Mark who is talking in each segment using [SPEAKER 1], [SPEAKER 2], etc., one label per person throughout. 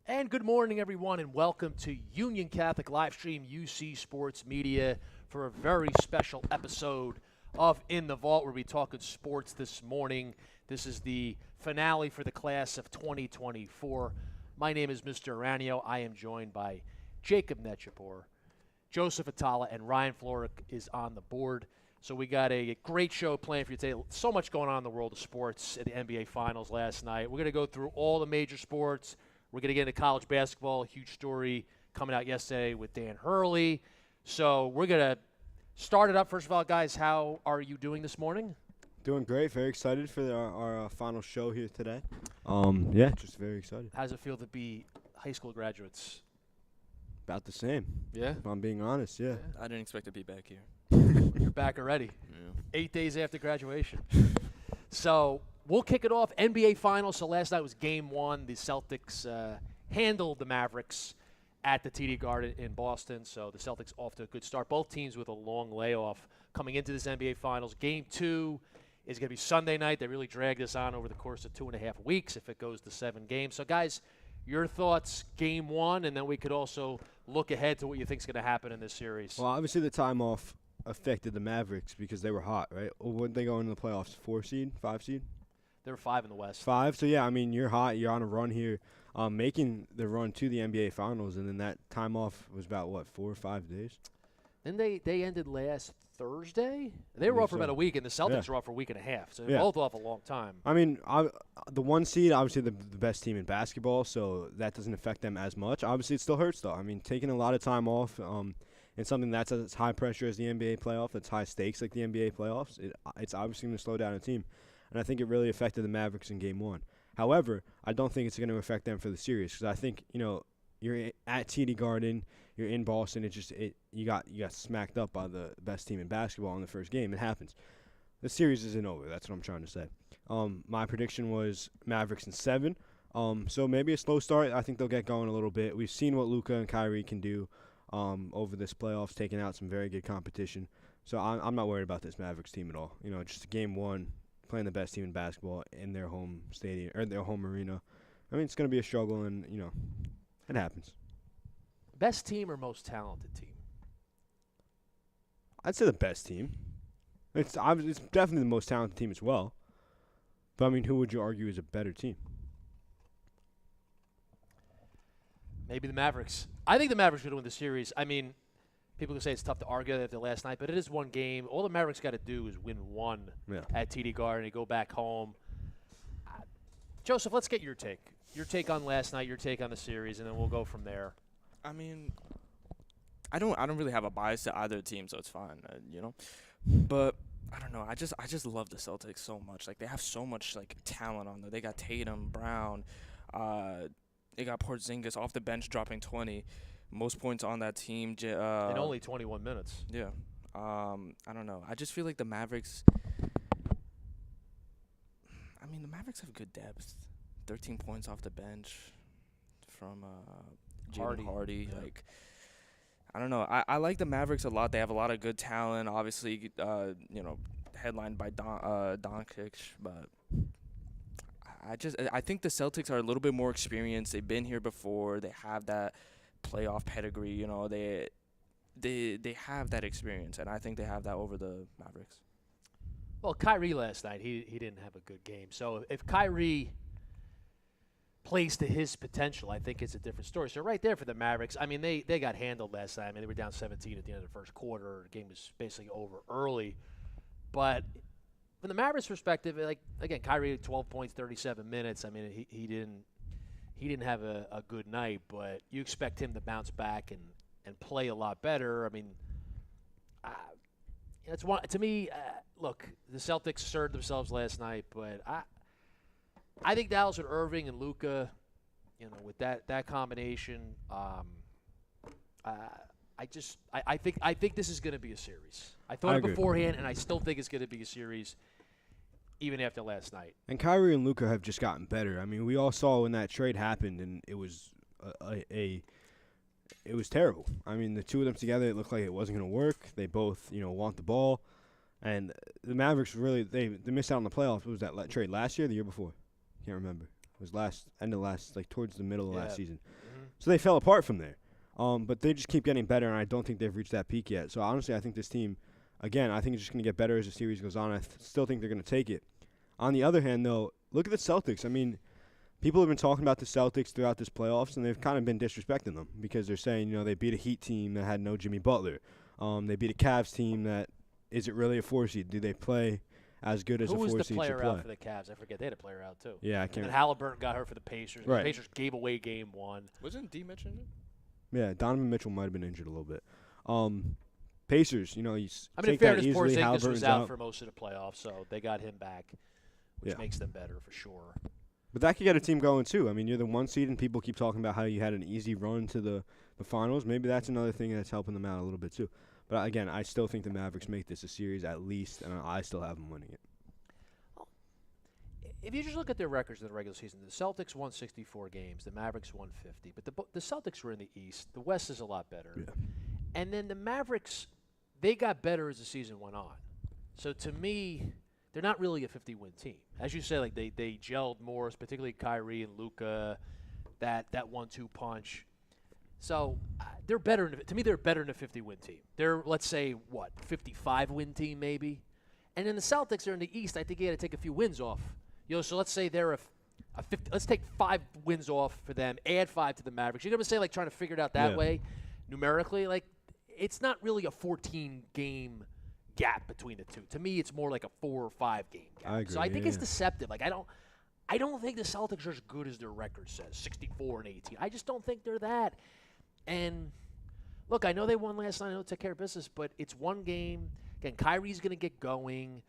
[SPEAKER 1] And good morning, everyone, and welcome to Union Catholic Livestream UC Sports Media for a very special episode of In the Vault, where we talk sports this morning. This is the finale for the class of 2024. My name is Mr. Aranio. I am joined by Jacob Netchapor, Joseph Atala, and Ryan Floric is on the board. So we got a great show planned for you today. So much going on in the world of sports at the NBA Finals last night. We're going to go through all the major sports. We're going to get into college basketball, a huge story coming out yesterday with Dan Hurley. So we're going to start it up. First of all, guys, how are you doing this morning?
[SPEAKER 2] Doing great. Very excited for our final show here today. Just very excited.
[SPEAKER 1] How does it feel to be high school graduates?
[SPEAKER 2] About the same.
[SPEAKER 1] Yeah?
[SPEAKER 2] If I'm being honest, yeah.
[SPEAKER 3] I didn't expect to be back here.
[SPEAKER 1] You're back already.
[SPEAKER 3] Yeah.
[SPEAKER 1] 8 days after graduation. So we'll kick it off. NBA Finals. So last night was Game 1. The Celtics handled the Mavericks at the TD Garden in Boston. So the Celtics off to a good start. Both teams with a long layoff coming into this NBA Finals. Game 2 is going to be Sunday night. They really dragged this on over the course of 2.5 weeks if it goes to 7 games. So, guys, your thoughts, Game 1, and then we could also look ahead to what you think is going to happen in this series.
[SPEAKER 2] Well, obviously the time off affected the Mavericks because they were hot, right? Or wouldn't they go into the playoffs? 4 seed? 5 seed?
[SPEAKER 1] There were 5 in the West.
[SPEAKER 2] 5. So, yeah, I mean, you're hot. You're on a run here. Making the run to the NBA Finals, and then that time off was about, 4 or 5 days?
[SPEAKER 1] Then they ended last Thursday. They were off for about a week, and the Celtics were off for a week and a half. So they're both off a long time.
[SPEAKER 2] I mean, the 1 seed, obviously the best team in basketball, so that doesn't affect them as much. Obviously, it still hurts, though. I mean, taking a lot of time off in something that's as high pressure as the NBA playoff, that's high stakes like the NBA playoffs, it's obviously going to slow down a team. And I think it really affected the Mavericks in Game 1. However, I don't think it's going to affect them for the series because I think, you're at TD Garden, you're in Boston. You got smacked up by the best team in basketball in the first game. It happens. The series isn't over. That's what I'm trying to say. My prediction was Mavericks in 7. So maybe a slow start. I think they'll get going a little bit. We've seen what Luka and Kyrie can do over this playoffs, taking out some very good competition. So I'm not worried about this Mavericks team at all. Just Game 1, playing the best team in basketball in their home stadium or their home arena. I mean, it's going to be a struggle, and it happens.
[SPEAKER 1] Best team or most talented team?
[SPEAKER 2] I'd say the best team. It's definitely the most talented team as well. But, I mean, who would you argue is a better team?
[SPEAKER 1] Maybe the Mavericks. I think the Mavericks are going to win the series. I mean, people can say it's tough to argue after last night, but it is 1 game. All the Mavericks got to do is win 1 at TD Garden and go back home. Joseph, let's get your take. Your take on last night, your take on the series, and then we'll go from there.
[SPEAKER 3] I mean, I don't really have a bias to either team, so it's fine, But I don't know. I just love the Celtics so much. Like, they have so much talent on there. They got Tatum, Brown, they got Porzingis off the bench dropping 20, most points on that team.
[SPEAKER 1] In only 21 minutes.
[SPEAKER 3] Yeah. I don't know. I just feel like the Mavericks. I mean, the Mavericks have good depth. 13 points off the bench from Jaden Hardy.
[SPEAKER 1] Yeah.
[SPEAKER 3] I don't know. I like the Mavericks a lot. They have a lot of good talent. Obviously, headlined by Doncic, but I think the Celtics are a little bit more experienced. They've been here before. They have that playoff pedigree. They have that experience, and I think they have that over the Mavericks.
[SPEAKER 1] Well, Kyrie last night, he didn't have a good game. So if Kyrie plays to his potential, I think it's a different story. So right there for the Mavericks, I mean, they got handled last night. I mean, they were down 17 at the end of the first quarter. The game was basically over early. But from the Mavericks' perspective, again, Kyrie had 12 points, 37 minutes. I mean, he didn't have a good night, but you expect him to bounce back and play a lot better. I mean, it's one to me. Look, the Celtics asserted themselves last night, but I think Dallas with Irving and Luka, with that combination, I think this is going to be a series. I thought it beforehand, and I still think it's going to be a series, even after last night.
[SPEAKER 2] And Kyrie and Luka have just gotten better. I mean, we all saw when that trade happened, and it was it was terrible. I mean, the two of them together, it looked like it wasn't going to work. They both, want the ball. And the Mavericks really, they missed out on the playoffs. What was that trade last year or the year before? Can't remember. was towards the middle of last
[SPEAKER 1] Yeah.
[SPEAKER 2] season.
[SPEAKER 1] Mhm.
[SPEAKER 2] So they fell apart from there. But they just keep getting better, and I don't think they've reached that peak yet. So honestly, I think this team, again, I think it's just going to get better as the series goes on. I still think they're going to take it. On the other hand, though, look at the Celtics. I mean, people have been talking about the Celtics throughout this playoffs, and they've kind of been disrespecting them because they're saying, they beat a Heat team that had no Jimmy Butler. They beat a Cavs team that isn't really a 4 seed. Do they play as good as
[SPEAKER 1] Who
[SPEAKER 2] a
[SPEAKER 1] was
[SPEAKER 2] 4
[SPEAKER 1] the
[SPEAKER 2] seed should
[SPEAKER 1] player
[SPEAKER 2] play?
[SPEAKER 1] out for the Cavs? I forget. They had a player out, too.
[SPEAKER 2] Yeah, I
[SPEAKER 1] And
[SPEAKER 2] can't.
[SPEAKER 1] then Halliburton got hurt for the Pacers.
[SPEAKER 2] Right.
[SPEAKER 1] The Pacers gave away game 1.
[SPEAKER 3] Wasn't D mentioned it?
[SPEAKER 2] Yeah, Donovan Mitchell might have been injured a little bit. Pacers, you
[SPEAKER 1] I mean, in
[SPEAKER 2] take that
[SPEAKER 1] fairness,
[SPEAKER 2] easily.
[SPEAKER 1] Porzingis was
[SPEAKER 2] Halliburton's
[SPEAKER 1] out for most of the playoffs, so they got him back, which
[SPEAKER 2] Yeah.
[SPEAKER 1] makes them better for sure.
[SPEAKER 2] But that could get a team going too. I mean, you're the 1 seed, and people keep talking about how you had an easy run to the finals. Maybe that's another thing that's helping them out a little bit too. But again, I still think the Mavericks make this a series at least, and I still have them winning it.
[SPEAKER 1] If you just look at their records in the regular season, the Celtics won 64 games, the Mavericks won 50. But the Celtics were in the East. The West is a lot better.
[SPEAKER 2] Yeah.
[SPEAKER 1] And then the Mavericks, they got better as the season went on. So to me, they're not really a 50-win team. As you say, like they gelled more, particularly Kyrie and Luka, that 1-2 punch. So they're better. To me, they're better than a 50-win team. They're, let's say, 55-win team maybe. And then the Celtics are in the East. I think you got to take a few wins off. So let's say they're a 50. Let's take 5 wins off for them. Add 5 to the Mavericks. You're gonna say like trying to figure it out that
[SPEAKER 2] Yeah.
[SPEAKER 1] way, numerically. Like it's not really a 14-game gap between the two. To me, it's more like a 4 or 5 game gap.
[SPEAKER 2] I agree,
[SPEAKER 1] So I think
[SPEAKER 2] yeah,
[SPEAKER 1] it's
[SPEAKER 2] yeah.
[SPEAKER 1] deceptive. Like I don't think the Celtics are as good as their record says, 64-18. I just don't think they're that. And look, I know they won last night. I know they took care of business, but it's one game. Again, Kyrie's gonna get going.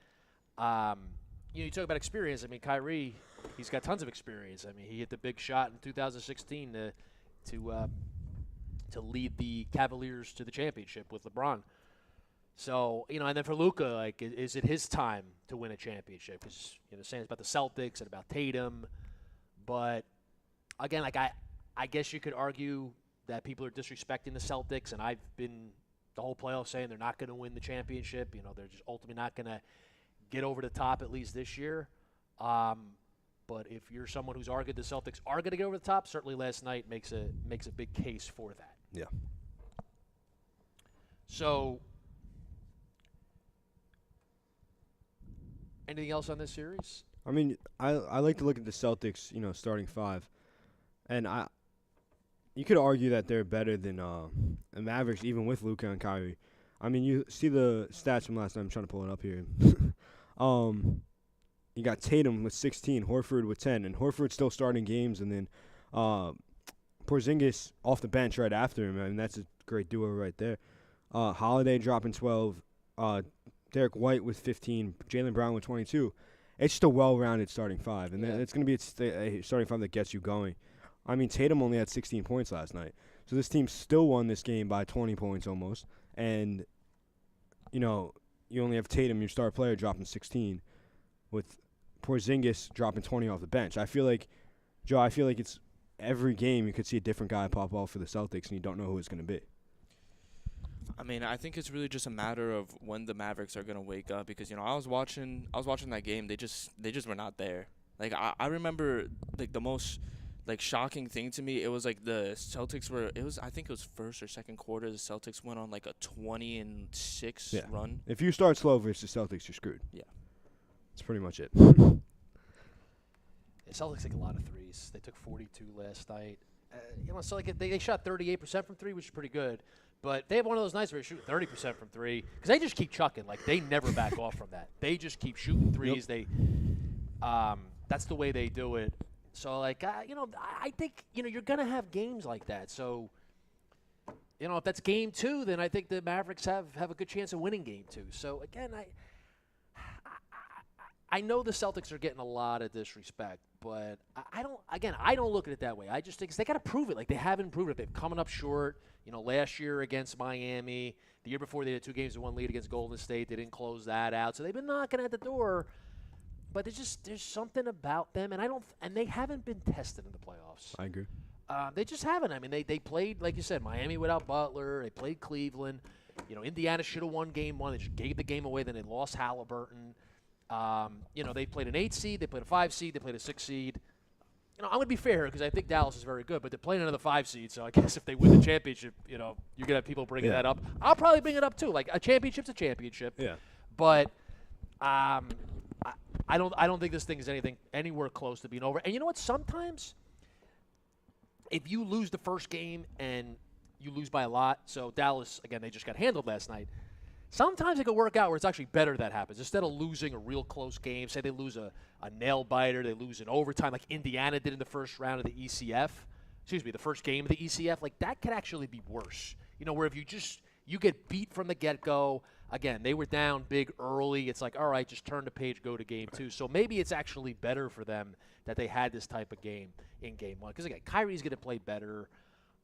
[SPEAKER 1] You talk about experience. I mean, Kyrie, he's got tons of experience. I mean, he hit the big shot in 2016 to lead the Cavaliers to the championship with LeBron. So, and then for Luka, like, is it his time to win a championship? Because, saying it's about the Celtics and about Tatum. But, again, like, I guess you could argue that people are disrespecting the Celtics, and I've been the whole playoff saying they're not going to win the championship. They're just ultimately not going to get over the top at least this year. But if you're someone who's argued the Celtics are going to get over the top, certainly last night makes a big case for that.
[SPEAKER 2] Yeah.
[SPEAKER 1] So, anything else on this series?
[SPEAKER 2] I mean, I like to look at the Celtics, starting 5, and you could argue that they're better than the Mavericks, even with Luka and Kyrie. I mean, you see the stats from last night. I'm trying to pull it up here. You got Tatum with 16, Horford with 10, and Horford's still starting games, and then Porzingis off the bench right after him. I mean, that's a great duo right there. Holiday dropping 12, Derek White with 15, Jaylen Brown with 22. It's just a well-rounded starting 5, and
[SPEAKER 1] Yeah.
[SPEAKER 2] it's going to be a starting 5 that gets you going. I mean, Tatum only had 16 points last night, so this team still won this game by 20 points almost, and you only have Tatum, your star player, dropping 16, with Porzingis dropping 20 off the bench. I feel like, Joe, it's every game you could see a different guy pop off for the Celtics, and you don't know who it's going to be.
[SPEAKER 3] I mean, I think it's really just a matter of when the Mavericks are gonna wake up because I was watching that game. They just were not there. Like I remember like the most like shocking thing to me. It was like the Celtics were. I think it was first or second quarter. The Celtics went on like a 20-6 run.
[SPEAKER 2] If you start slow versus the Celtics, you're screwed.
[SPEAKER 3] Yeah.
[SPEAKER 2] That's pretty much it.
[SPEAKER 1] The Celtics take a lot of threes. They took 42 last night. So like they shot 38% from 3, which is pretty good. But they have one of those nights where they shoot 30% from 3 because they just keep chucking. Like they never back off from that. They just keep shooting threes.
[SPEAKER 2] Yep.
[SPEAKER 1] That's the way they do it. So like I think you're gonna have games like that. So if that's game 2, then I think the Mavericks have a good chance of winning game 2. So again, I know the Celtics are getting a lot of disrespect, but I don't look at it that way. I just think they got to prove it. Like they haven't proved it. They've coming up short. Last year against Miami, the year before they had 2 games to 1 lead against Golden State. They didn't close that out, so they've been knocking at the door. But there's something about them, and they haven't been tested in the playoffs.
[SPEAKER 2] I agree.
[SPEAKER 1] They just haven't. I mean, they played, like you said, Miami without Butler. They played Cleveland. Indiana should have won game 1. They just gave the game away. Then they lost Halliburton. They played an 8 seed. They played a 5 seed. They played a 6 seed. I'm going to be fair because I think Dallas is very good, but they're playing another 5 seed, so I guess if they win the championship, you're going to have people bringing that up. I'll probably bring it up too. Like, a championship's a championship.
[SPEAKER 2] Yeah.
[SPEAKER 1] But I don't think this thing is anywhere close to being over. And you know what? Sometimes if you lose the first game and you lose by a lot, so Dallas, again, they just got handled last night. Sometimes it can work out where it's actually better that happens. Instead of losing a real close game, say they lose a nail-biter, they lose in overtime like Indiana did in the first round of the ECF. The first game of the ECF. Like, that could actually be worse. Where if you get beat from the get-go. Again, they were down big early. It's like, all right, just turn the page, go to game 2. So maybe it's actually better for them that they had this type of game in game 1. Because, again, Kyrie's going to play better.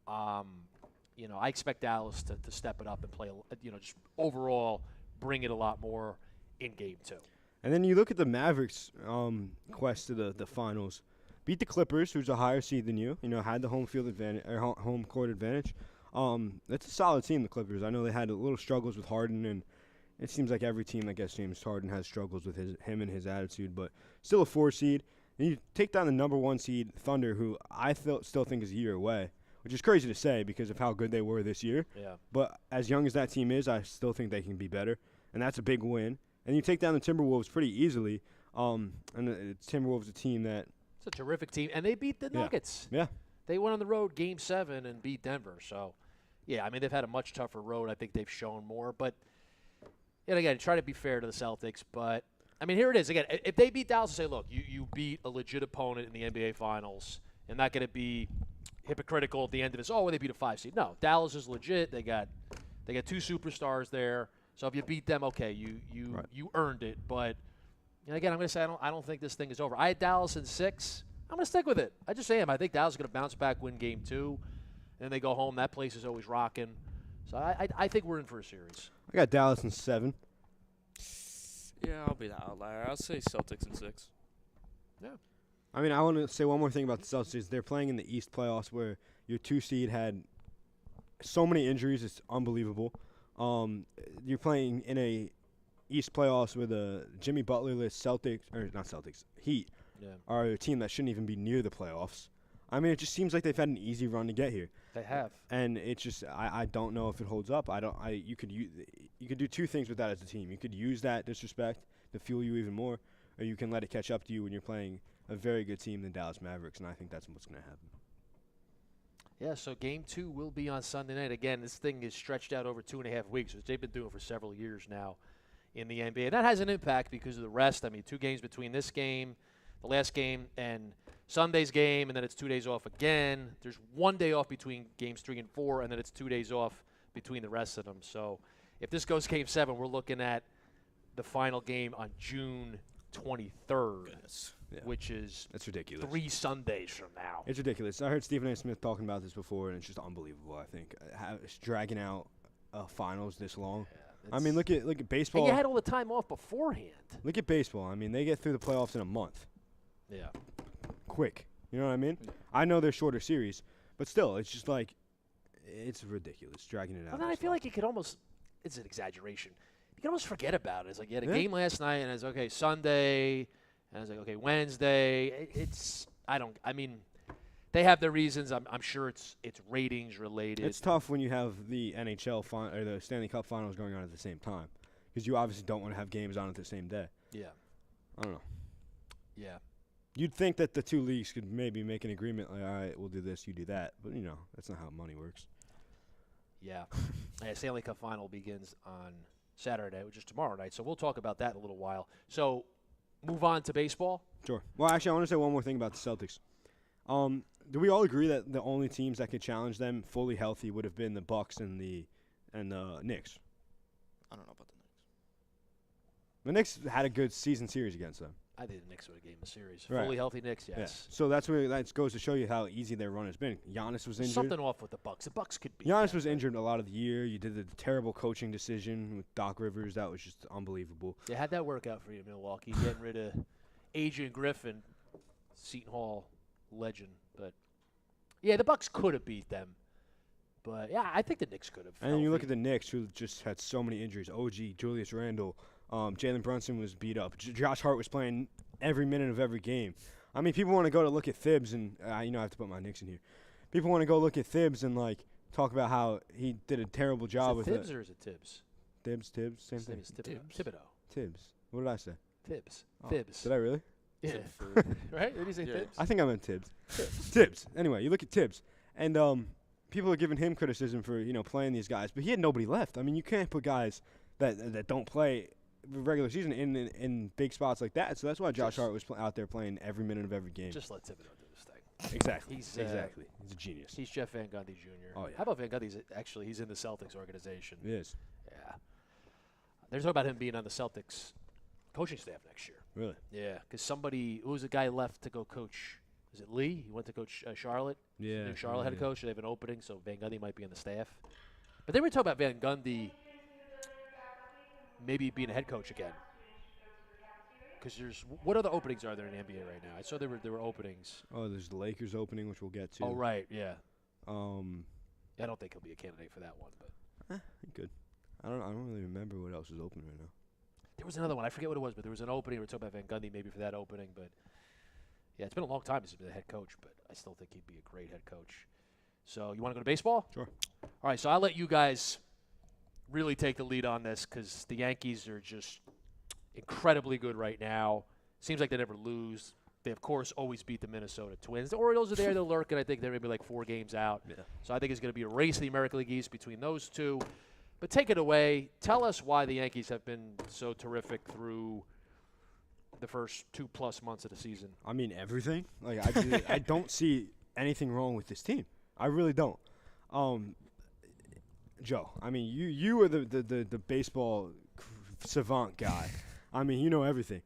[SPEAKER 1] I expect Dallas to step it up and play, just overall bring it a lot more in game 2.
[SPEAKER 2] And then you look at the Mavericks' quest to the finals. Beat the Clippers, who's a higher seed than you. Had the home field advantage or home court advantage. That's a solid team, the Clippers. I know they had a little struggles with Harden, and it seems like every team that gets James Harden has struggles with him and his attitude, but still a 4 seed. And you take down the number 1 seed, Thunder, who I still think is a year away, which is crazy to say because of how good they were this year.
[SPEAKER 1] Yeah.
[SPEAKER 2] But as young as that team is, I still think they can be better, and that's a big win. And you take down the Timberwolves pretty easily, and the Timberwolves a team that
[SPEAKER 1] it's a terrific team, and they beat the Nuggets.
[SPEAKER 2] Yeah.
[SPEAKER 1] They went on the road game 7 and beat Denver. So, yeah, I mean, they've had a much tougher road. I think they've shown more. But, and again, try to be fair to the Celtics. But, I mean, here it is. Again, if they beat Dallas and say, look, you beat a legit opponent in the NBA Finals, and not going to be hypocritical at the end of this, they beat a 5 seed. No, Dallas is legit. They got 2 superstars there. So if you beat them, okay, you earned it. But, again, I'm going to say I don't think this thing is over. I had Dallas in 6. I'm going to stick with it. I just am. I think Dallas is going to bounce back, win game 2. And then they go home. That place is always rocking. So I think we're in for a series.
[SPEAKER 2] I got Dallas in 7.
[SPEAKER 3] Yeah, I'll be the outlier. I'll say Celtics in 6.
[SPEAKER 1] Yeah.
[SPEAKER 2] I mean, I want to say one more thing about the Celtics. They're playing in the East playoffs where your 2 seed had so many injuries. It's unbelievable. You're playing in a East playoffs with a Jimmy Butler-less Heat are a team that shouldn't even be near the playoffs. I mean, it just seems like they've had an easy run to get here.
[SPEAKER 1] They have.
[SPEAKER 2] And it's just I don't know if it holds up. You could do 2 things with that as a team. You could use that disrespect to fuel you even more, or you can let it catch up to you when you're playing a very good team, the Dallas Mavericks, and I think that's what's going to happen.
[SPEAKER 1] Yeah, so game 2 will be on Sunday night. Again, this thing is stretched out over 2.5 weeks, which they've been doing for several years now in the NBA. And that has an impact because of the rest. I mean, 2 games between this game, the last game, and Sunday's game, and then it's 2 days off again. There's 1 day off between games 3 and 4, and then it's 2 days off between the rest of them. So if this goes game 7, we're looking at the final game on June 23rd.
[SPEAKER 3] Goodness.
[SPEAKER 2] Yeah.
[SPEAKER 1] Which is
[SPEAKER 2] That's ridiculous.
[SPEAKER 1] 3 Sundays from now.
[SPEAKER 2] It's ridiculous. I heard Stephen A. Smith talking about this before, and it's just unbelievable. I think it's dragging out finals this long.
[SPEAKER 1] Yeah,
[SPEAKER 2] I mean, look at baseball.
[SPEAKER 1] And you had all the time off beforehand.
[SPEAKER 2] Look at baseball. I mean, they get through the playoffs in a month.
[SPEAKER 1] Yeah.
[SPEAKER 2] Quick. You know what I mean?
[SPEAKER 3] Yeah.
[SPEAKER 2] I know they're shorter series, but still, it's just like it's ridiculous dragging it out.
[SPEAKER 1] Well, then I feel like you could almost – it's an exaggeration. You can almost forget about it. It's like you had a game last night, and it's, okay, Sunday – and I was like, okay, Wednesday. They have their reasons. I'm sure it's ratings related.
[SPEAKER 2] It's tough when you have the NHL or the Stanley Cup Finals going on at the same time, because you obviously don't want to have games on at the same day.
[SPEAKER 1] Yeah.
[SPEAKER 2] I don't know.
[SPEAKER 1] Yeah.
[SPEAKER 2] You'd think that the 2 leagues could maybe make an agreement, like, all right, we'll do this, you do that, but that's not how money works.
[SPEAKER 1] Yeah. Stanley Cup Final begins on Saturday, which is tomorrow night. So we'll talk about that in a little while. So. Move on to baseball.
[SPEAKER 2] Sure. Well, actually, I want to say one more thing about the Celtics. Do we all agree that the only teams that could challenge them fully healthy would have been the Bucks and the Knicks?
[SPEAKER 3] I don't know about the Knicks.
[SPEAKER 2] The Knicks had a good season series against them.
[SPEAKER 1] I think the Knicks would have gave them a series.
[SPEAKER 2] Right.
[SPEAKER 1] Fully healthy Knicks, yes.
[SPEAKER 2] Yeah. So that goes to show you how easy their run has been. Giannis was injured.
[SPEAKER 1] Something off with the Bucks. The Bucks could be.
[SPEAKER 2] Giannis was injured a lot of the year. You did the terrible coaching decision with Doc Rivers. That was just unbelievable.
[SPEAKER 1] Yeah, how'd that work out for you, Milwaukee? Getting rid of Adrian Griffin, Seton Hall legend. But, yeah, the Bucks could have beat them. But, yeah, I think the Knicks could have.
[SPEAKER 2] And then you look at the Knicks, who just had so many injuries. OG, Julius Randle, Jalen Brunson was beat up. Josh Hart was playing every minute of every game. I mean, people want to go to look at Thibs, and I have to put my Knicks in here. People want to go look at Thibs and like talk about how he did a terrible job with
[SPEAKER 1] Thibs
[SPEAKER 2] it.
[SPEAKER 1] or is it Tibbs?
[SPEAKER 2] Tibbs, same
[SPEAKER 1] His name
[SPEAKER 2] thing.
[SPEAKER 1] is Thibodeau.
[SPEAKER 3] Tibbs.
[SPEAKER 1] Thibodeau.
[SPEAKER 2] Tibbs. What did I say?
[SPEAKER 1] Thibs.
[SPEAKER 2] Oh,
[SPEAKER 1] Thibs.
[SPEAKER 2] Did I really?
[SPEAKER 1] Yeah. Right? Did he say
[SPEAKER 3] Yeah.
[SPEAKER 1] Thibs?
[SPEAKER 2] I think I meant Tibbs. Tibbs. Anyway, you look at Tibbs, and people are giving him criticism for playing these guys, but he had nobody left. I mean, you can't put guys that don't play regular season in big spots like that. So that's why Josh Hart was out there playing every minute of every game.
[SPEAKER 1] Just let Thibodeau do his thing.
[SPEAKER 2] Exactly.
[SPEAKER 1] He's,
[SPEAKER 2] exactly. He's a genius.
[SPEAKER 1] He's Jeff Van Gundy Jr.
[SPEAKER 2] Oh, yeah.
[SPEAKER 1] How about Van Gundy's actually? He's in the Celtics organization.
[SPEAKER 2] He is.
[SPEAKER 1] Yeah. There's talk about him being on the Celtics coaching staff next year.
[SPEAKER 2] Really.
[SPEAKER 1] Yeah, because who was the guy left to go coach? Is it Lee? He went to coach Charlotte.
[SPEAKER 2] Yeah.
[SPEAKER 1] New Charlotte head coach. They have an opening, so Van Gundy might be on the staff. But then we talk about Van Gundy maybe being a head coach again. Because what other openings are there in the NBA right now? I saw there were openings.
[SPEAKER 2] Oh, there's the Lakers opening, which we'll get to.
[SPEAKER 1] Oh right, yeah.
[SPEAKER 2] Yeah,
[SPEAKER 1] I don't think he'll be a candidate for that one, but
[SPEAKER 2] good. I don't really remember what else is open right now.
[SPEAKER 1] there was another one. I forget what it was, but there was an opening. We were talking about Van Gundy maybe for that opening, but yeah, it's been a long time since he's been a head coach, but I still think he'd be a great head coach. So you want to go to baseball?
[SPEAKER 2] Sure.
[SPEAKER 1] All right, so I'll let you guys really take the lead on this because the Yankees are just incredibly good right now. Seems like they never lose. They, of course, always beat the Minnesota Twins. The Orioles are there. They're lurking. I think they're maybe like 4 games out.
[SPEAKER 2] Yeah.
[SPEAKER 1] So I think it's going to be a race in the American League East between those two. But take it away. Tell us why the Yankees have been so terrific through the first 2+ months of the season.
[SPEAKER 2] I mean, everything. Like I don't see anything wrong with this team. I really don't. Joe, I mean, you are the baseball savant guy. I mean, you know everything.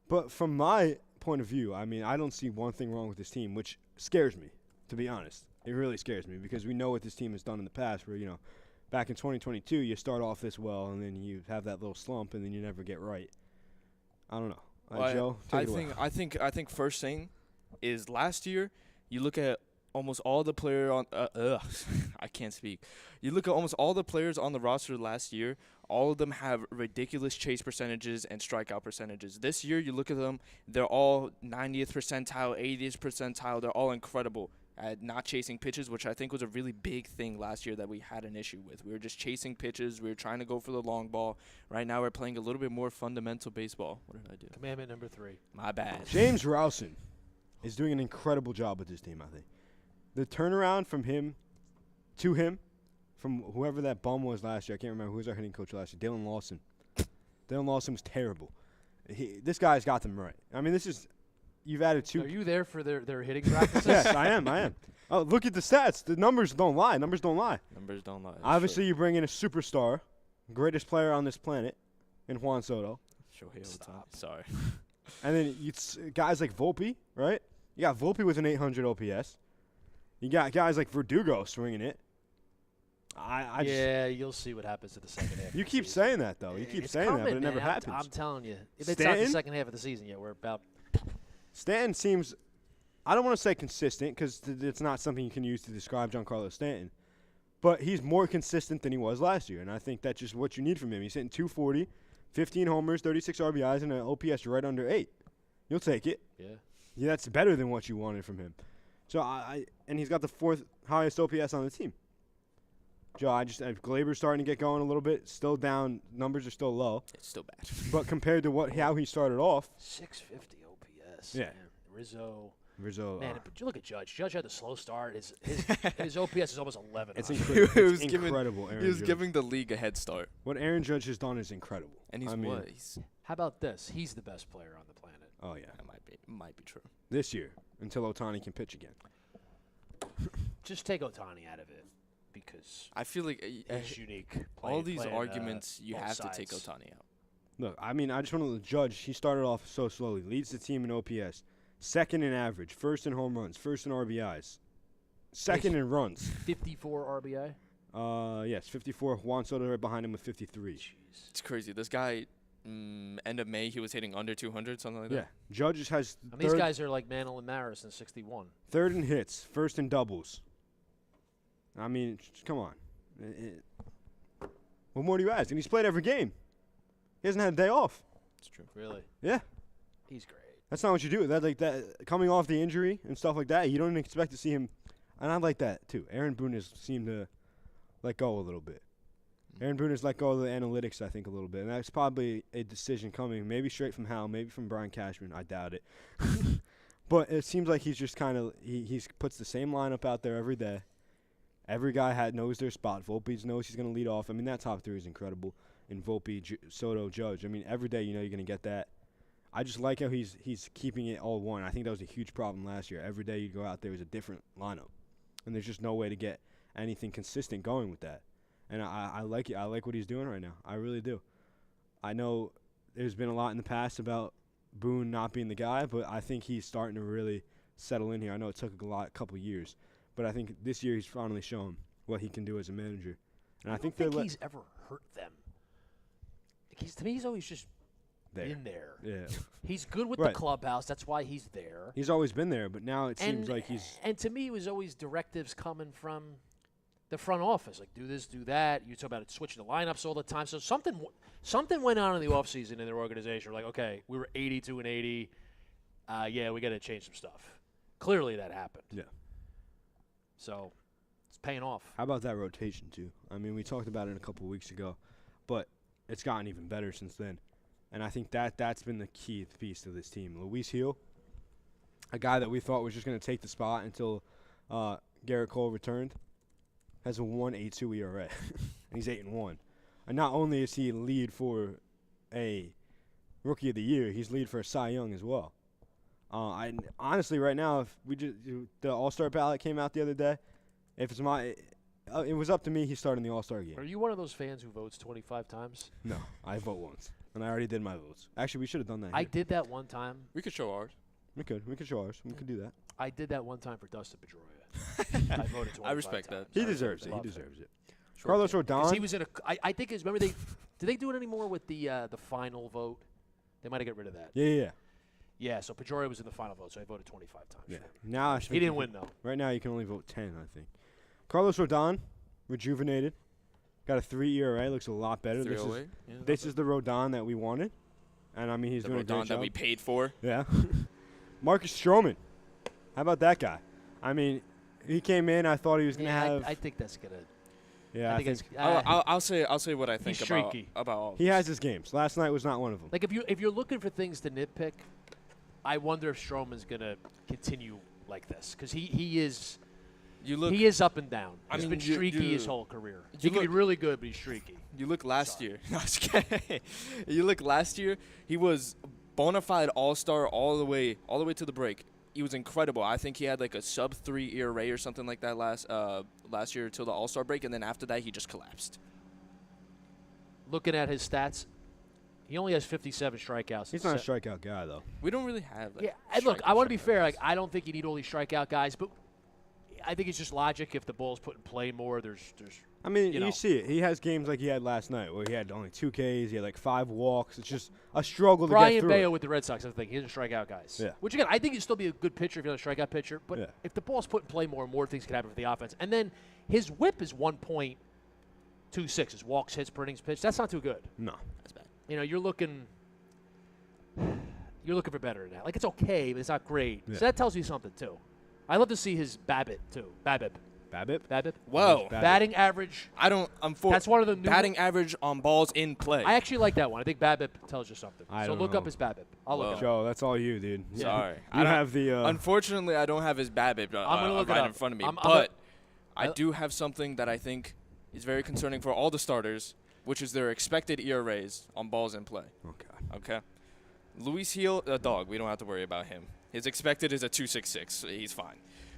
[SPEAKER 2] But from my point of view, I mean, I don't see one thing wrong with this team, which scares me, to be honest. It really scares me because we know what this team has done in the past where, back in 2022, you start off this well and then you have that little slump and then you never get right. I don't know. Joe, take it away.
[SPEAKER 3] I think first thing is last year, you look at almost all the player on I can't speak. You look at almost all the players on the roster last year, all of them have ridiculous chase percentages and strikeout percentages. This year, you look at them, they're all 90th percentile, 80th percentile. They're all incredible at not chasing pitches, which I think was a really big thing last year that we had an issue with. We were just chasing pitches. We were trying to go for the long ball. Right now, we're playing a little bit more fundamental baseball. What did I do?
[SPEAKER 1] Commandment number 3.
[SPEAKER 3] My bad.
[SPEAKER 2] James Rouson is doing an incredible job with this team, I think. The turnaround from him to him, from whoever that bum was last year, I can't remember who was our hitting coach last year, Dalen Lawson. Dalen Lawson was terrible. This guy's got them right. I mean, you've added 2.
[SPEAKER 1] Are you there for their hitting practices?
[SPEAKER 2] Yes, I am. Oh, look at the stats. The numbers don't lie.
[SPEAKER 3] Numbers don't lie.
[SPEAKER 2] Obviously, you bring in a superstar, greatest player on this planet, in Juan Soto.
[SPEAKER 3] Shohei Ohtani. Sorry.
[SPEAKER 2] And then guys like Volpe, right? You got Volpe with an 800 OPS. You got guys like Verdugo swinging it.
[SPEAKER 1] You'll see what happens in the second half.
[SPEAKER 2] You keep saying that, though. You keep
[SPEAKER 1] It's
[SPEAKER 2] saying
[SPEAKER 1] coming,
[SPEAKER 2] that, but it never
[SPEAKER 1] man.
[SPEAKER 2] happens.
[SPEAKER 1] I'm telling you. If it's not
[SPEAKER 2] Stanton?
[SPEAKER 1] the second half of the season yet, we're about
[SPEAKER 2] Stanton seems, I don't want to say consistent because it's not something you can use to describe Giancarlo Stanton, but he's more consistent than he was last year, and I think that's just what you need from him. He's hitting 240, 15 homers, 36 RBIs, and an OPS right under 8. You'll take it.
[SPEAKER 1] Yeah,
[SPEAKER 2] that's better than what you wanted from him. So and he's got the 4th highest OPS on the team. Joe, Glaber's starting to get going a little bit. Still down. Numbers are still low.
[SPEAKER 3] It's still bad.
[SPEAKER 2] But compared to how he started off.
[SPEAKER 1] 650 OPS.
[SPEAKER 2] Yeah.
[SPEAKER 1] Man. Rizzo.
[SPEAKER 2] Man,
[SPEAKER 1] but you look at Judge. Judge had the slow start. His OPS is almost 11.
[SPEAKER 2] it's incredible.
[SPEAKER 3] He was
[SPEAKER 2] incredible.
[SPEAKER 3] He was giving the league a head start.
[SPEAKER 2] What Aaron Judge has done is incredible.
[SPEAKER 3] And he's
[SPEAKER 1] How about this? He's the best player on the planet.
[SPEAKER 2] Oh, yeah.
[SPEAKER 3] That might be true.
[SPEAKER 2] This year, until Ohtani can pitch again.
[SPEAKER 1] Just take Ohtani out of it because
[SPEAKER 3] I feel like
[SPEAKER 1] he's unique.
[SPEAKER 3] all these
[SPEAKER 1] playing,
[SPEAKER 3] arguments, you
[SPEAKER 1] both
[SPEAKER 3] have
[SPEAKER 1] sides.
[SPEAKER 3] to take Ohtani out.
[SPEAKER 2] Look, I mean, I just want to Judge. He started off so slowly. Leads the team in OPS. 2nd in average. 1st in home runs. 1st in RBIs. 2nd in runs.
[SPEAKER 1] 54 RBI.
[SPEAKER 2] Yes, 54. Juan Soto right behind him with 53.
[SPEAKER 1] Jeez.
[SPEAKER 3] It's crazy. This guy, end of May, he was hitting under 200, something like
[SPEAKER 2] Yeah.
[SPEAKER 3] that.
[SPEAKER 2] Judge has
[SPEAKER 1] I mean, these guys are like Mantle and Maris in 61.
[SPEAKER 2] 3rd in hits. 1st in doubles. I mean, come on. What more do you ask? And he's played every game. He hasn't had a day off.
[SPEAKER 3] It's true.
[SPEAKER 1] Really?
[SPEAKER 2] Yeah.
[SPEAKER 1] He's great.
[SPEAKER 2] That's not what you do. That coming off the injury and stuff like that, you don't expect to see him. And I like that too. Aaron Boone has seemed to let go a little bit. Aaron Boone has let go of the analytics, I think, a little bit. And that's probably a decision coming, maybe straight from Hal, maybe from Brian Cashman. I doubt it. But it seems like he's just kind of he's puts the same lineup out there every day. Every guy knows their spot. Volpe knows he's going to lead off. I mean, that top three is incredible. And Volpe, Soto, Judge. I mean, every day you know you're going to get that. I just like how he's keeping it all one. I think that was a huge problem last year. Every day you go out there is a different lineup. And there's just no way to get anything consistent going with that. And I like it. I like what he's doing right now. I really do. I know there's been a lot in the past about Boone not being the guy, but I think he's starting to really settle in here. I know it took a couple years, but I think this year he's finally shown what he can do as a manager. And I think
[SPEAKER 1] he's ever hurt them. To me, he's always just in there.
[SPEAKER 2] Yeah.
[SPEAKER 1] He's good with the clubhouse. That's why he's there.
[SPEAKER 2] He's always been there, but now it seems like he's.
[SPEAKER 1] And to me, it was always directives coming from the front office, like do this, do that. You talk about it switching the lineups all the time. So something went on in the offseason in their organization. We're like, okay, we were 82 and 80. Yeah, we got to change some stuff. Clearly, that happened.
[SPEAKER 2] Yeah.
[SPEAKER 1] So it's paying off.
[SPEAKER 2] How about that rotation too? I mean, we talked about it a couple of weeks ago, but it's gotten even better since then. And I think that's been the key piece to this team. Luis Gil, a guy that we thought was just going to take the spot until Garrett Cole returned, has a 1.82 ERA. And he's 8-1. And not only is he lead for a Rookie of the Year, he's lead for a Cy Young as well. Honestly, right now, if the All-Star ballot came out the other day, if it's it was up to me, he's starting the All-Star game.
[SPEAKER 1] Are you one of those fans who votes 25 times?
[SPEAKER 2] No, I vote once. And I already did my votes. Actually, we should have done that.
[SPEAKER 1] I did that one time.
[SPEAKER 3] We could show ours.
[SPEAKER 2] We could show ours. We could do that.
[SPEAKER 1] I did that one time for Dustin Pedroia. I voted 25
[SPEAKER 3] I respect
[SPEAKER 1] times.
[SPEAKER 3] that.
[SPEAKER 2] He deserves it. He deserves it.
[SPEAKER 3] Sure.
[SPEAKER 2] Carlos Rodon.
[SPEAKER 1] He was in I think remember do they do it anymore with the final vote? They might have got rid of that.
[SPEAKER 2] Yeah.
[SPEAKER 1] Yeah, so Pedroia was in the final vote, so I voted 25 times.
[SPEAKER 2] Yeah.
[SPEAKER 1] For him.
[SPEAKER 2] Now
[SPEAKER 1] He didn't win, though.
[SPEAKER 2] Right now, you can only vote 10, I think. Carlos Rodon, rejuvenated. Got a 3 ERA. Looks a lot better. This is the Rodon that we wanted. And, I mean, he's doing a great job.
[SPEAKER 3] The Rodon that we paid for.
[SPEAKER 2] Yeah. Marcus Stroman. How about that guy? I mean, he came in. I thought he was going to have.
[SPEAKER 1] I think that's going to.
[SPEAKER 2] Yeah, I think
[SPEAKER 3] I'll say what I think about all
[SPEAKER 2] he has his games. Last night was not one of them.
[SPEAKER 1] Like, if you're looking for things to nitpick, I wonder if Stroman's going to continue like this. Because he is. He is up and down. He's been streaky his whole career. He can be really good, but he's streaky.
[SPEAKER 3] You look last year. No, I was kidding. You look last year. He was bona fide all-star all the way to the break. He was incredible. I think he had like a sub-3 ERA or something like that last year till the all-star break, and then after that he just collapsed.
[SPEAKER 1] Looking at his stats, he only has 57 strikeouts.
[SPEAKER 2] He's not a strikeout guy, though.
[SPEAKER 3] We don't really have. Like,
[SPEAKER 1] yeah, and look, I want to be fair. Like, I don't think you need all these strikeout guys, but I think it's just logic. If the ball's put in play more, there's.
[SPEAKER 2] I mean, you see it. He has games like he had last night where he had only 2 Ks. He had like 5 walks. It's just a struggle to get through.
[SPEAKER 1] Brian Bayo with the Red Sox, I think. He doesn't strike out guys.
[SPEAKER 2] Yeah.
[SPEAKER 1] Which, again, I think he'd still be a good pitcher if you're not a strikeout pitcher. But
[SPEAKER 2] yeah.
[SPEAKER 1] if the ball's put in play more things can happen for the offense. And then his whip is 1.26. His walks, hits, per innings pitched. That's not too good.
[SPEAKER 2] No.
[SPEAKER 3] That's bad.
[SPEAKER 1] You're looking for better than that. Like, it's okay, but it's not great.
[SPEAKER 2] Yeah.
[SPEAKER 1] So that tells you something, too. I love to see his BABIP, too. BABIP.
[SPEAKER 3] Whoa.
[SPEAKER 1] Batting average.
[SPEAKER 3] That's one of the new batting average on balls in play.
[SPEAKER 1] I actually like that one. I think BABIP tells you something. So look up his BABIP. I'll look it up.
[SPEAKER 2] Joe, that's all you, dude.
[SPEAKER 3] Yeah. Sorry.
[SPEAKER 2] You have the.
[SPEAKER 3] Unfortunately, I don't have his BABIP right in front of me. But I do have something that I think is very concerning for all the starters, which is their expected ERAs on balls in play. Okay. Luis Gil, a dog. We don't have to worry about him. His expected is a 2.66. He's fine.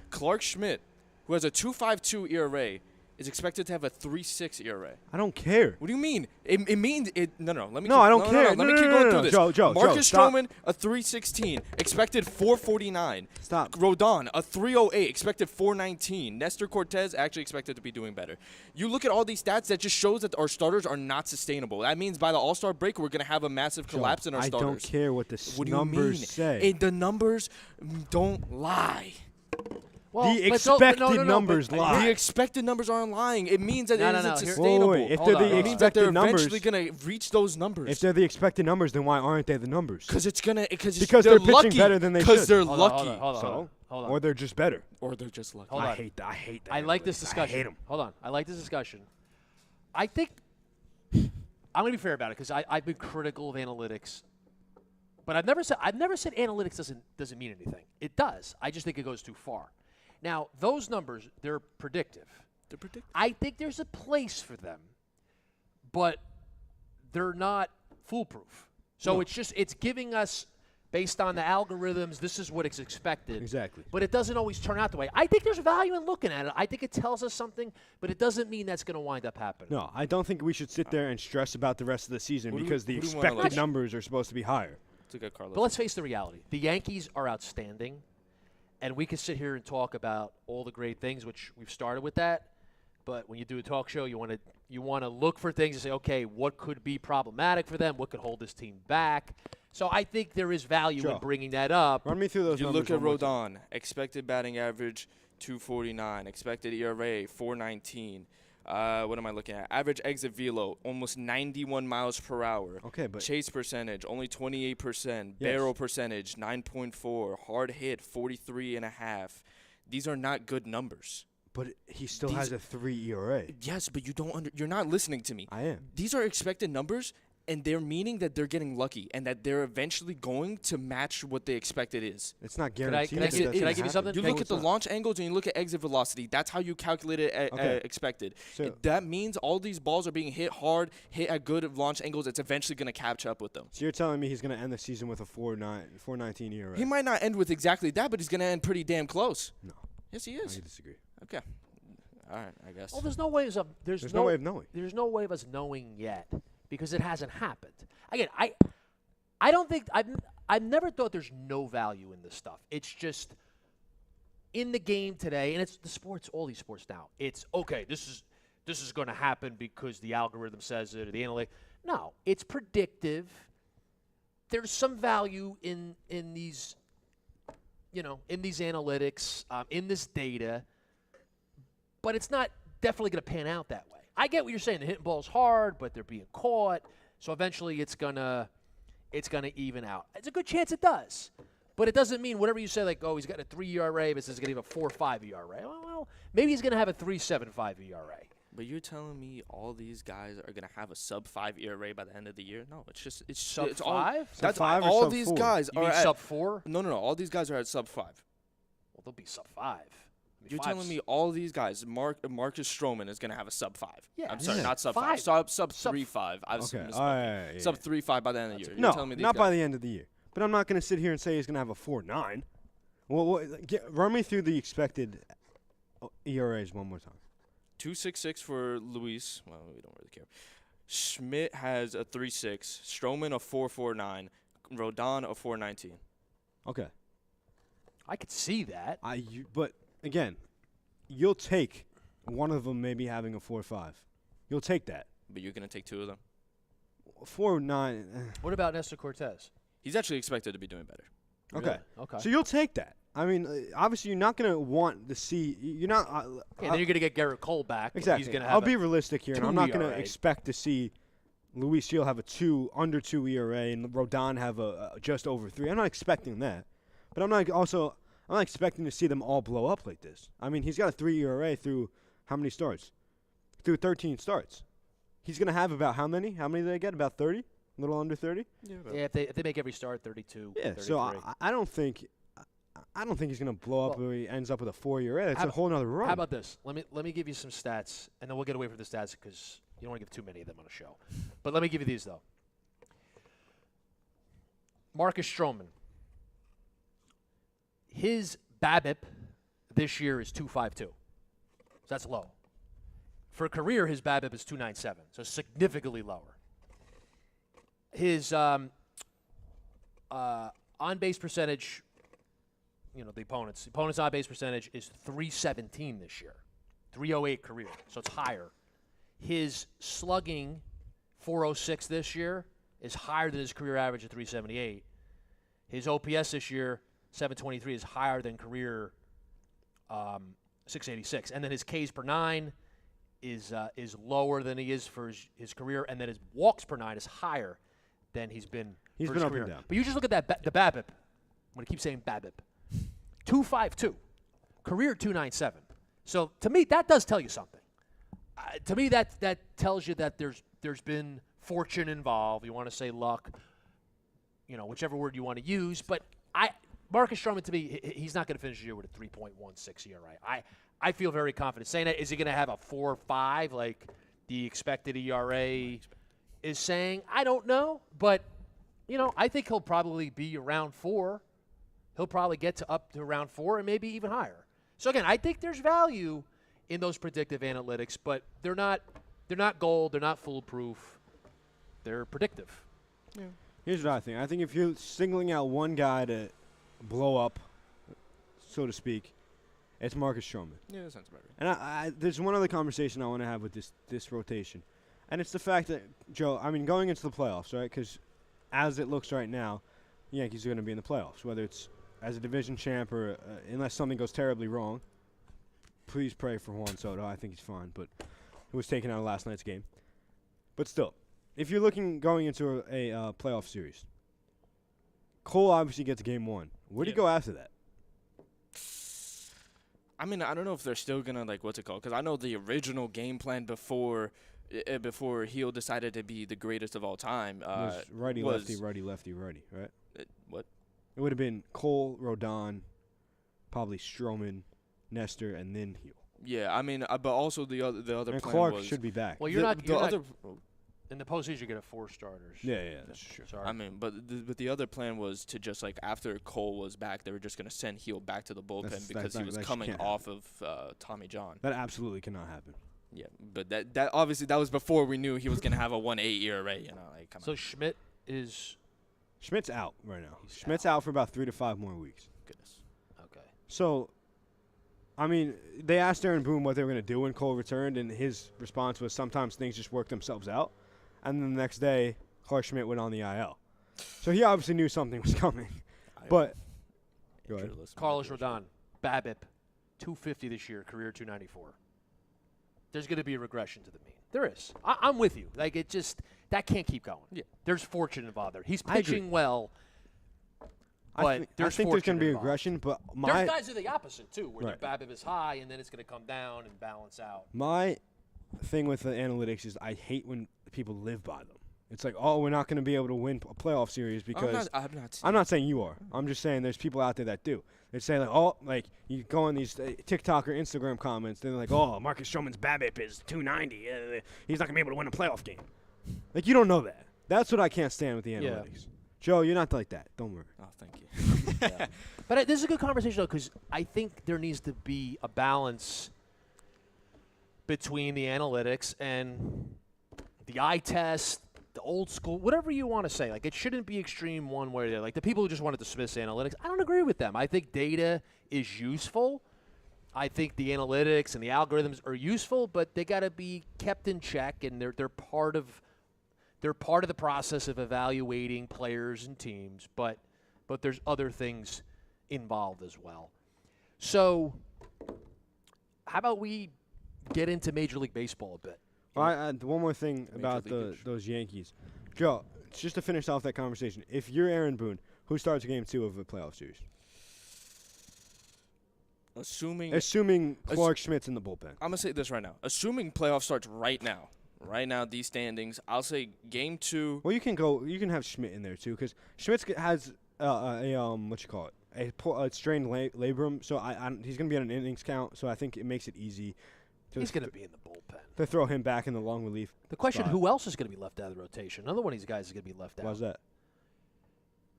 [SPEAKER 3] Clark Schmidt, who has a 2.52 ERA, is expected to have a 3.6 ERA.
[SPEAKER 2] I don't care.
[SPEAKER 3] What do you mean? It means it. No. Let me.
[SPEAKER 2] No, I don't care.
[SPEAKER 3] Let me keep going through this.
[SPEAKER 2] Joe,
[SPEAKER 3] Marcus
[SPEAKER 2] stop.
[SPEAKER 3] Stroman, a 3.16, expected 4.49.
[SPEAKER 2] Stop.
[SPEAKER 3] Rodon, a 3.08, expected 4.19. Nestor Cortez actually expected to be doing better. You look at all these stats, that just shows that our starters are not sustainable. That means by the All-Star break, we're going to have a massive collapse in our starters.
[SPEAKER 2] I don't care what the numbers say.
[SPEAKER 3] The numbers don't lie.
[SPEAKER 1] Well,
[SPEAKER 2] The
[SPEAKER 1] but don't-
[SPEAKER 2] expected
[SPEAKER 1] no,
[SPEAKER 2] numbers
[SPEAKER 1] but-
[SPEAKER 2] lie.
[SPEAKER 3] The expected numbers aren't lying. It means that
[SPEAKER 1] No,
[SPEAKER 3] it
[SPEAKER 1] no,
[SPEAKER 3] isn't
[SPEAKER 1] no, here-
[SPEAKER 3] sustainable.
[SPEAKER 2] Wait, if
[SPEAKER 1] Hold
[SPEAKER 2] they're
[SPEAKER 1] on.
[SPEAKER 2] the
[SPEAKER 3] It means that they're
[SPEAKER 2] expected numbers,
[SPEAKER 3] eventually gonna reach those numbers.
[SPEAKER 2] if they're the expected numbers, then why aren't they the numbers?
[SPEAKER 3] Because
[SPEAKER 2] Because
[SPEAKER 3] they're
[SPEAKER 2] they're pitching
[SPEAKER 3] lucky.
[SPEAKER 2] better than they
[SPEAKER 3] Because
[SPEAKER 2] should.
[SPEAKER 3] they're
[SPEAKER 1] Hold on,
[SPEAKER 3] lucky.
[SPEAKER 1] hold on, hold on,
[SPEAKER 2] So?
[SPEAKER 1] hold on, hold on.
[SPEAKER 2] Or they're just better.
[SPEAKER 3] Or they're just lucky.
[SPEAKER 1] Hold on.
[SPEAKER 2] I hate that.
[SPEAKER 1] I like this discussion.
[SPEAKER 2] I hate them.
[SPEAKER 1] Hold on. I like this discussion. I think I'm going to be fair about it because I've been critical of analytics, but I've never said analytics doesn't mean anything. It does. I just think it goes too far. Now those numbers, they're predictive.
[SPEAKER 3] They're predictive.
[SPEAKER 1] I think there's a place for them, but they're not foolproof. So it's giving us, based on the algorithms, this is what is expected.
[SPEAKER 2] Exactly.
[SPEAKER 1] But it doesn't always turn out the way. I think there's value in looking at it. I think it tells us something, but it doesn't mean that's going to wind up happening.
[SPEAKER 2] No, I don't think we should sit there and stress about the rest of the season
[SPEAKER 3] Who do we-
[SPEAKER 2] because the
[SPEAKER 3] who do we wanna
[SPEAKER 2] expected
[SPEAKER 3] like?
[SPEAKER 2] numbers are supposed to be higher.
[SPEAKER 3] It's a good Carlos.
[SPEAKER 1] But let's face the reality. The Yankees are outstanding, and we can sit here and talk about all the great things, which we've started with that. But when you do a talk show, you want to look for things and say, okay, what could be problematic for them? What could hold this team back? So I think there is value in
[SPEAKER 2] Joe,
[SPEAKER 1] bringing that up.
[SPEAKER 2] Run me through those
[SPEAKER 3] You
[SPEAKER 2] numbers.
[SPEAKER 3] look at
[SPEAKER 2] one more time.
[SPEAKER 3] Rodon, expected batting average 249, expected ERA 419. What am I looking at? Average exit velo almost 91 miles per hour.
[SPEAKER 2] Okay, but
[SPEAKER 3] Chase percentage only 28%.
[SPEAKER 2] Yes.
[SPEAKER 3] Barrel percentage 9.4. Hard hit 43.5. These are not good numbers.
[SPEAKER 2] but he still
[SPEAKER 3] these-
[SPEAKER 2] has a 3 ERA.
[SPEAKER 3] Yes, but you're not listening to me.
[SPEAKER 2] I am.
[SPEAKER 3] These are expected numbers, and they're meaning that they're getting lucky and that they're eventually going to match what they expected is.
[SPEAKER 2] It's not
[SPEAKER 1] Can I-
[SPEAKER 2] guaranteed.
[SPEAKER 1] can I
[SPEAKER 2] that
[SPEAKER 1] give-
[SPEAKER 2] that's
[SPEAKER 1] can I
[SPEAKER 2] gonna
[SPEAKER 1] give you
[SPEAKER 2] happen.
[SPEAKER 1] something?
[SPEAKER 3] You
[SPEAKER 1] Okay,
[SPEAKER 3] look at the
[SPEAKER 2] it's not.
[SPEAKER 3] launch angles and you look at exit velocity. That's how you calculate it
[SPEAKER 2] Okay.
[SPEAKER 3] expected.
[SPEAKER 2] So-
[SPEAKER 3] That means all these balls are being hit hard, hit at good launch angles. It's eventually going to catch up with them.
[SPEAKER 2] So you're telling me he's going to end the season with a 4.19 ERA?
[SPEAKER 3] He might not end with exactly that, but he's going to end pretty damn close.
[SPEAKER 2] No,
[SPEAKER 3] Yes, he
[SPEAKER 2] I
[SPEAKER 3] is.
[SPEAKER 2] disagree.
[SPEAKER 3] Okay. All right, I guess.
[SPEAKER 1] Well, there's no way of
[SPEAKER 2] There's no way of knowing.
[SPEAKER 1] There's no way of us knowing yet because it hasn't happened. Again, I don't think I've never thought there's no value in this stuff. It's just in the game today, and it's the sports, all these sports now. It's okay. This is going to happen because the algorithm says it or the analytic. No, it's predictive. There's some value in these, in these analytics, in this data. But it's not definitely going to pan out that way. I get what you're saying. They're hitting balls hard, but they're being caught. So eventually it's gonna even out. It's a good chance it does. But it doesn't mean whatever you say, like, oh, he's got a 3 ERA, but this is going to have a 4.5 ERA. Well, maybe he's going to have a 3.75 ERA.
[SPEAKER 3] But you're telling me all these guys are going to have a sub-5 ERA by the end of the year? No, it's
[SPEAKER 1] Sub
[SPEAKER 3] it's all,
[SPEAKER 1] 5?
[SPEAKER 3] That's
[SPEAKER 2] Sub-5 or
[SPEAKER 3] all
[SPEAKER 2] sub
[SPEAKER 3] these
[SPEAKER 2] 4?
[SPEAKER 3] guys
[SPEAKER 1] You
[SPEAKER 3] are
[SPEAKER 1] mean
[SPEAKER 3] at
[SPEAKER 1] sub 4?
[SPEAKER 3] No. All these guys are at sub-5.
[SPEAKER 1] Well, they'll be sub 5.
[SPEAKER 3] You're telling me all these guys, Marcus Stroman is going to have a sub-5.
[SPEAKER 1] Yeah.
[SPEAKER 3] I'm sorry,
[SPEAKER 2] Yeah.
[SPEAKER 3] not sub
[SPEAKER 1] Five.
[SPEAKER 3] 5. Sub
[SPEAKER 1] Sub-
[SPEAKER 3] 3.5. I was
[SPEAKER 2] Okay.
[SPEAKER 3] misspoken.
[SPEAKER 2] All right.
[SPEAKER 3] Sub 3.5 by the end of the year. You're
[SPEAKER 2] No,
[SPEAKER 3] telling me these
[SPEAKER 2] not
[SPEAKER 3] guys.
[SPEAKER 2] by the end of the year. But I'm not going to sit here and say he's going to have a 4.9. Well, run me through the expected ERAs one more time.
[SPEAKER 3] 2.66 for Luis. Well, we don't really care. Schmidt has a 3.6. Stroman a 4.49. Rodon a 4.19.
[SPEAKER 2] Okay.
[SPEAKER 1] I could see that.
[SPEAKER 2] But again, you'll take one of them maybe having a 4.5. You'll take that.
[SPEAKER 3] But you're going to take two of them.
[SPEAKER 2] 4.9.
[SPEAKER 1] What about Nestor Cortez?
[SPEAKER 3] He's actually expected to be doing better.
[SPEAKER 2] Okay.
[SPEAKER 1] Really? Okay.
[SPEAKER 2] So you'll take that. I mean, obviously, you're not going to want to see. You're not.
[SPEAKER 1] Yeah, then you're going to get Garrett Cole back. and
[SPEAKER 2] Exactly.
[SPEAKER 1] He's gonna
[SPEAKER 2] I'll
[SPEAKER 1] have
[SPEAKER 2] be realistic here, and I'm
[SPEAKER 1] 2
[SPEAKER 2] not going to
[SPEAKER 1] ERA.
[SPEAKER 2] expect to see Luis Gil have a under 2 ERA and Rodon have a just over 3. I'm not expecting that, but I'm not expecting to see them all blow up like this. I mean, he's got a 3 ERA through how many starts? Through 13 starts. He's going to have about how many? How many did they get? About 30? A little under 30?
[SPEAKER 1] Yeah, if they make every start 32.
[SPEAKER 2] Yeah.
[SPEAKER 1] 33.
[SPEAKER 2] So I don't think he's going to blow up
[SPEAKER 1] Well,
[SPEAKER 2] where he ends up with a 4 ERA. That's
[SPEAKER 1] how
[SPEAKER 2] a whole nother run.
[SPEAKER 1] How about this? Let me give you some stats, and then we'll get away from the stats because you don't want to give too many of them on a show. But let me give you these, though. Marcus Stroman. His BABIP this year is 2.52. So that's low. For a career, his BABIP is 2.97, so significantly lower. His on-base percentage, the opponent's on-base percentage is 317 this year, 308 career, so it's higher. His slugging, 406 this year, is higher than his career average of 378. His OPS this year, 723, is higher than career 686, and then his Ks per nine is lower than he is for his career, and then his walks per nine is higher than he's been.
[SPEAKER 2] He's
[SPEAKER 1] for
[SPEAKER 2] been
[SPEAKER 1] his
[SPEAKER 2] up
[SPEAKER 1] career.
[SPEAKER 2] and down.
[SPEAKER 1] But you just look at that the BABIP. I'm gonna keep saying BABIP. 252, career 297. So to me, that does tell you something. To me, that tells you that there's been fortune involved. You want to say luck, whichever word you want to use. But Marcus Stroman, to me, he's not going to finish the year with a 3.16 ERA. I feel very confident saying that. Is he going to have a 4.5 like the expected ERA is saying? I don't know, but I think he'll probably be around 4. He'll probably get up to around 4 and maybe even higher. So again, I think there's value in those predictive analytics, but they're not gold, they're not foolproof. They're predictive.
[SPEAKER 3] Yeah.
[SPEAKER 2] Here's what I think. I think if you're singling out one guy to blow up, so to speak, it's Marcus Stroman.
[SPEAKER 3] Yeah, that sounds about right.
[SPEAKER 2] And I there's one other conversation I want to have with this rotation, and it's the fact that, Joe, going into the playoffs, right? Because as it looks right now, the Yankees are going to be in the playoffs, whether it's as a division champ or unless something goes terribly wrong. Please pray for Juan Soto. I think he's fine, but he was taken out of last night's game. But still, if you're going into a playoff series, Cole obviously gets game 1. Where do you go after that?
[SPEAKER 3] I don't know if they're still gonna what's it called? Because I know the original game plan before Heel decided to be the greatest of all time.
[SPEAKER 2] It was righty, lefty, righty, lefty, righty, right?
[SPEAKER 3] What?
[SPEAKER 2] It would have been Cole, Rodon, probably Stroman, Nestor, and then Heel.
[SPEAKER 3] Yeah, but also the other
[SPEAKER 2] And
[SPEAKER 3] plan
[SPEAKER 2] Clark
[SPEAKER 3] was
[SPEAKER 2] should be back.
[SPEAKER 1] Well,
[SPEAKER 3] in
[SPEAKER 1] the postseason you're gonna 4 starters.
[SPEAKER 2] Yeah, that's true.
[SPEAKER 1] Sorry.
[SPEAKER 3] but the other plan was to just after Cole was back, they were just gonna send Heel back to the bullpen because he was coming off of Tommy John.
[SPEAKER 2] That absolutely cannot happen.
[SPEAKER 3] Yeah, but that obviously that was before we knew he was gonna have a 1.8 ERA. Come
[SPEAKER 1] So
[SPEAKER 3] on.
[SPEAKER 2] Schmidt's out right now. Schmidt's out for about 3 to 5 more weeks.
[SPEAKER 3] Goodness.
[SPEAKER 1] Okay.
[SPEAKER 2] So, they asked Aaron Boone what they were going to do when Cole returned, and his response was sometimes things just work themselves out. And then the next day, Clark Schmidt went on the IL. So he obviously knew something was coming. But go ahead.
[SPEAKER 1] Carlos Rodon, BABIP, 250 this year, career 294. There's going to be a regression to the mean. There is. I'm with you. That can't keep going.
[SPEAKER 3] Yeah.
[SPEAKER 1] There's fortune involved there. He's pitching well, but
[SPEAKER 2] I think there's going to be
[SPEAKER 1] involved.
[SPEAKER 2] aggression, but
[SPEAKER 1] There's guys who are the opposite, too, where
[SPEAKER 2] Right.
[SPEAKER 1] their BABIP is high, and then it's going to come down and balance out.
[SPEAKER 2] my thing with the analytics is I hate when people live by them. It's like, we're not going to be able to win a playoff series because I'm not saying you are. I'm just saying there's people out there that do. They say you go on these TikTok or Instagram comments, they're like, Marcus Stroman's BABIP is 290. He's not going to be able to win a playoff game. You don't know that. That's what I can't stand with the analytics. Joe, you're not like that. Don't worry.
[SPEAKER 3] Oh, thank you.
[SPEAKER 1] Yeah. But this is a good conversation, though, because I think there needs to be a balance between the analytics and the eye test, the old school, whatever you want to say. It shouldn't be extreme one way or the other. The people who just want to dismiss analytics, I don't agree with them. I think data is useful. I think the analytics and the algorithms are useful, but they got to be kept in check, and they're part of the process of evaluating players and teams. But there's other things involved as well. So, how about we get into Major League Baseball a bit?
[SPEAKER 2] One more thing about those Yankees. Joe, just to finish off that conversation, if you're Aaron Boone, who starts game 2 of a playoff series? Assuming Clark Schmidt's in the bullpen.
[SPEAKER 3] I'm going to say this right now. Assuming playoff starts right now, these standings, I'll say game 2.
[SPEAKER 2] Well, you can have Schmidt in there too, because Schmidt has a strained labrum, so he's going to be on an innings count, so I think it makes it easy.
[SPEAKER 1] He's going to be in the bullpen.
[SPEAKER 2] To throw him back in the long relief.
[SPEAKER 1] The question,
[SPEAKER 2] spot.
[SPEAKER 1] who else is going to be left out of the rotation? Another one of these guys is going to be left out.
[SPEAKER 2] Why's that?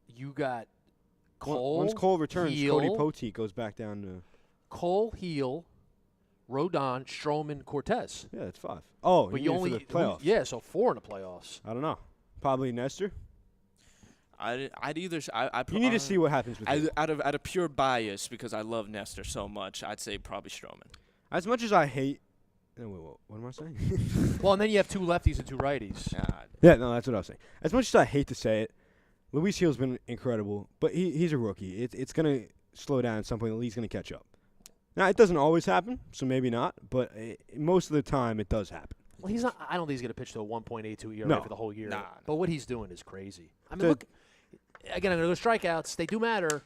[SPEAKER 1] You got Cole.
[SPEAKER 2] Once Cole returns,
[SPEAKER 1] Heel,
[SPEAKER 2] Cody Poteet goes back down to
[SPEAKER 1] Cole, Heel, Rodon, Stroman, Cortez.
[SPEAKER 2] Yeah, that's 5. Oh,
[SPEAKER 1] but
[SPEAKER 2] you only for the playoffs.
[SPEAKER 1] So 4 in the playoffs.
[SPEAKER 2] I don't know. Probably Nestor.
[SPEAKER 3] I'd either.
[SPEAKER 2] You need to see what happens with him.
[SPEAKER 3] Out of pure bias, because I love Nestor so much, I'd say probably Stroman.
[SPEAKER 2] As much as I hate. Wait, what am I saying?
[SPEAKER 1] Well, and then you have 2 lefties and 2 righties.
[SPEAKER 2] Yeah, no, that's what I was saying. As much as I hate to say it, Luis Gil's been incredible, but he's a rookie. It's going to slow down at some point. The league's going to catch up. Now, it doesn't always happen, so maybe not, but most of the time it does happen.
[SPEAKER 1] Well, he's not. I don't think he's going to pitch to a 1.82 ERA
[SPEAKER 2] No.
[SPEAKER 1] for the whole year.
[SPEAKER 3] Nah.
[SPEAKER 1] But what he's doing is crazy. I mean,
[SPEAKER 2] The-
[SPEAKER 1] look. Again, those strikeouts, they do matter.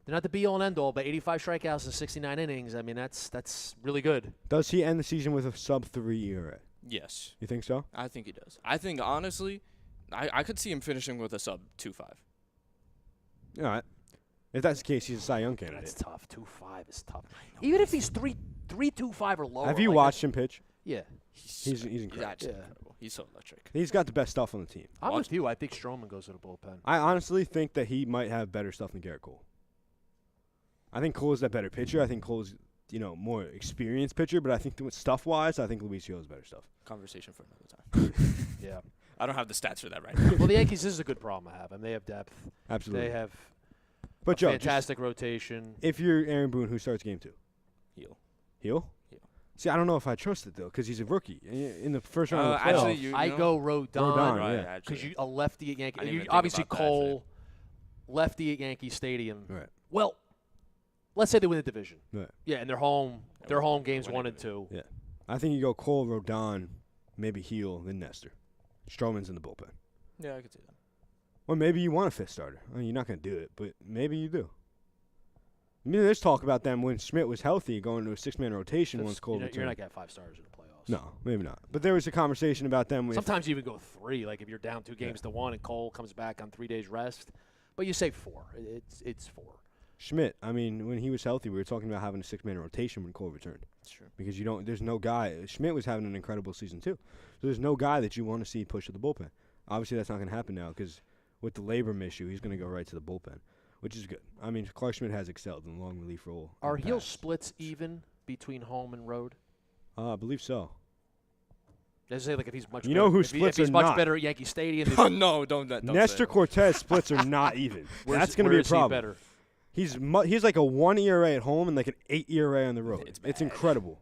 [SPEAKER 1] They're not the be all and end all, but 85 strikeouts in 69 innings. I mean, that's really good.
[SPEAKER 2] Does he end the season with a sub-3 ERA?
[SPEAKER 3] Yes,
[SPEAKER 2] You think so?
[SPEAKER 3] I think he does. I think honestly, I could see him finishing with a sub 2.5.
[SPEAKER 2] All right. If that's the case, he's a Cy Young
[SPEAKER 1] That's
[SPEAKER 2] candidate.
[SPEAKER 1] tough. 2.5 is tough. Even if he's 3.25 or lower.
[SPEAKER 2] Have you
[SPEAKER 1] like
[SPEAKER 2] watched him pitch?
[SPEAKER 1] Yeah.
[SPEAKER 2] He's incredible.
[SPEAKER 3] actually
[SPEAKER 1] Yeah.
[SPEAKER 3] incredible. He's so electric.
[SPEAKER 2] He's got the best stuff on the team.
[SPEAKER 1] I'm
[SPEAKER 3] Watch-
[SPEAKER 1] with you. I think Stroman goes to the bullpen.
[SPEAKER 2] I honestly think that he might have better stuff than Garrett Cole. I think Cole's that better pitcher. I think Cole's, more experienced pitcher, but I think stuff-wise, I think Luis Gil has better stuff.
[SPEAKER 3] Conversation for another time.
[SPEAKER 1] Yeah.
[SPEAKER 3] I don't have the stats for that right now.
[SPEAKER 1] Well, the Yankees, this is a good problem to have. I mean, they have depth.
[SPEAKER 2] Absolutely.
[SPEAKER 1] They have
[SPEAKER 2] But Joe, just
[SPEAKER 1] fantastic rotation.
[SPEAKER 2] if you're Aaron Boone, who starts game 2?
[SPEAKER 3] Heel.
[SPEAKER 2] Heel?
[SPEAKER 3] Heel.
[SPEAKER 2] See, I don't know if I trust it, though, because he's a rookie. In the first round of the
[SPEAKER 3] Actually,
[SPEAKER 2] playoffs,
[SPEAKER 3] you
[SPEAKER 1] I
[SPEAKER 3] know-
[SPEAKER 1] go Rodon.
[SPEAKER 2] Rodon,
[SPEAKER 3] Right,
[SPEAKER 2] yeah.
[SPEAKER 1] Because
[SPEAKER 3] actually.
[SPEAKER 1] a lefty at Yankee.
[SPEAKER 3] I didn't even think
[SPEAKER 1] Obviously,
[SPEAKER 3] about that for
[SPEAKER 1] Cole, lefty at Yankee Stadium.
[SPEAKER 2] Right.
[SPEAKER 1] Well, let's say they win the division.
[SPEAKER 2] Right.
[SPEAKER 1] Yeah, and they're home. Their
[SPEAKER 3] we're-
[SPEAKER 1] home games
[SPEAKER 3] we're
[SPEAKER 1] 1
[SPEAKER 3] winning
[SPEAKER 1] and 2.
[SPEAKER 2] Yeah. I think you go Cole, Rodon, maybe Heel, then Nestor. Stroman's in the bullpen.
[SPEAKER 3] Yeah, I could see that.
[SPEAKER 2] Or maybe you want a fifth starter. I mean, you're not going to do it, but maybe you do. I mean, there's talk about them when Schmidt was healthy going to a six-man rotation once Cole
[SPEAKER 1] You're
[SPEAKER 2] returned.
[SPEAKER 1] not getting 5 stars in the playoffs.
[SPEAKER 2] No, maybe not. But there was a conversation about them with
[SPEAKER 1] Sometimes you even go 3. Like if you're down 2 games to 1 and Cole comes back on 3 days rest. But you say 4. It's 4.
[SPEAKER 2] Schmidt. I mean, when he was healthy, we were talking about having a six-man rotation when Cole returned.
[SPEAKER 3] It's true.
[SPEAKER 2] Because there's no guy. Schmidt was having an incredible season too. So there's no guy that you want to see push to the bullpen. Obviously, that's not going to happen now because with the labrum issue, he's going to go right to the bullpen, which is good. I mean, Clark Schmidt has excelled in the long relief role. in
[SPEAKER 1] Are
[SPEAKER 2] the
[SPEAKER 1] heel
[SPEAKER 2] past.
[SPEAKER 1] splits even between home and road?
[SPEAKER 2] I believe so.
[SPEAKER 1] They say like if he's much
[SPEAKER 2] You
[SPEAKER 1] better,
[SPEAKER 2] know who
[SPEAKER 1] if
[SPEAKER 2] splits
[SPEAKER 1] he's
[SPEAKER 2] are
[SPEAKER 1] much
[SPEAKER 2] not.
[SPEAKER 1] better at Yankee Stadium.
[SPEAKER 3] Oh, no, don't
[SPEAKER 2] Nestor
[SPEAKER 3] say
[SPEAKER 2] Cortez splits are not even. That's going to be a problem.
[SPEAKER 1] Better?
[SPEAKER 2] He's like a 1 ERA at home and like an 8 ERA on the road.
[SPEAKER 3] It's
[SPEAKER 2] It's
[SPEAKER 3] bad.
[SPEAKER 2] incredible.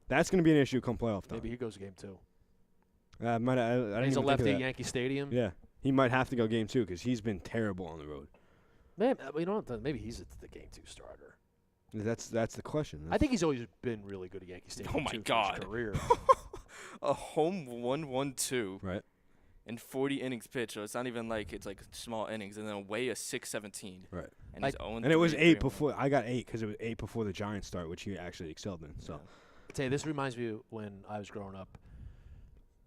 [SPEAKER 2] That's going to be an issue come playoff time.
[SPEAKER 1] Maybe he goes game 2.
[SPEAKER 2] I didn't
[SPEAKER 1] He's a
[SPEAKER 2] even think of
[SPEAKER 1] lefty at
[SPEAKER 2] that.
[SPEAKER 1] Yankee Stadium.
[SPEAKER 2] Yeah, he might have to go game 2 because he's been terrible on the road.
[SPEAKER 1] Man, you know what? Maybe he's the game 2 starter.
[SPEAKER 2] That's the question.
[SPEAKER 1] I think he's always been really good at Yankee Stadium.
[SPEAKER 3] Oh my
[SPEAKER 1] too, for
[SPEAKER 3] God.
[SPEAKER 1] his career.
[SPEAKER 3] A home 1-1-2
[SPEAKER 2] Right.
[SPEAKER 3] in 40 innings pitch. So it's not even like it's like small innings, and then away a 6-17.
[SPEAKER 2] Right.
[SPEAKER 3] And he's 0
[SPEAKER 2] And it was 8 before. I got 8 because it was 8 before the Giants start, which he actually excelled in. So
[SPEAKER 1] I tell you, this reminds me of when I was growing up.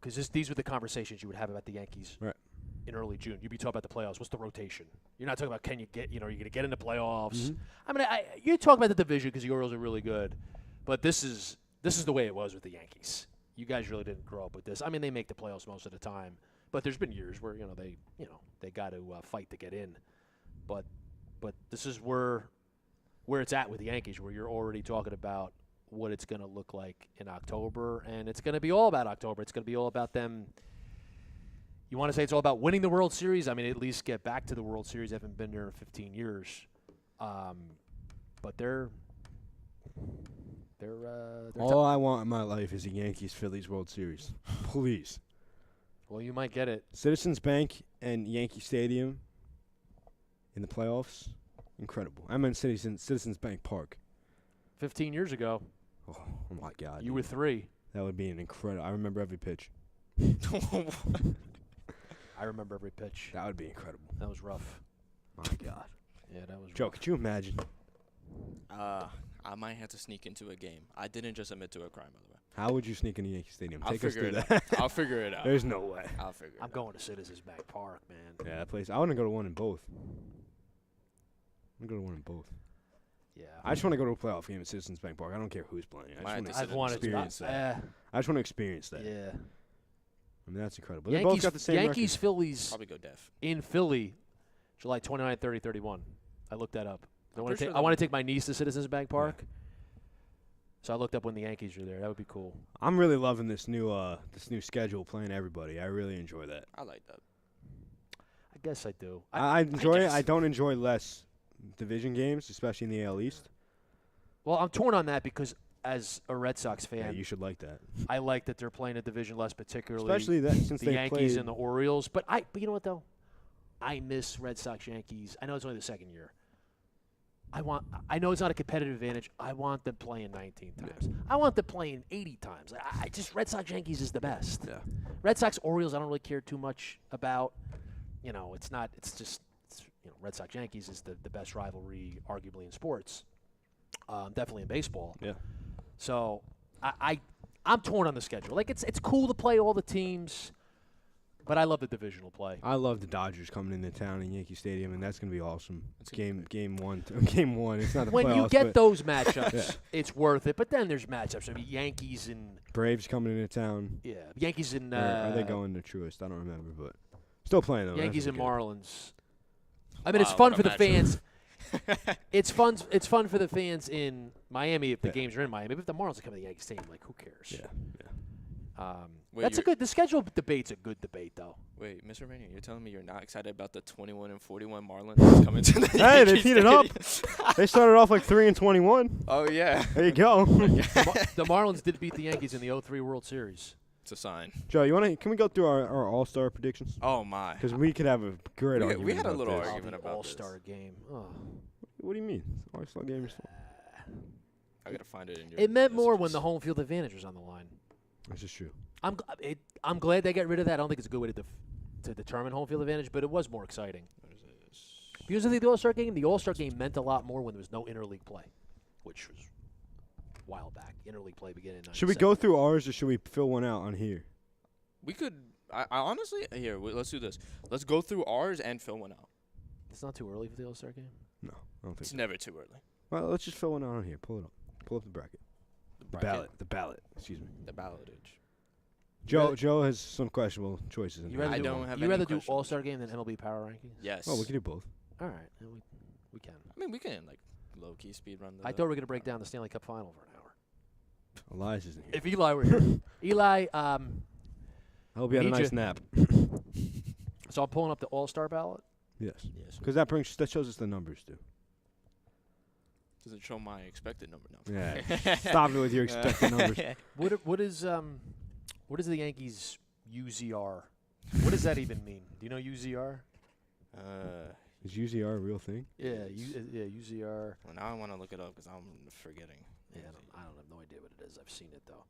[SPEAKER 1] Because these were the conversations you would have about the Yankees
[SPEAKER 2] Right.
[SPEAKER 1] in early June. You'd be talking about the playoffs. What's the rotation? You're not talking about can you get, you're going to get in the playoffs.
[SPEAKER 2] Mhm.
[SPEAKER 1] I mean, you talk about the division because the Orioles are really good. But this is the way it was with the Yankees. You guys really didn't grow up with this. I mean, they make the playoffs most of the time. But there's been years where, they got to fight to get in. But this is where it's at with the Yankees, where you're already talking about what it's going to look like in October, and it's going to be all about October. It's going to be all about them. You want to say it's all about winning the World Series? I mean, at least get back to the World Series. They haven't been there in 15 years. But they're
[SPEAKER 2] all I want in my life is a Yankees-Phillies World Series. Please.
[SPEAKER 1] well, you might get it.
[SPEAKER 2] Citizens Bank and Yankee Stadium in the playoffs, incredible. I'm in Citizens Bank Park.
[SPEAKER 1] 15 years ago,
[SPEAKER 2] Oh my God.
[SPEAKER 1] you were 3.
[SPEAKER 2] That would be an incredible. I remember every pitch.
[SPEAKER 1] I remember every pitch.
[SPEAKER 2] That would be incredible.
[SPEAKER 1] That was rough.
[SPEAKER 2] My God.
[SPEAKER 1] Yeah, that was
[SPEAKER 2] Joe,
[SPEAKER 1] rough.
[SPEAKER 2] could you imagine?
[SPEAKER 3] I might have to sneak into a game. I didn't just admit to a crime, by the way.
[SPEAKER 2] How would you sneak into Yankee Stadium?
[SPEAKER 3] I'll
[SPEAKER 2] Take us
[SPEAKER 3] figure
[SPEAKER 2] through
[SPEAKER 3] it
[SPEAKER 2] that.
[SPEAKER 3] I'll figure it out.
[SPEAKER 2] There's no way.
[SPEAKER 3] I'll figure it
[SPEAKER 1] I'm
[SPEAKER 3] out.
[SPEAKER 1] going to Citizens Bank Park, man.
[SPEAKER 2] Yeah, that place. I want to go to one in both. I'm going to go to one in both.
[SPEAKER 1] Yeah.
[SPEAKER 2] I just want to go to a playoff game at Citizens Bank Park. I don't care who's playing.
[SPEAKER 3] Might
[SPEAKER 2] I
[SPEAKER 3] have
[SPEAKER 2] just
[SPEAKER 3] to
[SPEAKER 2] want
[SPEAKER 3] sit
[SPEAKER 2] to
[SPEAKER 3] in
[SPEAKER 1] wanted
[SPEAKER 2] experience
[SPEAKER 1] to.
[SPEAKER 2] that. I just want to experience that.
[SPEAKER 1] Yeah.
[SPEAKER 2] I mean, that's incredible. They both got the same
[SPEAKER 1] Yankees,
[SPEAKER 2] record.
[SPEAKER 1] Phillies
[SPEAKER 3] Probably go deaf.
[SPEAKER 1] in Philly, July 29, 30, 31. I looked that up. I
[SPEAKER 3] I'm
[SPEAKER 1] want
[SPEAKER 3] pretty
[SPEAKER 1] to
[SPEAKER 3] sure
[SPEAKER 1] I want to take my niece to Citizens Bank Park. So I looked up when the Yankees were there. That would be cool.
[SPEAKER 2] I'm really loving this new schedule, playing everybody. I really enjoy that.
[SPEAKER 3] I like that.
[SPEAKER 1] I guess I do.
[SPEAKER 2] I enjoy it.
[SPEAKER 3] guess.
[SPEAKER 2] I don't enjoy less division games, especially in the AL East.
[SPEAKER 1] Well, I'm torn on that because as a Red Sox
[SPEAKER 2] Yeah,
[SPEAKER 1] fan,
[SPEAKER 2] you should like that.
[SPEAKER 1] I like that they're playing a division less, particularly
[SPEAKER 2] Especially that since
[SPEAKER 1] the
[SPEAKER 2] they
[SPEAKER 1] Yankees
[SPEAKER 2] played.
[SPEAKER 1] and the Orioles. But you know what though? I miss Red Sox Yankees. I know it's only the second year. I know it's not a competitive advantage. I want them playing 19 times. I want them playing 80 times. I just Red Sox Yankees is the best.
[SPEAKER 2] Yeah.
[SPEAKER 1] Red Sox Orioles I don't really care too much about. Red Sox Yankees is the best rivalry arguably in sports. Definitely in baseball.
[SPEAKER 2] Yeah.
[SPEAKER 1] So I'm torn on the schedule. Like it's cool to play all the teams, but I love the divisional play.
[SPEAKER 2] I love the Dodgers coming into town in Yankee Stadium, and that's gonna be awesome.
[SPEAKER 3] It's
[SPEAKER 2] It's
[SPEAKER 3] gonna
[SPEAKER 2] game one. Game one. It's not the
[SPEAKER 1] When
[SPEAKER 2] playoffs.
[SPEAKER 1] you get
[SPEAKER 2] but
[SPEAKER 1] those matchups,
[SPEAKER 2] Yeah.
[SPEAKER 1] it's worth it. But then there's matchups. I mean, Yankees and
[SPEAKER 2] Braves coming into town.
[SPEAKER 1] Yankees and
[SPEAKER 2] Or are they going to Truist? I don't remember, but still playing them.
[SPEAKER 1] Yankees
[SPEAKER 2] That's
[SPEAKER 1] and
[SPEAKER 2] good.
[SPEAKER 1] Marlins. I mean, it's
[SPEAKER 3] Wow,
[SPEAKER 1] fun
[SPEAKER 3] what
[SPEAKER 1] for
[SPEAKER 3] a
[SPEAKER 1] the
[SPEAKER 3] matchup.
[SPEAKER 1] fans. It's fun. It's fun for the fans in Miami if the
[SPEAKER 2] Yeah.
[SPEAKER 1] games are in Miami. But if the Marlins are coming to Yankee Stadium, like who cares?
[SPEAKER 2] Yeah.
[SPEAKER 3] Wait,
[SPEAKER 1] That's a
[SPEAKER 3] you're-
[SPEAKER 1] good. The schedule debate's a good debate, though.
[SPEAKER 3] Wait, Mr. Rainier, you're telling me you're not excited about the 21 and 41 Marlins coming to the
[SPEAKER 2] Hey, they've
[SPEAKER 3] Yankee
[SPEAKER 2] heated up.
[SPEAKER 3] Stadium?
[SPEAKER 2] They started off like 3-21.
[SPEAKER 3] Oh yeah,
[SPEAKER 2] There you go.
[SPEAKER 1] The Marlins did beat the Yankees in the 03 World Series.
[SPEAKER 3] it's a sign.
[SPEAKER 2] Joe, can we go through our All-Star predictions?
[SPEAKER 3] Oh my.
[SPEAKER 2] Because we could have a great
[SPEAKER 3] We
[SPEAKER 2] argument.
[SPEAKER 3] had a
[SPEAKER 2] about
[SPEAKER 3] little
[SPEAKER 2] this.
[SPEAKER 3] argument
[SPEAKER 1] the
[SPEAKER 3] about
[SPEAKER 1] All-Star game. Oh.
[SPEAKER 2] What do you mean? All-Star game is fun.
[SPEAKER 3] I gotta find it in your.
[SPEAKER 1] It meant more when
[SPEAKER 3] messages.
[SPEAKER 1] the home field advantage was on the line.
[SPEAKER 2] This is true.
[SPEAKER 1] I'm glad they got rid of that. I don't think it's a good way to determine home field advantage, but it was more exciting.
[SPEAKER 3] What is this?
[SPEAKER 1] Because of the All-Star game, the All-Star game meant a lot more when there was no interleague play, which was a while back. Interleague play began in 97.
[SPEAKER 2] Should we go through ours or should we fill one out on here?
[SPEAKER 3] We could. I honestly here. Let's do this. Let's go through ours and fill one out.
[SPEAKER 1] It's not too early for the All-Star game.
[SPEAKER 2] No, I don't think
[SPEAKER 3] It's
[SPEAKER 2] so.
[SPEAKER 3] never too early.
[SPEAKER 2] Well, let's just fill one out on here. Pull it up. Pull up the bracket. The ballot. The ballot. Excuse me.
[SPEAKER 3] The ballotage.
[SPEAKER 2] Joe has some questionable choices in
[SPEAKER 1] You
[SPEAKER 2] here.
[SPEAKER 1] rather
[SPEAKER 3] I
[SPEAKER 1] do,
[SPEAKER 3] don't have
[SPEAKER 1] you
[SPEAKER 3] any
[SPEAKER 1] rather do
[SPEAKER 3] questions.
[SPEAKER 1] All-Star game than MLB Power Rankings?
[SPEAKER 3] Yes.
[SPEAKER 2] Oh, we can do both.
[SPEAKER 1] All right, then we can.
[SPEAKER 3] I mean, we can like low key speed run.
[SPEAKER 1] I thought we were gonna break down the Stanley Cup final for an hour.
[SPEAKER 2] Elias isn't here.
[SPEAKER 1] If Eli were here, Eli.
[SPEAKER 2] I hope you had a
[SPEAKER 1] need
[SPEAKER 2] nice
[SPEAKER 1] you.
[SPEAKER 2] nap.
[SPEAKER 1] So I'm pulling up the All-Star ballot.
[SPEAKER 2] Yes.
[SPEAKER 3] Yes.
[SPEAKER 2] Because that shows us the numbers, too.
[SPEAKER 3] Doesn't show my expected number now.
[SPEAKER 2] Yeah. Stop it with your expected numbers.
[SPEAKER 1] What is the Yankees UZR? What does that even mean? Do you know UZR?
[SPEAKER 2] Is UZR a real thing?
[SPEAKER 1] Yeah, UZR.
[SPEAKER 3] Well, now I want to look it up because I'm forgetting.
[SPEAKER 1] Yeah, I don't have no idea what it is. I've seen it though.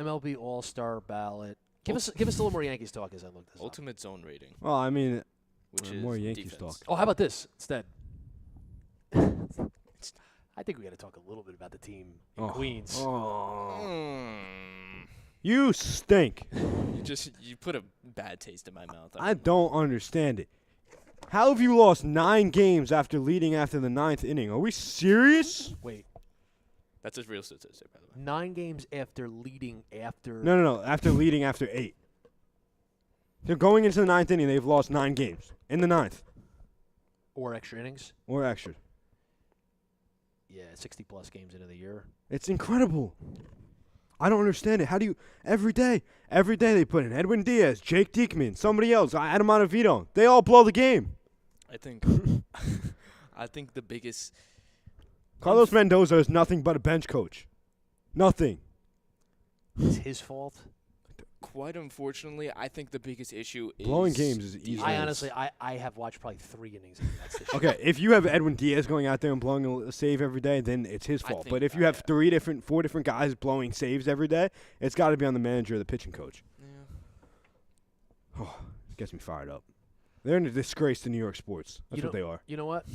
[SPEAKER 1] MLB All-Star ballot. Give us a little more Yankees talk as I look this up.
[SPEAKER 3] Ultimate zone rating,
[SPEAKER 2] Well, I mean,
[SPEAKER 3] which
[SPEAKER 2] more
[SPEAKER 3] is
[SPEAKER 2] Yankees
[SPEAKER 3] defense.
[SPEAKER 2] talk.
[SPEAKER 1] Oh, how about this instead? I think we got to talk a little bit about the team in Queens.
[SPEAKER 2] Oh.
[SPEAKER 3] Mm.
[SPEAKER 2] You stink.
[SPEAKER 3] You put a bad taste in my mouth.
[SPEAKER 2] I don't understand it. How have you lost 9 games after leading after the 9th inning? Are we serious?
[SPEAKER 1] Wait,
[SPEAKER 3] That's a real statistic, by the way.
[SPEAKER 1] 9 games after leading after.
[SPEAKER 2] No. After leading after 8. They're going into the 9th inning. They've lost 9 games in the 9th
[SPEAKER 1] Or extra innings.
[SPEAKER 2] or extra.
[SPEAKER 1] Yeah, 60-plus games into the year.
[SPEAKER 2] It's incredible. I don't understand it. How do you every day they put in Edwin Diaz, Jake Diekman, somebody else, Adam Ottavino. They all blow the game.
[SPEAKER 3] I think the biggest
[SPEAKER 2] Carlos Mendoza is nothing but a bench coach. Nothing.
[SPEAKER 1] It's his fault.
[SPEAKER 3] Quite unfortunately, I think the biggest issue is
[SPEAKER 2] Blowing games is easy.
[SPEAKER 1] I
[SPEAKER 2] Yes.
[SPEAKER 1] honestly, I have watched probably 3 innings of the Mets this year.
[SPEAKER 2] Okay, if you have Edwin Diaz going out there and blowing a save every day, then it's his
[SPEAKER 3] I
[SPEAKER 2] fault.
[SPEAKER 3] think
[SPEAKER 2] But if you have 4 different guys blowing saves every day, it's got to be on the manager or the pitching coach.
[SPEAKER 3] Yeah.
[SPEAKER 2] Oh, it gets me fired up. They're a disgrace to New York sports. That's what they are.
[SPEAKER 1] You know what?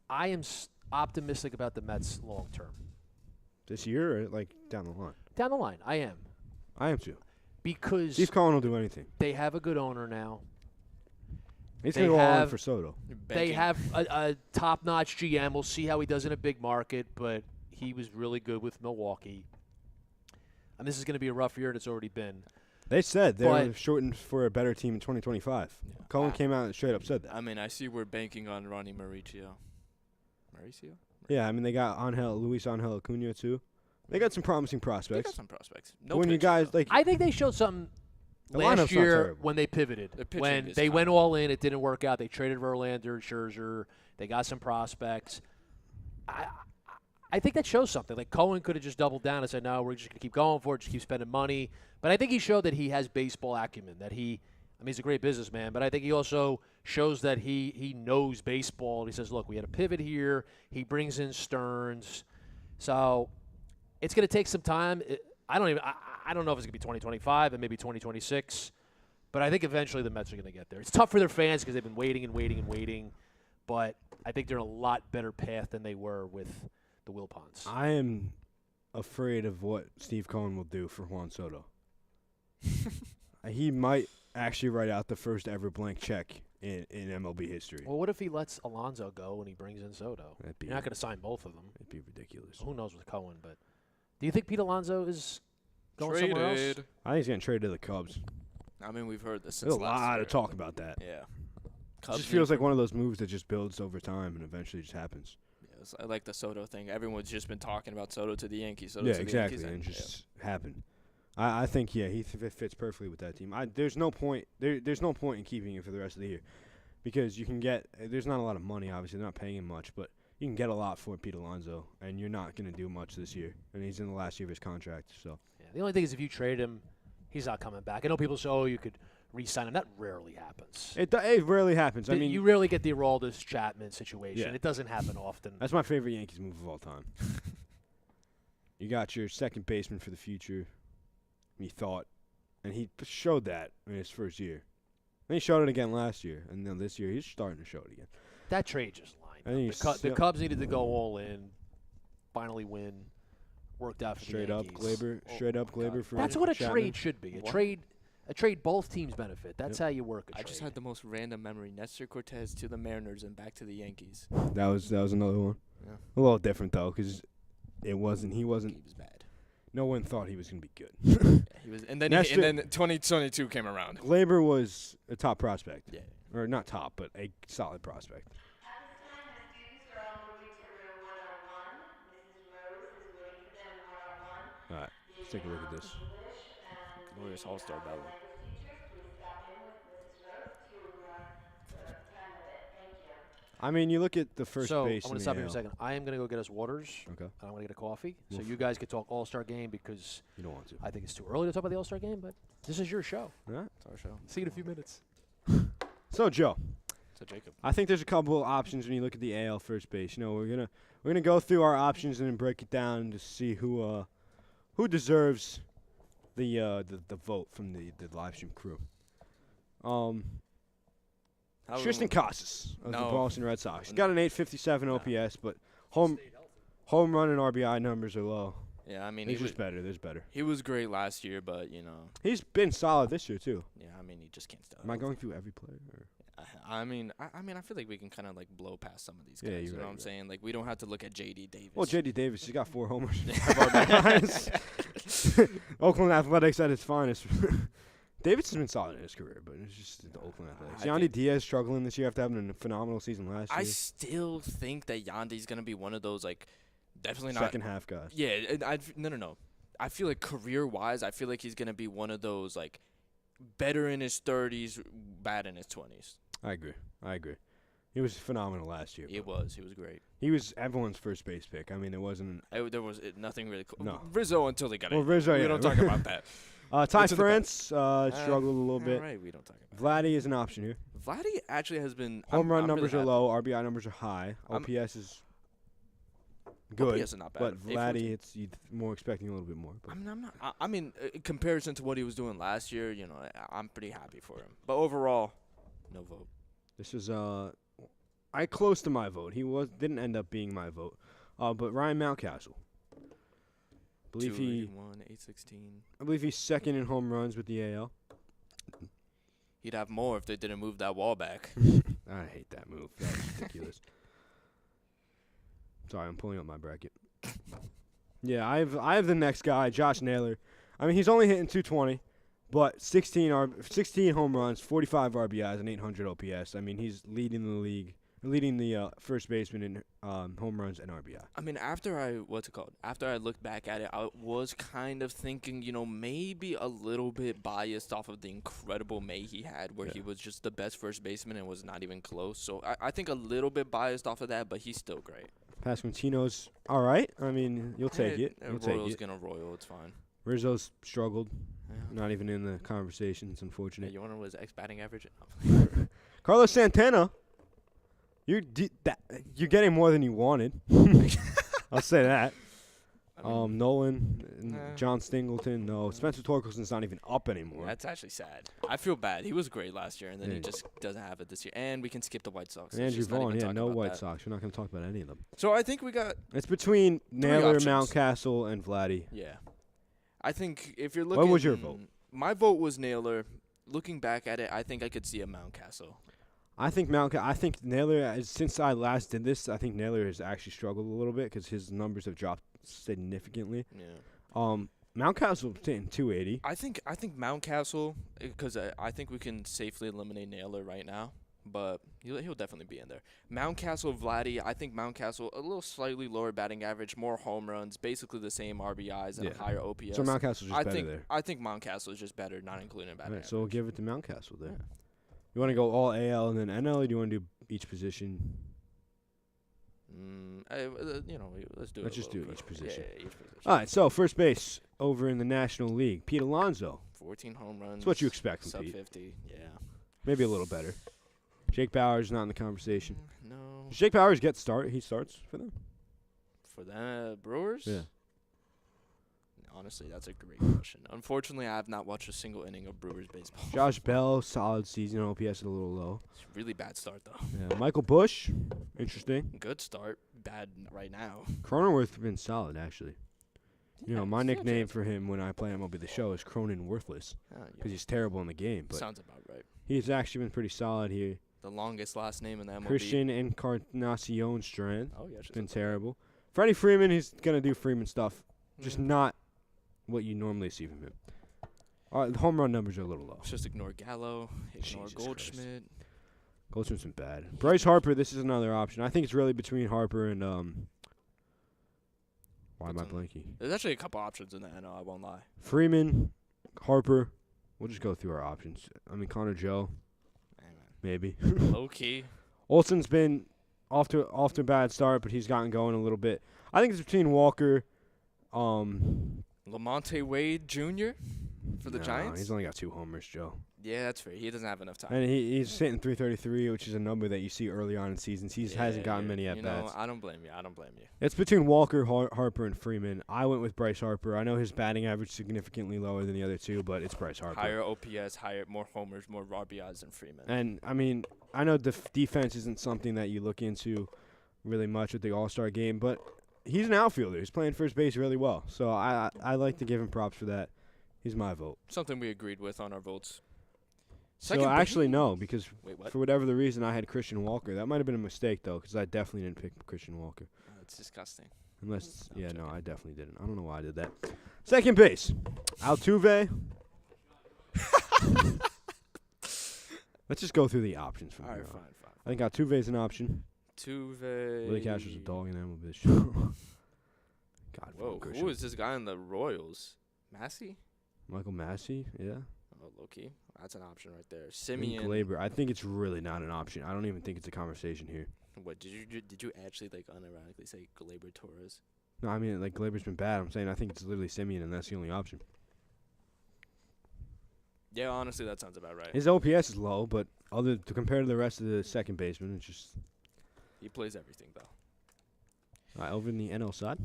[SPEAKER 1] I am optimistic about the Mets long term.
[SPEAKER 2] This year or like down the line?
[SPEAKER 1] Down the line, I am.
[SPEAKER 2] I am too.
[SPEAKER 1] Because
[SPEAKER 2] Steve Cohen will do anything.
[SPEAKER 1] they have a good owner now.
[SPEAKER 2] He's
[SPEAKER 1] They
[SPEAKER 2] going to go all in
[SPEAKER 1] have-
[SPEAKER 2] for Soto.
[SPEAKER 1] They have a top-notch GM. We'll see how he does in a big market, but he was really good with Milwaukee. And this is going to be a rough year, and it's already been.
[SPEAKER 2] They said they were
[SPEAKER 1] But-
[SPEAKER 2] shortened for a better team in 2025.
[SPEAKER 3] Yeah.
[SPEAKER 2] Cohen came out and straight up said that.
[SPEAKER 3] I mean, I see we're banking on Ronnie Mauricio. Mauricio?
[SPEAKER 2] Yeah, I mean, they got Luis Angel Acuna, too. They got some promising
[SPEAKER 3] They got
[SPEAKER 2] prospects.
[SPEAKER 3] some prospects. No
[SPEAKER 2] when you
[SPEAKER 3] pitching,
[SPEAKER 2] guys,
[SPEAKER 3] though.
[SPEAKER 2] like,
[SPEAKER 1] I think they showed something
[SPEAKER 2] The
[SPEAKER 1] last
[SPEAKER 2] lineup's not
[SPEAKER 1] year
[SPEAKER 2] terrible.
[SPEAKER 1] when they pivoted.
[SPEAKER 3] The pitching
[SPEAKER 1] When
[SPEAKER 3] is
[SPEAKER 1] they went
[SPEAKER 3] fine.
[SPEAKER 1] all in, it didn't work out. They traded Verlander, Scherzer. They got some prospects. I think that shows something. Like Cohen could have just doubled down and said, "No, we're just going to keep going for it, just keep spending money." But I think he showed that he has baseball acumen. That he I mean, he's a great businessman, but I think he also shows that he knows baseball. He says, look, we had a pivot here. He brings in Stearns. So it's going to take some time. I don't know if it's going to be 2025 and maybe 2026, but I think eventually the Mets are going to get there. It's tough for their fans because they've been waiting and waiting and waiting, but I think they're on a lot better path than they were with the Wilpons.
[SPEAKER 2] I am afraid of what Steve Cohen will do for Juan Soto. He might actually write out the first ever blank check in MLB history.
[SPEAKER 1] Well, what if he lets Alonso go and he brings in Soto? You're not going to sign both of them.
[SPEAKER 2] It'd be ridiculous.
[SPEAKER 1] Who knows with Cohen, but do you think Pete Alonso is going somewhere else?
[SPEAKER 2] I think he's getting traded to the Cubs.
[SPEAKER 3] I mean, we've heard this since
[SPEAKER 2] There's a
[SPEAKER 3] last
[SPEAKER 2] lot
[SPEAKER 3] year.
[SPEAKER 2] of talk about that.
[SPEAKER 3] Yeah.
[SPEAKER 2] It just feels like one of those moves that just builds over time and eventually just happens.
[SPEAKER 3] Yes, I like the Soto thing. Everyone's just been talking about Soto to the Yankees. Soto
[SPEAKER 2] Yeah,
[SPEAKER 3] to the
[SPEAKER 2] exactly,
[SPEAKER 3] Yankees,
[SPEAKER 2] and just happened. I think he fits perfectly with that team. There's no point in keeping him for the rest of the year because you can get there's not a lot of money. Obviously, they're not paying him much, but you can get a lot for Pete Alonso, and you're not going to do much this year. And he's in the last year of his contract, so.
[SPEAKER 1] Yeah, the only thing is if you trade him, he's not coming back. I know people say, you could re-sign him. That rarely happens.
[SPEAKER 2] It rarely happens. I mean,
[SPEAKER 1] you rarely get the Aroldis Chapman situation.
[SPEAKER 2] Yeah.
[SPEAKER 1] It doesn't happen often.
[SPEAKER 2] That's my favorite Yankees move of all time. You got your second baseman for the future. He thought, and he showed that in his first year. And he showed it again last year, and then this year he's starting to show it again.
[SPEAKER 1] That trade just
[SPEAKER 2] I
[SPEAKER 1] lined
[SPEAKER 2] think
[SPEAKER 1] up. The Cubs needed to go all in, finally win. Worked out for
[SPEAKER 2] Straight
[SPEAKER 1] the
[SPEAKER 2] up
[SPEAKER 1] Yankees.
[SPEAKER 2] Glaber for
[SPEAKER 1] That's what a
[SPEAKER 2] Chapman.
[SPEAKER 1] trade should be. A trade both teams benefit. That's how you work a trade.
[SPEAKER 3] I just had the most random memory. Nestor Cortez to the Mariners and back to the Yankees.
[SPEAKER 2] That was another one.
[SPEAKER 3] Yeah.
[SPEAKER 2] A little different though, because he wasn't.
[SPEAKER 3] He was bad.
[SPEAKER 2] No one thought he was going to be good.
[SPEAKER 3] Yeah, he was, and then
[SPEAKER 2] Nestor-
[SPEAKER 3] 2022 came around.
[SPEAKER 2] Glaber was a top prospect.
[SPEAKER 3] Yeah.
[SPEAKER 2] Or not top, but a solid prospect. All right, let's take a look at this.
[SPEAKER 3] Glorious All-Star ballot.
[SPEAKER 2] I mean, you look at the first
[SPEAKER 1] so
[SPEAKER 2] base.
[SPEAKER 1] I'm going to stop here a second. I am going to go get us waters.
[SPEAKER 2] Okay.
[SPEAKER 1] And I'm going to get a coffee. So
[SPEAKER 2] Oof.
[SPEAKER 1] you guys could talk All-Star Game because
[SPEAKER 2] You don't want to.
[SPEAKER 1] I think it's too early to talk about the All-Star Game, but this is your show.
[SPEAKER 2] All right.
[SPEAKER 3] It's our show.
[SPEAKER 1] See you in a few minutes.
[SPEAKER 2] So Joe,
[SPEAKER 3] So Jacob.
[SPEAKER 2] I think there's a couple of options when you look at the AL first base. You know, we're gonna go through our options and then break it down to see who deserves the vote from the live stream crew. Tristan Casas of the
[SPEAKER 3] No.
[SPEAKER 2] Boston Red Sox. He's got an 857 OPS, but home run and RBI numbers are low.
[SPEAKER 3] Yeah, I mean,
[SPEAKER 2] He's just better. There's better.
[SPEAKER 3] he was great last year, but
[SPEAKER 2] He's been solid this year too.
[SPEAKER 3] yeah, I mean, he just can't stop.
[SPEAKER 2] Am I going through every player? Or?
[SPEAKER 3] I mean, I feel like we can kind of like blow past some of these guys.
[SPEAKER 2] Yeah,
[SPEAKER 3] you
[SPEAKER 2] you're
[SPEAKER 3] know
[SPEAKER 2] right,
[SPEAKER 3] what I'm
[SPEAKER 2] you're
[SPEAKER 3] saying? Like we don't have to look at J.D. Davis.
[SPEAKER 2] Well, J.D. Davis, he's got 4 homers. 5 RBIs. Oakland Athletics at its finest. Davis has been solid in his career, but it's just the Oakland Athletics.
[SPEAKER 3] I
[SPEAKER 2] Yandy
[SPEAKER 3] think-
[SPEAKER 2] Diaz struggling this year after having a phenomenal season last
[SPEAKER 3] I
[SPEAKER 2] year.
[SPEAKER 3] still think that Yandy's gonna be one of those like definitely not.
[SPEAKER 2] Second half guys.
[SPEAKER 3] Yeah, no. I feel like career-wise, I feel like he's gonna be one of those like better in his 30s, bad in his 20s.
[SPEAKER 2] I agree. He was phenomenal last year.
[SPEAKER 3] He was great.
[SPEAKER 2] He was everyone's first base pick. I mean, it wasn't.
[SPEAKER 3] There was nothing really cool.
[SPEAKER 2] No.
[SPEAKER 3] Rizzo until they got
[SPEAKER 2] Well,
[SPEAKER 3] it.
[SPEAKER 2] Rizzo,
[SPEAKER 3] we
[SPEAKER 2] yeah.
[SPEAKER 3] don't talk about that.
[SPEAKER 2] Ty
[SPEAKER 3] It's in the
[SPEAKER 2] France struggled a little bit.
[SPEAKER 3] All right, we don't talk about
[SPEAKER 2] Vladdy is an option here.
[SPEAKER 3] it. Vladdy actually has been
[SPEAKER 2] Home run
[SPEAKER 3] I'm
[SPEAKER 2] numbers
[SPEAKER 3] really
[SPEAKER 2] are low. RBI numbers are high. OPS is good.
[SPEAKER 3] OPS is not bad.
[SPEAKER 2] But Vladdy, it's you're more expecting a little bit more. But
[SPEAKER 3] I'm not. I mean, in comparison to what he was doing last year, I'm pretty happy for him. But overall, no vote.
[SPEAKER 2] this is I close to my vote. He didn't end up being my vote. But Ryan Mountcastle. I believe
[SPEAKER 3] 816.
[SPEAKER 2] I believe he's second in home runs with the AL.
[SPEAKER 3] He'd have more if they didn't move that wall back.
[SPEAKER 2] I hate that move. That's ridiculous. Sorry, I'm pulling up my bracket. Yeah, I have the next guy, Josh Naylor. I mean, he's only hitting 220, but 16 home runs, 45 RBIs, and 800 OPS. I mean, he's leading the first baseman in home runs and RBI.
[SPEAKER 3] I mean, after I looked back at it, I was kind of thinking, maybe a little bit biased off of the incredible May he had, where he was just the best first baseman and was not even close. So I think a little bit biased off of that, but he's still great.
[SPEAKER 2] Pasquantino's all right. I mean, you'll take it. You'll take
[SPEAKER 3] Royal's
[SPEAKER 2] it.
[SPEAKER 3] gonna Royal. It's fine.
[SPEAKER 2] Rizzo's struggled.
[SPEAKER 3] Yeah.
[SPEAKER 2] Not even in the conversation. It's
[SPEAKER 3] Yeah,
[SPEAKER 2] unfortunate.
[SPEAKER 3] you want to know his X batting average?
[SPEAKER 2] Carlos Santana, you're getting more than you wanted. I'll say that.
[SPEAKER 3] I mean,
[SPEAKER 2] Nolan,
[SPEAKER 3] Nah.
[SPEAKER 2] John Singleton, no. Spencer Torkelson's not even up anymore.
[SPEAKER 3] that's actually sad. I feel bad. He was great last year, and then he
[SPEAKER 2] Yeah.
[SPEAKER 3] just doesn't have it this year. And we can skip the White Sox.
[SPEAKER 2] And
[SPEAKER 3] Let's
[SPEAKER 2] Andrew
[SPEAKER 3] just not
[SPEAKER 2] Vaughn,
[SPEAKER 3] even
[SPEAKER 2] yeah,
[SPEAKER 3] talk
[SPEAKER 2] no
[SPEAKER 3] about
[SPEAKER 2] White
[SPEAKER 3] that.
[SPEAKER 2] Sox. We're not going to talk about any of them.
[SPEAKER 3] So I think we got
[SPEAKER 2] It's between Naylor,
[SPEAKER 3] options.
[SPEAKER 2] Mountcastle, and Vladdy.
[SPEAKER 3] Yeah. I think if you're looking.
[SPEAKER 2] What was your vote?
[SPEAKER 3] My vote was Naylor. Looking back at it, I think I could see a Mountcastle.
[SPEAKER 2] I think Naylor, since I last did this, I think Naylor has actually struggled a little bit because his numbers have dropped significantly.
[SPEAKER 3] Yeah.
[SPEAKER 2] Mountcastle hitting 280.
[SPEAKER 3] I think Mountcastle, because I think we can safely eliminate Naylor right now, but he'll definitely be in there. Mountcastle, Vladdy, I think Mountcastle a little slightly lower batting average, more home runs, basically the same RBIs and
[SPEAKER 2] Yeah.
[SPEAKER 3] a higher OPS.
[SPEAKER 2] So Mountcastle's just
[SPEAKER 3] I
[SPEAKER 2] better
[SPEAKER 3] think
[SPEAKER 2] there.
[SPEAKER 3] I think Mountcastle is just better, not including batting
[SPEAKER 2] Alright,
[SPEAKER 3] average.
[SPEAKER 2] so we'll give it to Mountcastle there.
[SPEAKER 3] Yeah.
[SPEAKER 2] You want to go all AL and then NL, or do you want to do each position?
[SPEAKER 3] Let's do it.
[SPEAKER 2] Let's
[SPEAKER 3] a
[SPEAKER 2] just
[SPEAKER 3] little
[SPEAKER 2] do each
[SPEAKER 3] quick.
[SPEAKER 2] position.
[SPEAKER 3] Yeah, each position.
[SPEAKER 2] All right, so first base over in the National League, Pete Alonso.
[SPEAKER 3] 14 home runs.
[SPEAKER 2] That's what you expect from
[SPEAKER 3] Sub
[SPEAKER 2] Pete.
[SPEAKER 3] 50. Yeah.
[SPEAKER 2] Maybe a little better. Jake Bauers not in the conversation.
[SPEAKER 3] No.
[SPEAKER 2] Does Jake Bauers he starts for them?
[SPEAKER 3] For the Brewers?
[SPEAKER 2] Yeah.
[SPEAKER 3] Honestly, that's a great question. Unfortunately, I have not watched a single inning of Brewers baseball.
[SPEAKER 2] Josh Bell, solid season. OPS is a little low.
[SPEAKER 3] It's a really bad start, though.
[SPEAKER 2] Yeah. Michael Bush, interesting.
[SPEAKER 3] Good start. Bad right now.
[SPEAKER 2] Cronenworth been solid, actually. You know,
[SPEAKER 3] Yeah,
[SPEAKER 2] my
[SPEAKER 3] he's still
[SPEAKER 2] nickname
[SPEAKER 3] chance.
[SPEAKER 2] for him when I play MLB The Show is Cronin Worthless because he's terrible in the game. But
[SPEAKER 3] Sounds about right.
[SPEAKER 2] he's actually been pretty solid here.
[SPEAKER 3] The longest last name in the MLB.
[SPEAKER 2] Christian Encarnacion Strand,
[SPEAKER 3] Oh, yeah.
[SPEAKER 2] been terrible. Freddie Freeman, he's going to do Freeman stuff. Just
[SPEAKER 3] Mm.
[SPEAKER 2] not what you normally see from him. The home run numbers are a little low.
[SPEAKER 3] Just ignore Gallo. Ignore
[SPEAKER 2] Jesus Christ.
[SPEAKER 3] Goldschmidt.
[SPEAKER 2] Goldschmidt's been bad. Bryce Harper, this is another option. I think it's really between Harper and why am I
[SPEAKER 3] What's
[SPEAKER 2] blanking?
[SPEAKER 3] There's actually a couple options in the NL, I won't lie.
[SPEAKER 2] Freeman, Harper. We'll just go through our options. I mean, Connor Joe,
[SPEAKER 3] Hey,
[SPEAKER 2] maybe.
[SPEAKER 3] man. Low key.
[SPEAKER 2] Olsen's been off to a bad start, but he's gotten going a little bit. I think it's between Walker.
[SPEAKER 3] Lamonte Wade Jr. for the
[SPEAKER 2] no,
[SPEAKER 3] Giants.
[SPEAKER 2] He's only got 2 homers, Joe.
[SPEAKER 3] Yeah, that's fair. He doesn't have enough time.
[SPEAKER 2] And he's hitting 333, which is a number that you see early on in seasons. He hasn't gotten
[SPEAKER 3] Yeah,
[SPEAKER 2] many
[SPEAKER 3] you
[SPEAKER 2] at bats.
[SPEAKER 3] know, I don't blame you. I don't blame you.
[SPEAKER 2] It's between Walker, Harper, and Freeman. I went with Bryce Harper. I know his batting average is significantly lower than the other two, but it's Bryce Harper.
[SPEAKER 3] Higher OPS, more homers, more RBIs than Freeman.
[SPEAKER 2] And, I mean, I know defense isn't something that you look into really much with the All-Star game, but he's an outfielder. He's playing first base really well. So I like to give him props for that. He's my vote.
[SPEAKER 3] Something we agreed with on our votes.
[SPEAKER 2] So
[SPEAKER 3] Second
[SPEAKER 2] actually,
[SPEAKER 3] base-
[SPEAKER 2] no, because
[SPEAKER 3] Wait, what?
[SPEAKER 2] for whatever the reason, I had Christian Walker. That might have been a mistake, though, because I definitely didn't pick Christian Walker.
[SPEAKER 3] That's disgusting.
[SPEAKER 2] Unless,
[SPEAKER 3] I'm
[SPEAKER 2] yeah, no,
[SPEAKER 3] joking.
[SPEAKER 2] I definitely didn't. I don't know why I did that. Second base, Altuve. Let's just go through the options from
[SPEAKER 3] All
[SPEAKER 2] here
[SPEAKER 3] right,
[SPEAKER 2] on.
[SPEAKER 3] fine.
[SPEAKER 2] I think Altuve is an option.
[SPEAKER 3] Tuve.
[SPEAKER 2] Willie Castro's a dog in MLB show. God,
[SPEAKER 3] Whoa,
[SPEAKER 2] Christian.
[SPEAKER 3] who is this guy in the Royals? Massey?
[SPEAKER 2] Michael Massey, yeah.
[SPEAKER 3] Oh, low-key. That's an option right there.
[SPEAKER 2] And
[SPEAKER 3] Simeon.
[SPEAKER 2] Glaber. I think it's really not an option. I don't even think it's a conversation here.
[SPEAKER 3] What, did you actually, like, unironically say Glaber Torres?
[SPEAKER 2] No, I mean, like, Glaber's been bad. I'm saying I think it's literally Simeon, and that's the only option.
[SPEAKER 3] Yeah, honestly, that sounds about right.
[SPEAKER 2] His OPS is low, but compared to the rest of the second baseman, it's just
[SPEAKER 3] He plays everything, though.
[SPEAKER 2] over in the NL side.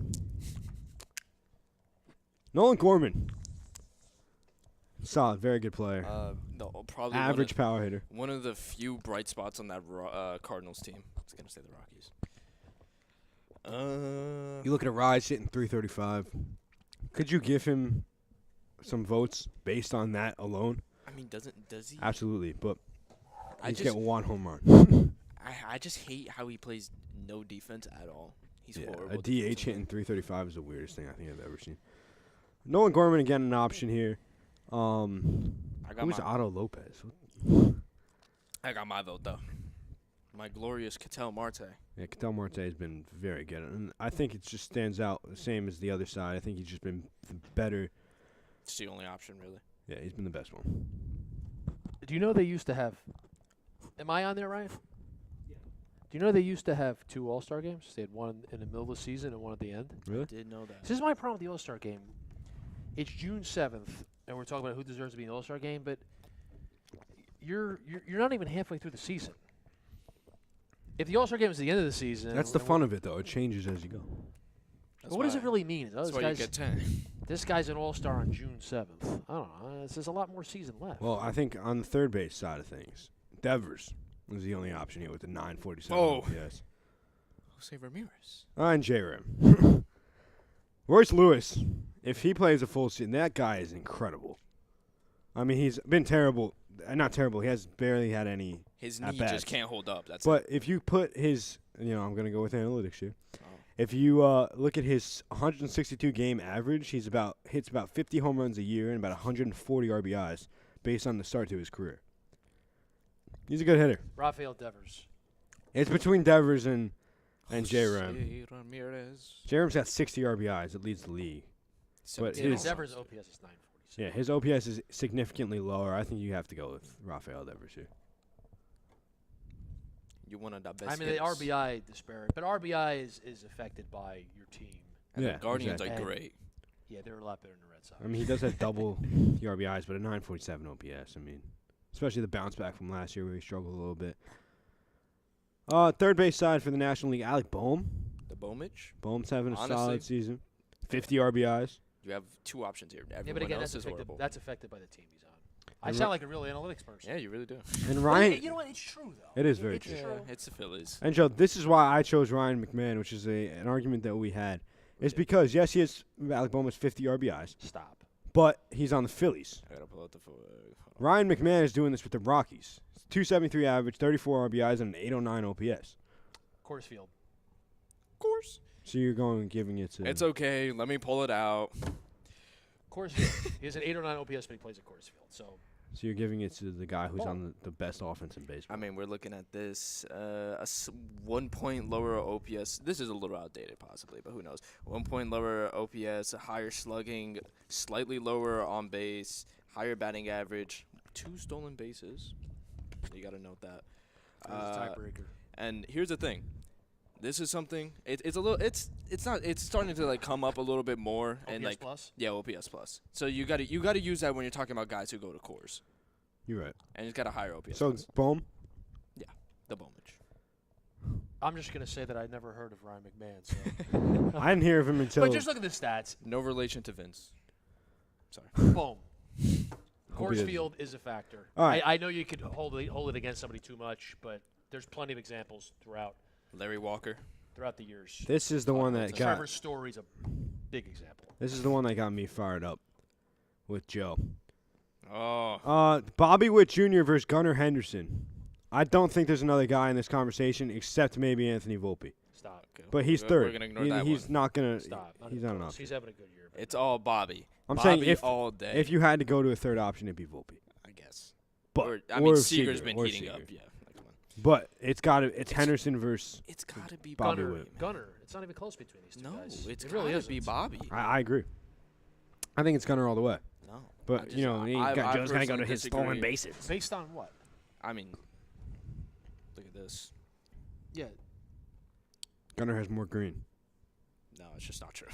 [SPEAKER 2] Nolan Gorman. Solid, very good player.
[SPEAKER 3] Probably
[SPEAKER 2] Average power hitter.
[SPEAKER 3] one of the few bright spots on that Cardinals team. I was going to say the Rockies.
[SPEAKER 2] You look at a Rise hitting 335. Could you give him some votes based on that alone?
[SPEAKER 3] I mean, does he?
[SPEAKER 2] Absolutely, but
[SPEAKER 3] I
[SPEAKER 2] he's
[SPEAKER 3] just
[SPEAKER 2] getting 1 home run.
[SPEAKER 3] I just hate how he plays no defense at all. He's
[SPEAKER 2] Yeah,
[SPEAKER 3] horrible.
[SPEAKER 2] a DH
[SPEAKER 3] defensively.
[SPEAKER 2] hitting 335 is the weirdest thing I think I've ever seen. Nolan Gorman again an option here.
[SPEAKER 3] I got
[SPEAKER 2] Who's
[SPEAKER 3] my
[SPEAKER 2] Otto Lopez?
[SPEAKER 3] vote though. My glorious Ketel Marte.
[SPEAKER 2] Yeah, Ketel Marte has been very good, and I think it just stands out the same as the other side. I think he's just been better.
[SPEAKER 3] It's the only option really.
[SPEAKER 2] Yeah, he's been the best one.
[SPEAKER 1] Do you know they used to have? Am I on there, Ryan? Yeah. Do you know they used to have 2 All-Star games? They had one in the middle of the season and one at the end.
[SPEAKER 2] Really?
[SPEAKER 3] Did know that.
[SPEAKER 1] This is my problem with the All-Star game. It's June 7th, and we're talking about who deserves to be in the All-Star game, but you're not even halfway through the season. If the All-Star game is the end of the season,
[SPEAKER 2] That's the fun of it, though. It changes as you go.
[SPEAKER 1] Well, what does it really mean?
[SPEAKER 3] That's why you get 10.
[SPEAKER 1] This guy's an All-Star on June 7th. I don't know. There's a lot more season left.
[SPEAKER 2] Well, I think on the third base side of things, Devers was the only option here with the 947
[SPEAKER 3] Oh.
[SPEAKER 2] OPS.
[SPEAKER 3] Jose Ramirez.
[SPEAKER 2] And J-Ram. Royce Lewis, if he plays a full season, that guy is incredible. I mean, he's been terrible. Not terrible. He has barely had any.
[SPEAKER 3] His
[SPEAKER 2] At
[SPEAKER 3] knee
[SPEAKER 2] bats.
[SPEAKER 3] just can't hold up. That's
[SPEAKER 2] But if you put his, I'm going to go with analytics here.
[SPEAKER 3] it. Oh.
[SPEAKER 2] If you look at his 162 game average, hits about 50 home runs a year and about 140 RBIs based on the start to his career. He's a good hitter.
[SPEAKER 1] Rafael Devers.
[SPEAKER 2] It's between Devers and J-Ram.
[SPEAKER 3] Jose Ramirez.
[SPEAKER 2] J-Ram's got 60 RBIs. It leads the league. But
[SPEAKER 1] Yeah,
[SPEAKER 2] his-
[SPEAKER 1] Devers' OPS is 947.
[SPEAKER 2] Yeah, his OPS is significantly lower. I think you have to go with Rafael Devers here.
[SPEAKER 3] You one of the best.
[SPEAKER 1] I mean, the
[SPEAKER 3] hitters.
[SPEAKER 1] RBI disparity, but RBI is affected by your team.
[SPEAKER 3] And
[SPEAKER 2] Yeah,
[SPEAKER 3] the Guardians
[SPEAKER 1] exactly.
[SPEAKER 3] are great.
[SPEAKER 1] Yeah, they're a lot better than the Red Sox.
[SPEAKER 2] I mean, he does have double the RBIs, but a 947 OPS. I mean, especially the bounce back from last year where he struggled a little bit. Third base side for the National League, Alec Boehm.
[SPEAKER 3] The Bomich.
[SPEAKER 2] Boehm's having a
[SPEAKER 3] Honestly-
[SPEAKER 2] solid season. 50 RBIs.
[SPEAKER 3] You have two options here. Everyone
[SPEAKER 1] yeah, but again,
[SPEAKER 3] else
[SPEAKER 1] that's
[SPEAKER 3] is horrible.
[SPEAKER 1] affected by the team he's on. I
[SPEAKER 2] And
[SPEAKER 1] sound like a real analytics person.
[SPEAKER 3] Yeah, you really do.
[SPEAKER 2] And
[SPEAKER 1] But
[SPEAKER 2] Ryan.
[SPEAKER 1] you know what? It's true though.
[SPEAKER 2] It is very
[SPEAKER 1] It's
[SPEAKER 2] true.
[SPEAKER 1] true.
[SPEAKER 3] It's the Phillies.
[SPEAKER 2] And Joe, this is why I chose Ryan McMahon, which is an argument that we had. It's because, yes, he has Alec Boehm has 50 RBIs,
[SPEAKER 1] Stop.
[SPEAKER 2] but he's on the Phillies.
[SPEAKER 3] I gotta pull out the
[SPEAKER 2] Ryan McMahon is doing this with the Rockies. 273 average, 34 RBIs, and an 809 OPS.
[SPEAKER 1] Coors Field.
[SPEAKER 3] Of course.
[SPEAKER 2] So you're going giving it to.
[SPEAKER 3] It's okay. Let me pull it out.
[SPEAKER 1] Coors Field. He has an 809 OPS, but he plays at Coors Field. So
[SPEAKER 2] So you're giving it to the guy who's on the best offense in baseball.
[SPEAKER 3] I mean, we're looking at this 1 point lower OPS. This is a little outdated, possibly, but who knows? 1 point lower OPS, a higher slugging, slightly lower on base, higher batting average, 2 stolen bases. You got to note that.
[SPEAKER 1] there's a tiebreaker.
[SPEAKER 3] And here's the thing. This is something. It's a little. It's not. It's starting to like come up a little bit more. And
[SPEAKER 1] OPS
[SPEAKER 3] like
[SPEAKER 1] plus.
[SPEAKER 3] yeah, OPS plus. So you got to use that when you're talking about guys who go to Coors,
[SPEAKER 2] You're right.
[SPEAKER 3] and he's got a higher OPS.
[SPEAKER 2] So
[SPEAKER 3] plus.
[SPEAKER 2] Boehm.
[SPEAKER 3] The Bomich.
[SPEAKER 1] I'm just gonna say that I never heard of Ryan McMahon. So.
[SPEAKER 2] I didn't hear of him until.
[SPEAKER 1] But just look at the stats.
[SPEAKER 3] No relation to Vince. Sorry.
[SPEAKER 1] Boom.
[SPEAKER 2] Hope he
[SPEAKER 1] Coors
[SPEAKER 2] doesn't.
[SPEAKER 1] Field is a factor.
[SPEAKER 2] All right.
[SPEAKER 1] I know you could hold it against somebody too much, but there's plenty of examples throughout
[SPEAKER 3] Larry Walker.
[SPEAKER 1] the years.
[SPEAKER 2] This is the one that got.
[SPEAKER 1] Trevor Story's a big example.
[SPEAKER 2] This is the one that got me fired up with Joe.
[SPEAKER 3] Oh.
[SPEAKER 2] Bobby Witt Jr. versus Gunnar Henderson. I don't think there's another guy in this conversation except maybe Anthony Volpe.
[SPEAKER 1] Stop.
[SPEAKER 3] Okay.
[SPEAKER 2] But he's
[SPEAKER 3] We're
[SPEAKER 2] third.
[SPEAKER 3] gonna ignore
[SPEAKER 2] He-
[SPEAKER 3] that
[SPEAKER 2] he's
[SPEAKER 3] one.
[SPEAKER 2] not gonna.
[SPEAKER 1] Stop.
[SPEAKER 2] He's
[SPEAKER 1] even
[SPEAKER 2] not an
[SPEAKER 1] close.
[SPEAKER 2] option.
[SPEAKER 1] He's having a good year. But
[SPEAKER 3] It's all Bobby.
[SPEAKER 2] I'm
[SPEAKER 3] Bobby
[SPEAKER 2] saying if
[SPEAKER 3] all day.
[SPEAKER 2] if you had to go to a third option, it'd be Volpe.
[SPEAKER 3] I guess.
[SPEAKER 2] But
[SPEAKER 3] Or, I mean,
[SPEAKER 2] or
[SPEAKER 3] Seager's
[SPEAKER 2] Seager,
[SPEAKER 3] been
[SPEAKER 2] or
[SPEAKER 3] heating
[SPEAKER 2] Seager.
[SPEAKER 3] up. Yeah. Like, come on.
[SPEAKER 2] But it's it's Henderson versus.
[SPEAKER 3] It's gotta be
[SPEAKER 2] Bobby
[SPEAKER 3] Bobby.
[SPEAKER 2] Witt.
[SPEAKER 1] Gunnar. It's not even close between these two
[SPEAKER 3] No,
[SPEAKER 1] guys.
[SPEAKER 3] it's
[SPEAKER 1] it
[SPEAKER 3] gotta
[SPEAKER 1] really
[SPEAKER 3] be
[SPEAKER 1] isn't.
[SPEAKER 3] Bobby.
[SPEAKER 2] I agree. I think it's Gunnar all the way.
[SPEAKER 3] No.
[SPEAKER 2] But
[SPEAKER 3] I
[SPEAKER 2] you know,
[SPEAKER 3] just-
[SPEAKER 2] he
[SPEAKER 3] I
[SPEAKER 2] Joe's gonna go to
[SPEAKER 3] personally
[SPEAKER 2] his stolen
[SPEAKER 3] disagree.
[SPEAKER 2] bases.
[SPEAKER 1] Based on what?
[SPEAKER 3] I mean, look at this.
[SPEAKER 1] Yeah.
[SPEAKER 2] Gunnar has more green.
[SPEAKER 3] No, it's just not true.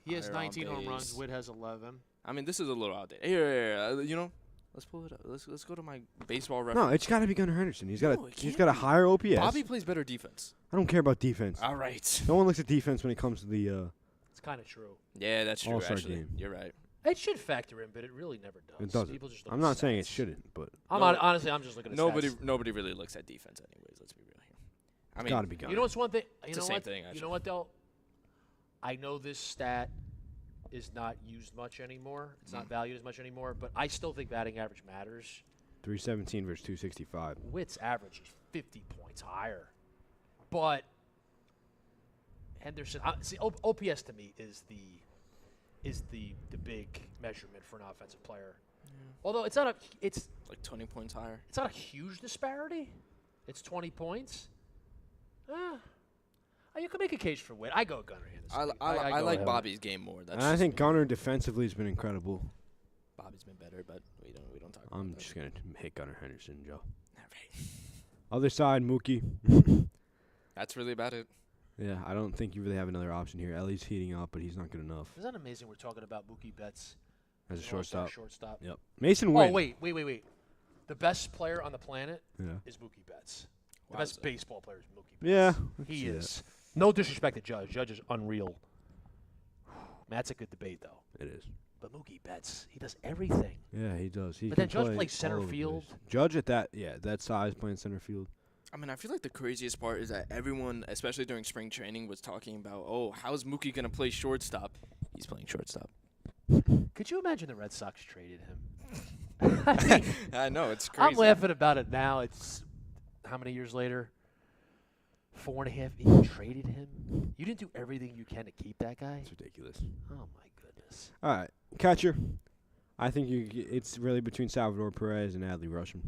[SPEAKER 1] He has
[SPEAKER 3] Higher on
[SPEAKER 1] 19 home runs.
[SPEAKER 3] base.
[SPEAKER 1] Witt has 11.
[SPEAKER 3] I mean, this is a little outdated. Here, you know, let's pull it up. Let's go to my baseball reference.
[SPEAKER 2] No, it's got to be Gunnar Henderson. He's got
[SPEAKER 3] No,
[SPEAKER 2] a
[SPEAKER 3] it
[SPEAKER 2] he's
[SPEAKER 3] can't
[SPEAKER 2] got a
[SPEAKER 3] be.
[SPEAKER 2] higher OPS.
[SPEAKER 3] Bobby plays better defense.
[SPEAKER 2] I don't care about defense.
[SPEAKER 3] All right.
[SPEAKER 2] No one looks at defense when it comes to the.
[SPEAKER 1] It's kind of true.
[SPEAKER 3] Yeah, that's true.
[SPEAKER 2] All-Star
[SPEAKER 3] Actually,
[SPEAKER 2] game.
[SPEAKER 3] you're right.
[SPEAKER 1] It should factor in, but it really never does.
[SPEAKER 2] It doesn't.
[SPEAKER 1] People just look
[SPEAKER 2] I'm
[SPEAKER 1] at
[SPEAKER 2] not saying it
[SPEAKER 1] stats.
[SPEAKER 2] shouldn't, but
[SPEAKER 1] Honestly, I'm just looking at stats.
[SPEAKER 3] Nobody really looks at defense, anyways. Let's be real here. I
[SPEAKER 2] it's
[SPEAKER 3] mean,
[SPEAKER 2] got to be Gunnar.
[SPEAKER 1] You know what's one thing? You
[SPEAKER 3] It's
[SPEAKER 1] know
[SPEAKER 3] the same
[SPEAKER 1] what?
[SPEAKER 3] thing,
[SPEAKER 1] You
[SPEAKER 3] actually.
[SPEAKER 1] know what, though? I know this stat is not used much anymore. It's not valued as much anymore, but I still think batting average matters.
[SPEAKER 2] 317 versus 265.
[SPEAKER 1] Witt's average is 50 points higher. But Henderson, see, OPS to me is the big measurement for an offensive player. Although it's
[SPEAKER 3] like 20 points higher.
[SPEAKER 1] it's not a huge disparity. It's 20 points. You can make a case for Witt. I go Gunnar Henderson.
[SPEAKER 3] I
[SPEAKER 1] go
[SPEAKER 3] like
[SPEAKER 1] ahead.
[SPEAKER 3] Bobby's game more. That's
[SPEAKER 2] And I
[SPEAKER 3] just
[SPEAKER 2] think
[SPEAKER 3] me.
[SPEAKER 2] Gunnar defensively has been incredible.
[SPEAKER 3] Bobby's been better, but we don't talk about
[SPEAKER 2] I'm
[SPEAKER 3] that.
[SPEAKER 2] just gonna hit Gunnar Henderson, Joe.
[SPEAKER 3] All right.
[SPEAKER 2] Other side, Mookie.
[SPEAKER 3] That's really about it.
[SPEAKER 2] Yeah, I don't think you really have another option here. Ellie's heating up, but he's not good enough.
[SPEAKER 1] Isn't that amazing? We're talking about Mookie Betts
[SPEAKER 2] as a
[SPEAKER 1] He's an all-star
[SPEAKER 2] shortstop.
[SPEAKER 1] shortstop.
[SPEAKER 2] Yep. Mason
[SPEAKER 1] Oh,
[SPEAKER 2] Wynn.
[SPEAKER 1] wait. The best player on the planet
[SPEAKER 2] Yeah.
[SPEAKER 1] is Mookie Betts. The
[SPEAKER 3] Why
[SPEAKER 1] best
[SPEAKER 3] is that?
[SPEAKER 1] baseball player is Mookie Betts.
[SPEAKER 2] Yeah.
[SPEAKER 1] He is. No disrespect to Judge. Judge is unreal. That's a good debate, though.
[SPEAKER 2] It is.
[SPEAKER 1] But Mookie Betts, he does everything.
[SPEAKER 2] Yeah, he does. He
[SPEAKER 1] But
[SPEAKER 2] can
[SPEAKER 1] then Judge
[SPEAKER 2] play
[SPEAKER 1] plays center
[SPEAKER 2] all over the
[SPEAKER 1] field.
[SPEAKER 2] place. Judge at that size playing center field.
[SPEAKER 3] I mean, I feel like the craziest part is that everyone, especially during spring training, was talking about, oh, how's Mookie going to play shortstop? He's playing shortstop.
[SPEAKER 1] Could you imagine the Red Sox traded him? I mean,
[SPEAKER 3] I know, it's crazy.
[SPEAKER 1] I'm laughing about it now. It's how many years later? 4.5. You traded him? You didn't do everything you can to keep that guy?
[SPEAKER 2] It's ridiculous.
[SPEAKER 1] Oh, my goodness.
[SPEAKER 2] All right, catcher. I think it's really between Salvador Perez and Adley Rushman.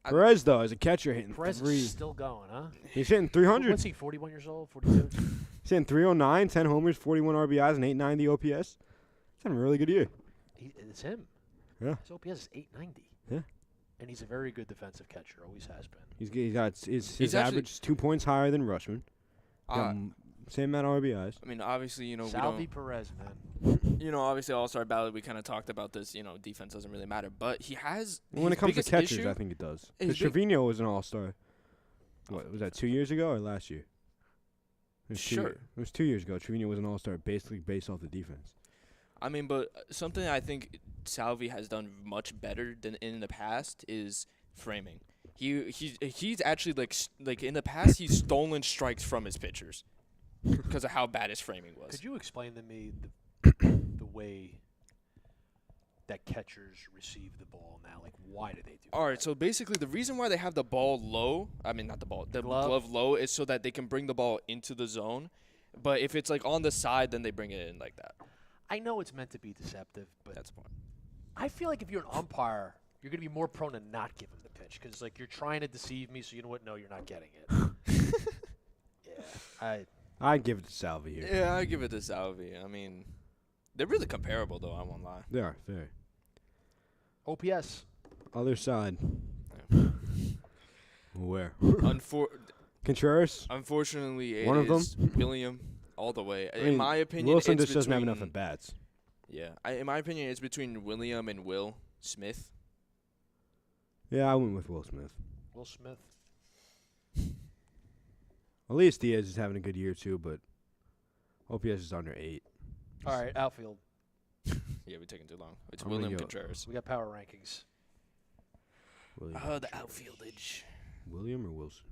[SPEAKER 2] Perez, though, as a catcher, hitting
[SPEAKER 1] Perez
[SPEAKER 2] three.
[SPEAKER 1] is still going, huh?
[SPEAKER 2] He's hitting 300.
[SPEAKER 1] What's he, 41 years old? 42?
[SPEAKER 2] He's hitting 309, 10 homers, 41 RBIs, and 890 OPS. He's having a really good year.
[SPEAKER 1] It's him.
[SPEAKER 2] Yeah.
[SPEAKER 1] His OPS is 890.
[SPEAKER 2] Yeah.
[SPEAKER 1] And he's a very good defensive catcher. Always has been.
[SPEAKER 2] He's got his
[SPEAKER 3] He's actually-
[SPEAKER 2] average is 2 points higher than Rushman. Got same amount of RBIs.
[SPEAKER 3] I mean, obviously, you know,
[SPEAKER 1] Salvi Perez, man.
[SPEAKER 3] obviously All-Star ballot, we kind of talked about this, defense doesn't really matter. But he has
[SPEAKER 2] When
[SPEAKER 3] his
[SPEAKER 2] it comes to
[SPEAKER 3] biggest
[SPEAKER 2] catchers,
[SPEAKER 3] issue-
[SPEAKER 2] I think it does.
[SPEAKER 3] his
[SPEAKER 2] Because
[SPEAKER 3] big-
[SPEAKER 2] Trevino was an All-Star. What was that? 2 years ago or last year? It was
[SPEAKER 3] Sure.
[SPEAKER 2] It was 2 years ago. Trevino was an All-Star, basically based off the defense.
[SPEAKER 3] I mean, but something I think Salvi has done much better than in the past is framing. He's actually like in the past he's stolen strikes from his pitchers because of how bad his framing was.
[SPEAKER 1] Could you explain to me the way that catchers receive the ball now? Like, why do they do that?
[SPEAKER 3] All right, so basically the reason why they have the ball low, I mean not the ball, the
[SPEAKER 1] Glove.
[SPEAKER 3] glove low is so that they can bring the ball into the zone. But if it's like on the side, then they bring it in like that.
[SPEAKER 1] I know it's meant to be deceptive, but
[SPEAKER 3] That's the point.
[SPEAKER 1] I feel like if you're an umpire, you're going to be more prone to not give him the pitch because, like, you're trying to deceive me, so you know what? No, you're not getting it. Yeah.
[SPEAKER 2] I'd give it to Salvi here.
[SPEAKER 3] Yeah, I give it to Salvi. I mean, they're really comparable though. I won't lie.
[SPEAKER 2] They are, very.
[SPEAKER 1] OPS.
[SPEAKER 2] Other side. Where? Contreras?
[SPEAKER 3] Unfortunately, it
[SPEAKER 2] One of them?
[SPEAKER 3] is William all the way.
[SPEAKER 2] I
[SPEAKER 3] In
[SPEAKER 2] mean,
[SPEAKER 3] my opinion,
[SPEAKER 2] Wilson
[SPEAKER 3] it's
[SPEAKER 2] just doesn't have enough
[SPEAKER 3] between-
[SPEAKER 2] at bats.
[SPEAKER 3] Yeah, in my opinion, it's between William and Will Smith.
[SPEAKER 2] Yeah, I went with Will Smith.
[SPEAKER 1] Will Smith.
[SPEAKER 2] Elias Diaz is having a good year too, but OPS is under 8.
[SPEAKER 1] All right, outfield.
[SPEAKER 3] Yeah, we're taking too long. It's
[SPEAKER 2] I'm gonna
[SPEAKER 3] William
[SPEAKER 2] go-
[SPEAKER 3] Contreras.
[SPEAKER 1] We got power rankings.
[SPEAKER 2] William.
[SPEAKER 3] The outfieldage.
[SPEAKER 2] William or Wilson?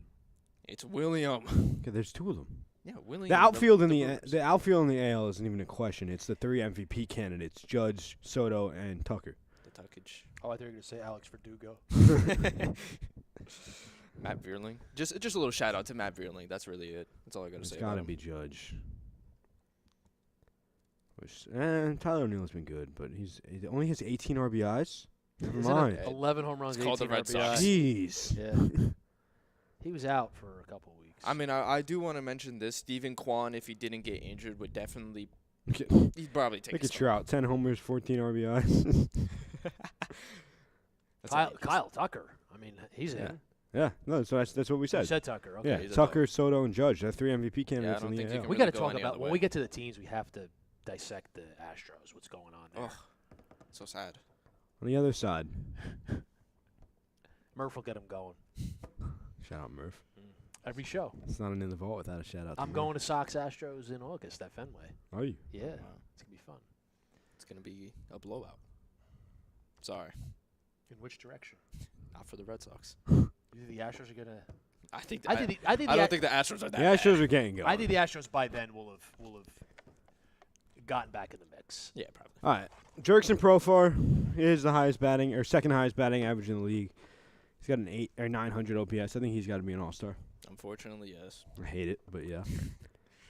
[SPEAKER 3] It's William.
[SPEAKER 2] Okay, there's 2 of them.
[SPEAKER 3] Yeah, William.
[SPEAKER 2] The outfield in the
[SPEAKER 3] Brewers.
[SPEAKER 2] the outfield in the AL isn't even a question. It's the 3 MVP candidates: Judge, Soto, and Tucker.
[SPEAKER 3] The Tuckage.
[SPEAKER 1] Oh, I thought you were going to say Alex Verdugo.
[SPEAKER 3] Matt Vierling. Just a little shout out to Matt Vierling. That's really it. That's all I gotta
[SPEAKER 2] It's
[SPEAKER 3] say.
[SPEAKER 2] got
[SPEAKER 3] about
[SPEAKER 2] to
[SPEAKER 3] him.
[SPEAKER 2] be Judge. Tyler O'Neill's been good, but he only has 18 RBIs. Never
[SPEAKER 1] Isn't it
[SPEAKER 2] mind.
[SPEAKER 1] 11 home runs,
[SPEAKER 3] It's called the
[SPEAKER 1] 18
[SPEAKER 3] Red
[SPEAKER 1] RBI.
[SPEAKER 3] Sox.
[SPEAKER 2] Jeez.
[SPEAKER 1] Yeah. He was out for a couple of weeks.
[SPEAKER 3] I mean, I do want to mention this. Stephen Kwan, if he didn't get injured, would definitely. He'd probably take.
[SPEAKER 2] Look
[SPEAKER 3] a
[SPEAKER 2] at
[SPEAKER 3] start.
[SPEAKER 2] Trout, 10 homers, 14 RBIs.
[SPEAKER 1] Kyle Tucker. I mean, he's
[SPEAKER 2] Yeah.
[SPEAKER 1] in.
[SPEAKER 2] Yeah, no, so that's what we
[SPEAKER 1] You
[SPEAKER 2] said.
[SPEAKER 1] said Tucker. Okay.
[SPEAKER 2] Yeah,
[SPEAKER 3] he's a
[SPEAKER 2] Tucker, Soto, and Judge. They're 3 MVP candidates
[SPEAKER 3] don't
[SPEAKER 2] in
[SPEAKER 3] think
[SPEAKER 2] the
[SPEAKER 3] you
[SPEAKER 2] AL.
[SPEAKER 3] can
[SPEAKER 1] We
[SPEAKER 3] really
[SPEAKER 1] got to
[SPEAKER 3] go
[SPEAKER 1] talk
[SPEAKER 3] any
[SPEAKER 1] about
[SPEAKER 3] other
[SPEAKER 1] when
[SPEAKER 3] way.
[SPEAKER 1] we get to the teams. We have to dissect the Astros. What's going on there?
[SPEAKER 3] Ugh, so sad.
[SPEAKER 2] On the other side,
[SPEAKER 1] Murph will get him going
[SPEAKER 2] shout out Murph.
[SPEAKER 1] every show.
[SPEAKER 2] It's not an in the vault without a shout out.
[SPEAKER 1] I'm
[SPEAKER 2] to
[SPEAKER 1] going to Sox Astros in August at Fenway.
[SPEAKER 2] Murph. Are you?
[SPEAKER 1] Yeah,
[SPEAKER 3] Wow.
[SPEAKER 1] it's gonna be fun.
[SPEAKER 3] It's gonna be a blowout. Sorry,
[SPEAKER 1] In which direction?
[SPEAKER 3] not for the Red Sox.
[SPEAKER 1] You think the Astros are gonna?
[SPEAKER 3] I think.
[SPEAKER 1] I think the
[SPEAKER 3] I don't think the Astros are that.
[SPEAKER 2] The
[SPEAKER 3] bad.
[SPEAKER 2] Astros are getting going.
[SPEAKER 1] I think the Astros by then will have gotten back in the mix.
[SPEAKER 3] Yeah, probably.
[SPEAKER 2] All right, Jerkson Profar is the highest batting or second highest batting average in the league. He's got an 8 or 900 OPS. I think he's got to be an All-Star.
[SPEAKER 3] Unfortunately, yes.
[SPEAKER 2] I hate it, but yeah.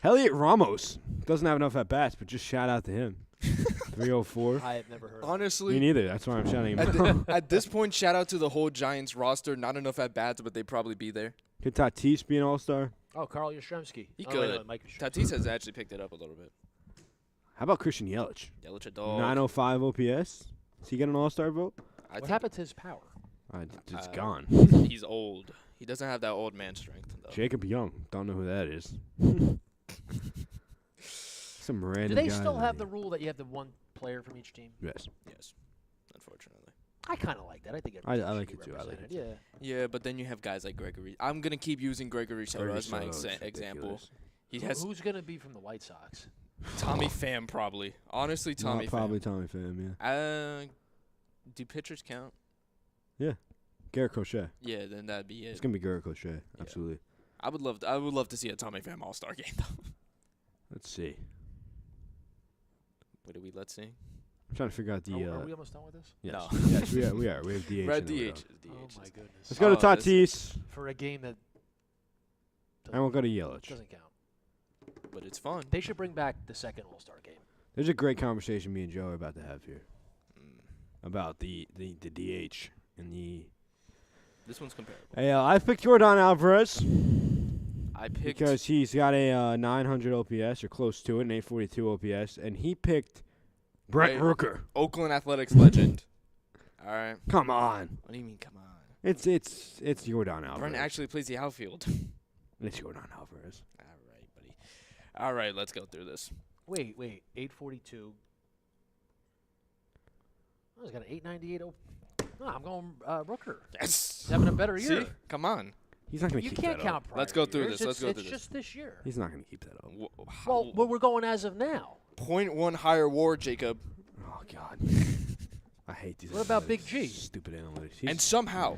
[SPEAKER 2] Elliot Ramos doesn't have enough at bats, but just shout out to him. 304.
[SPEAKER 1] I have never heard. of
[SPEAKER 3] Honestly,
[SPEAKER 2] Me neither. That's why I'm shouting him out.
[SPEAKER 3] at this point, shout out to the whole Giants roster. Not enough at bats, but they'd probably be there.
[SPEAKER 2] Could Tatis be an All-Star?
[SPEAKER 1] Oh, Carl Yastrzemski.
[SPEAKER 3] He
[SPEAKER 1] Oh,
[SPEAKER 3] could.
[SPEAKER 1] wait, no, Mike Yastrzemski.
[SPEAKER 3] Tatis has actually picked it up a little bit.
[SPEAKER 2] How about Christian Yelich?
[SPEAKER 3] Yelich a dog.
[SPEAKER 2] 905 OPS. Does he get an All-Star vote?
[SPEAKER 3] I
[SPEAKER 1] What
[SPEAKER 3] think
[SPEAKER 1] happened to his power?
[SPEAKER 2] It's
[SPEAKER 3] Uh,
[SPEAKER 2] gone.
[SPEAKER 3] he's old. He doesn't have that old man strength though.
[SPEAKER 2] Jacob Young. Don't know who that is. Some random
[SPEAKER 1] Do they
[SPEAKER 2] guy
[SPEAKER 1] still
[SPEAKER 2] that
[SPEAKER 1] have
[SPEAKER 2] he-
[SPEAKER 1] the rule that you have the one player from each team?
[SPEAKER 2] Yes.
[SPEAKER 3] Yes, unfortunately.
[SPEAKER 1] I kind of like that. I think
[SPEAKER 2] I
[SPEAKER 1] every team
[SPEAKER 2] like
[SPEAKER 1] should
[SPEAKER 2] it
[SPEAKER 1] be
[SPEAKER 2] too. I like
[SPEAKER 1] represented.
[SPEAKER 2] it
[SPEAKER 3] Yeah, but then you have guys like Gregory. I'm gonna keep using Gregory Soto as my example. He has
[SPEAKER 1] Who's going to be from the White Sox?
[SPEAKER 3] Tommy Pham probably. Honestly, Tommy
[SPEAKER 2] Probably
[SPEAKER 3] Pham.
[SPEAKER 2] Tommy Pham, yeah.
[SPEAKER 3] Do pitchers count?
[SPEAKER 2] Garrett Crochet.
[SPEAKER 3] Yeah, then that'd be
[SPEAKER 2] It's
[SPEAKER 3] it.
[SPEAKER 2] gonna be Garrett Crochet. Absolutely.
[SPEAKER 3] I would love to see a Tommy Pham All-Star game though.
[SPEAKER 2] Let's see.
[SPEAKER 3] What do we? Let's see.
[SPEAKER 2] I'm trying to figure out the.
[SPEAKER 1] Are we almost done with this?
[SPEAKER 2] Yes.
[SPEAKER 3] No.
[SPEAKER 2] Yes, we are. We are. We have DH.
[SPEAKER 3] We're at
[SPEAKER 2] and then we're
[SPEAKER 3] DH.
[SPEAKER 2] done.
[SPEAKER 1] Oh, my goodness.
[SPEAKER 2] Let's go to
[SPEAKER 3] Oh, this-
[SPEAKER 2] Tatis,
[SPEAKER 1] For a game that
[SPEAKER 2] and we'll go to Yelich.
[SPEAKER 1] doesn't count.
[SPEAKER 3] But it's fun.
[SPEAKER 1] They should bring back the second All-Star game.
[SPEAKER 2] There's a great conversation me and Joe are about to have here
[SPEAKER 3] Mm.
[SPEAKER 2] about the DH and the.
[SPEAKER 3] This one's comparable.
[SPEAKER 2] Hey, I picked Jordan Alvarez
[SPEAKER 3] I picked.
[SPEAKER 2] because he's got a 900 OPS or close to it, an 842 OPS, and he picked Brent
[SPEAKER 3] Right.
[SPEAKER 2] Rooker.
[SPEAKER 3] Oakland Athletics legend. All right.
[SPEAKER 2] Come on,
[SPEAKER 3] What do you mean? Come on.
[SPEAKER 2] it's Jordan Alvarez.
[SPEAKER 3] Brent actually plays the outfield.
[SPEAKER 2] It's Jordan Alvarez.
[SPEAKER 3] All right, buddy. All right, let's go through this.
[SPEAKER 1] Wait, 842. Oh, he's got an 898. No, I'm going Rooker.
[SPEAKER 3] Yes.
[SPEAKER 1] He's having a better year.
[SPEAKER 3] See? Come on.
[SPEAKER 2] He's not gonna
[SPEAKER 1] You
[SPEAKER 2] keep
[SPEAKER 1] can't
[SPEAKER 2] that up.
[SPEAKER 1] count prior
[SPEAKER 3] Let's go through
[SPEAKER 1] years.
[SPEAKER 3] this. Let's go
[SPEAKER 1] It's
[SPEAKER 3] through
[SPEAKER 1] just this year.
[SPEAKER 2] He's not gonna keep that up.
[SPEAKER 1] Well, we're going as of now.
[SPEAKER 3] 0.1 higher WAR, Jacob.
[SPEAKER 2] Oh God. I hate these.
[SPEAKER 1] What about
[SPEAKER 2] analytics.
[SPEAKER 1] Big G?
[SPEAKER 2] Stupid analytics.
[SPEAKER 3] And somehow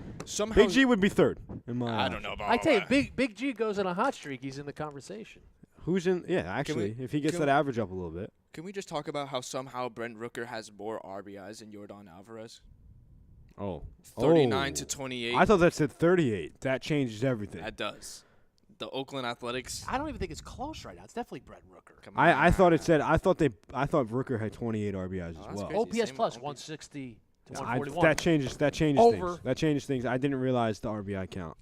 [SPEAKER 2] Big G would be third in my.
[SPEAKER 3] I don't know about
[SPEAKER 1] I tell you,
[SPEAKER 3] that.
[SPEAKER 1] Big G goes on a hot streak. He's in the conversation.
[SPEAKER 2] Who's in? Yeah, actually, if he gets
[SPEAKER 3] can
[SPEAKER 2] that
[SPEAKER 3] we-
[SPEAKER 2] average up a little bit.
[SPEAKER 3] Can we just talk about how somehow Brent Rooker has more RBIs than Jordan Alvarez?
[SPEAKER 2] Oh.
[SPEAKER 3] 39 to 28.
[SPEAKER 2] I thought that said 38. That changes everything.
[SPEAKER 3] That does. The Oakland Athletics.
[SPEAKER 1] I don't even think it's close right now. It's definitely Brett Rooker.
[SPEAKER 3] Come on.
[SPEAKER 2] I thought it said. I thought Rooker had 28 RBIs as
[SPEAKER 3] that's
[SPEAKER 2] well.
[SPEAKER 3] crazy.
[SPEAKER 1] OPS
[SPEAKER 3] Same
[SPEAKER 1] plus
[SPEAKER 3] OPS.
[SPEAKER 1] 160 to
[SPEAKER 2] I-
[SPEAKER 1] 141.
[SPEAKER 2] that changes. That changes
[SPEAKER 1] Over.
[SPEAKER 2] things. That changes things. I didn't realize the RBI count.